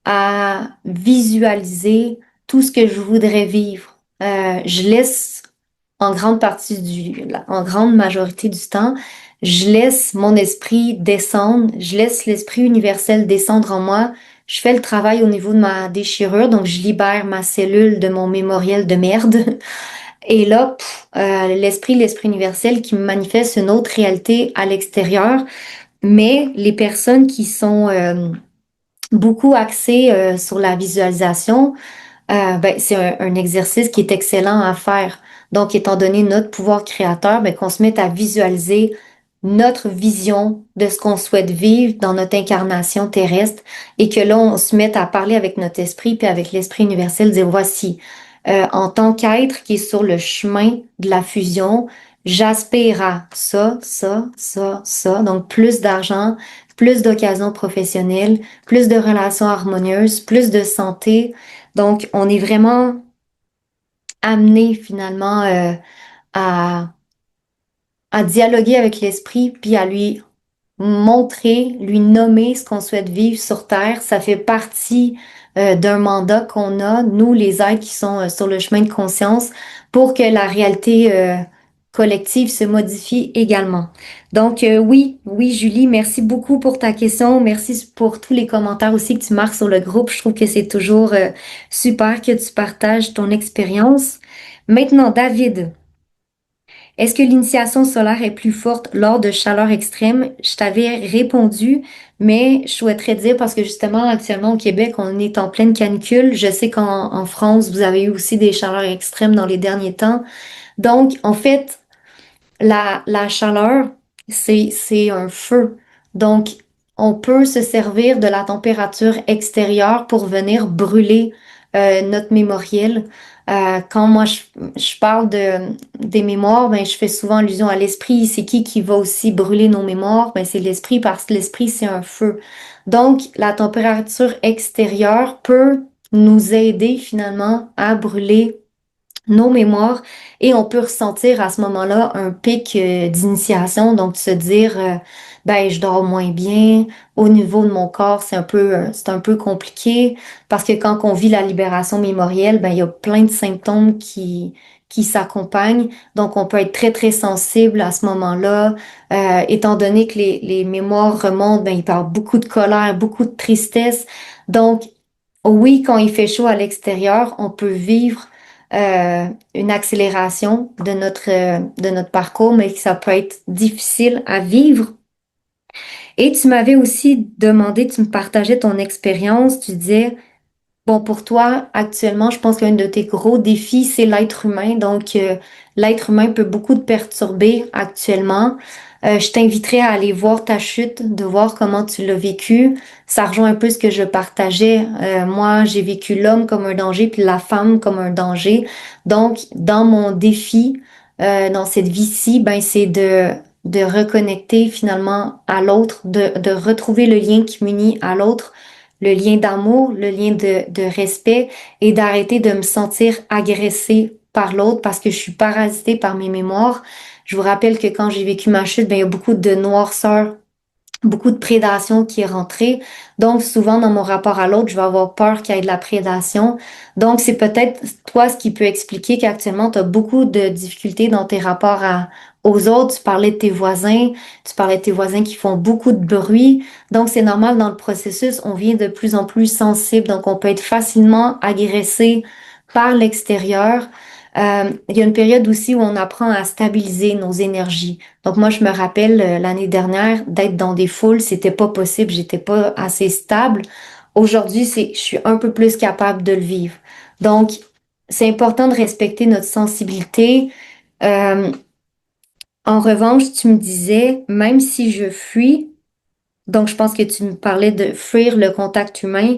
à visualiser tout ce que je voudrais vivre. Je laisse en grande partie en grande majorité du temps, je laisse mon esprit descendre, je laisse l'esprit universel descendre en moi. Je fais le travail au niveau de ma déchirure, donc je libère ma cellule de mon mémoriel de merde. Et là, l'esprit universel qui me manifeste une autre réalité à l'extérieur. Mais les personnes qui sont beaucoup axées sur la visualisation, ben, c'est un exercice qui est excellent à faire. Donc, étant donné notre pouvoir créateur, ben, qu'on se mette à visualiser notre vision de ce qu'on souhaite vivre dans notre incarnation terrestre et que là, on se mette à parler avec notre esprit puis avec l'esprit universel, dire voici, en tant qu'être qui est sur le chemin de la fusion, j'aspire à ça, ça, ça, ça. Donc, plus d'argent, plus d'occasions professionnelles, plus de relations harmonieuses, plus de santé, donc, on est vraiment amené finalement à, à dialoguer avec l'esprit, puis à lui montrer, lui nommer ce qu'on souhaite vivre sur Terre. Ça fait partie d'un mandat qu'on a, nous, les êtres qui sont sur le chemin de conscience, pour que la réalité collective se modifie également. Donc, oui, oui, Julie, merci beaucoup pour ta question. Merci pour tous les commentaires aussi que tu marques sur le groupe. Je trouve que c'est toujours super que tu partages ton expérience. Maintenant, David. Est-ce que l'initiation solaire est plus forte lors de chaleur extrême? Je t'avais répondu, mais je souhaiterais dire, parce que justement, actuellement au Québec, on est en pleine canicule. Je sais qu'en France, vous avez eu aussi des chaleurs extrêmes dans les derniers temps. Donc, en fait, la chaleur, c'est un feu. Donc, on peut se servir de la température extérieure pour venir brûler notre mémoriel. Quand moi je parle des mémoires, ben, je fais souvent allusion à l'esprit. C'est qui va aussi brûler nos mémoires? Ben, c'est l'esprit parce que l'esprit, c'est un feu. Donc, la température extérieure peut nous aider finalement à brûler nos mémoires et on peut ressentir à ce moment-là un pic d'initiation, donc se dire ben je dors moins bien, au niveau de mon corps c'est un peu compliqué parce que quand on vit la libération mémorielle, ben il y a plein de symptômes qui s'accompagnent, donc on peut être très très sensible à ce moment-là. Étant donné que les mémoires remontent, ben il peut y avoir beaucoup de colère, beaucoup de tristesse, donc oui, quand il fait chaud à l'extérieur, on peut vivre une accélération de notre parcours, mais que ça peut être difficile à vivre. Et tu m'avais aussi demandé, tu me partageais ton expérience, tu disais, bon, pour toi, actuellement, je pense qu'un de tes gros défis, c'est l'être humain. Donc, l'être humain peut beaucoup te perturber actuellement. Je t'inviterais à aller voir ta chute, de voir comment tu l'as vécu. Ça rejoint un peu ce que je partageais. Moi, j'ai vécu l'homme comme un danger, puis la femme comme un danger. Donc, dans mon défi, dans cette vie-ci, ben, c'est de reconnecter finalement à l'autre, de retrouver le lien qui m'unit à l'autre, le lien d'amour, le lien de respect et d'arrêter de me sentir agressée par l'autre parce que je suis parasitée par mes mémoires. Je vous rappelle que quand j'ai vécu ma chute, ben, il y a beaucoup de noirceur, beaucoup de prédation qui est rentrée. Donc, souvent, dans mon rapport à l'autre, je vais avoir peur qu'il y ait de la prédation. Donc, c'est peut-être toi ce qui peut expliquer qu'actuellement, tu as beaucoup de difficultés dans tes rapports aux autres. Tu parlais de tes voisins, tu parlais de tes voisins qui font beaucoup de bruit. Donc, c'est normal dans le processus, on vient de plus en plus sensible. Donc, on peut être facilement agressé par l'extérieur. Il y a une période aussi où on apprend à stabiliser nos énergies. Donc moi, je me rappelle l'année dernière d'être dans des foules, c'était pas possible, j'étais pas assez stable. Aujourd'hui, je suis un peu plus capable de le vivre. Donc, c'est important de respecter notre sensibilité. Euh, En revanche, tu me disais, même si je fuis, donc, je pense que tu me parlais de fuir le contact humain.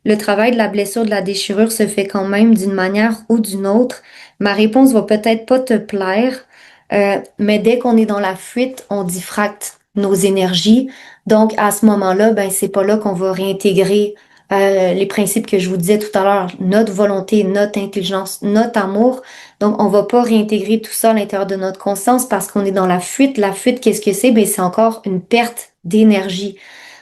Le travail de la blessure, de la déchirure se fait quand même d'une manière ou d'une autre. Ma réponse va peut-être pas te plaire, mais dès qu'on est dans la fuite, on diffracte nos énergies. Donc, à ce moment-là, ben, c'est pas là qu'on va réintégrer les principes que je vous disais tout à l'heure, notre volonté, notre intelligence, notre amour. Donc, on va pas réintégrer tout ça à l'intérieur de notre conscience parce qu'on est dans la fuite. La fuite, qu'est-ce que c'est? Ben, c'est encore une perte d'énergie.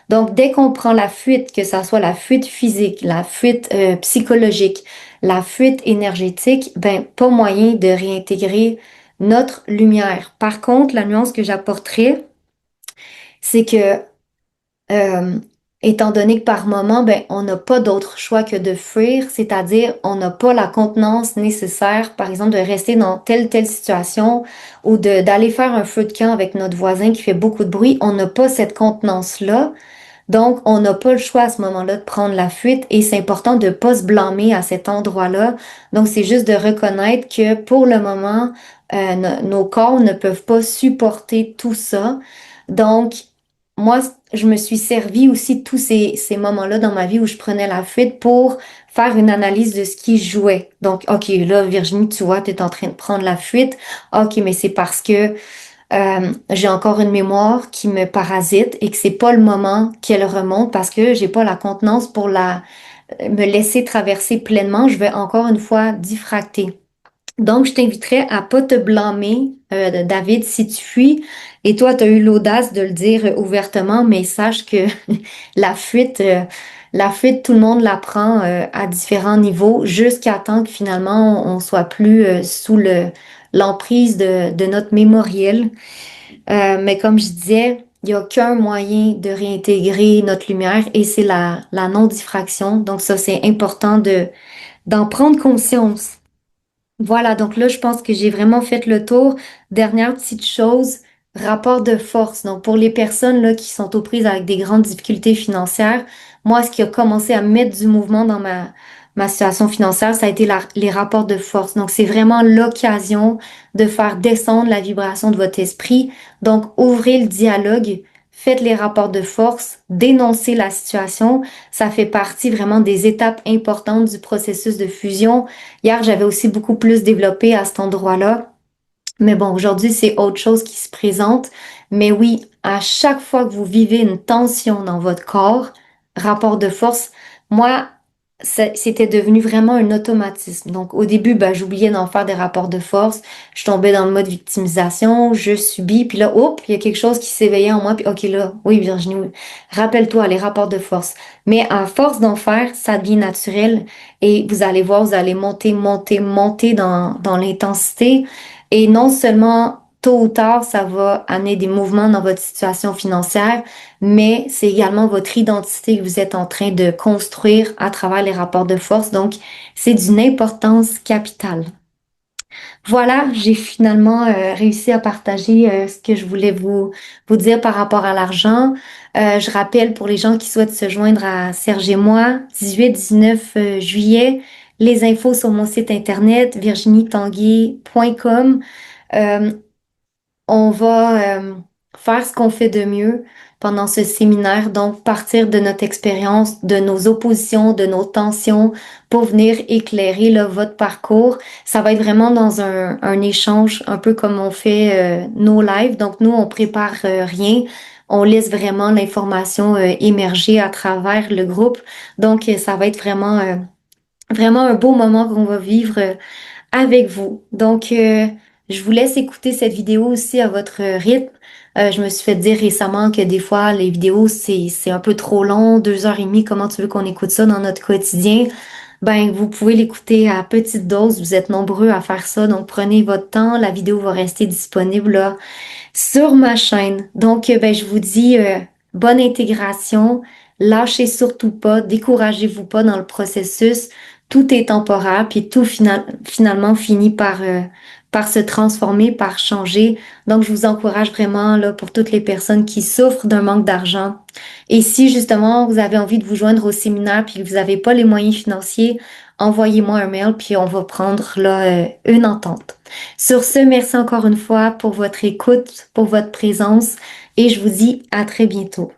Donc, dès qu'on prend la fuite, que ça soit la fuite physique, la fuite psychologique, la fuite énergétique, ben, pas moyen de réintégrer notre lumière. Par contre, la nuance que j'apporterais, c'est que, euh, étant donné que par moment, ben, on n'a pas d'autre choix que de fuir, c'est-à-dire on n'a pas la contenance nécessaire, par exemple, de rester dans telle situation ou d'aller faire un feu de camp avec notre voisin qui fait beaucoup de bruit. On n'a pas cette contenance-là. Donc, on n'a pas le choix à ce moment-là de prendre la fuite et c'est important de pas se blâmer à cet endroit-là. Donc, c'est juste de reconnaître que pour le moment, nos corps ne peuvent pas supporter tout ça. Donc, moi, je me suis servi aussi de tous ces moments-là dans ma vie où je prenais la fuite pour faire une analyse de ce qui jouait. Donc, OK, là, Virginie, tu vois, tu es en train de prendre la fuite. OK, mais c'est parce que j'ai encore une mémoire qui me parasite et que c'est pas le moment qu'elle remonte parce que j'ai pas la contenance pour me laisser traverser pleinement. Je vais encore une fois diffracter. Donc, je t'inviterais à pas te blâmer, David, si tu fuis. Et toi, tu as eu l'audace de le dire ouvertement, mais sache que la fuite, euh, la fuite, tout le monde la prend à différents niveaux jusqu'à temps que finalement on soit plus sous l'emprise de notre mémoriel. Mais comme je disais, il n'y a qu'un moyen de réintégrer notre lumière et c'est la non-diffraction. Donc ça, c'est important d'en prendre conscience. Voilà, donc là, je pense que j'ai vraiment fait le tour. Dernière petite chose, rapport de force. Donc, pour les personnes là, qui sont aux prises avec des grandes difficultés financières, moi, ce qui a commencé à mettre du mouvement dans ma situation financière, ça a été les rapports de force. Donc, c'est vraiment l'occasion de faire descendre la vibration de votre esprit. Donc, ouvrez le dialogue, faites les rapports de force, dénoncez la situation. Ça fait partie vraiment des étapes importantes du processus de fusion. Hier, j'avais aussi beaucoup plus développé à cet endroit-là. Mais bon, aujourd'hui, c'est autre chose qui se présente. Mais oui, à chaque fois que vous vivez une tension dans votre corps, rapport de force, moi, c'était devenu vraiment un automatisme. Donc, au début, ben, j'oubliais d'en faire des rapports de force. Je tombais dans le mode victimisation, je subis, puis là, hop, il y a quelque chose qui s'éveillait en moi, puis ok, là, oui, Virginie, oui, rappelle-toi les rapports de force. Mais à force d'en faire, ça devient naturel et vous allez voir, vous allez monter, monter, monter dans l'intensité. Et non seulement tôt ou tard, ça va amener des mouvements dans votre situation financière, mais c'est également votre identité que vous êtes en train de construire à travers les rapports de force. Donc, c'est d'une importance capitale. Voilà, j'ai finalement réussi à partager ce que je voulais vous dire par rapport à l'argent. Je rappelle pour les gens qui souhaitent se joindre à Serge et moi, 18-19 juillet, les infos sur mon site internet virginietanguay.com. Euh, on va faire ce qu'on fait de mieux pendant ce séminaire, donc partir de notre expérience, de nos oppositions, de nos tensions pour venir éclairer là, votre parcours. Ça va être vraiment dans un échange, un peu comme on fait nos lives. Donc nous, on prépare rien. On laisse vraiment l'information émerger à travers le groupe. Donc ça va être vraiment un beau moment qu'on va vivre avec vous. Donc, je vous laisse écouter cette vidéo aussi à votre rythme. Je me suis fait dire récemment que des fois, les vidéos, c'est un peu trop long, 2 heures et demie. Comment tu veux qu'on écoute ça dans notre quotidien? Ben, vous pouvez l'écouter à petite dose. Vous êtes nombreux à faire ça. Donc, prenez votre temps. La vidéo va rester disponible là, sur ma chaîne. Donc, ben, je vous dis bonne intégration. Lâchez surtout pas, découragez-vous pas dans le processus. Tout est temporaire, puis tout finalement finit par se transformer, par changer. Donc, je vous encourage vraiment là pour toutes les personnes qui souffrent d'un manque d'argent. Et si justement vous avez envie de vous joindre au séminaire puis que vous n'avez pas les moyens financiers, envoyez-moi un mail puis on va prendre là une entente. Sur ce, merci encore une fois pour votre écoute, pour votre présence et je vous dis à très bientôt.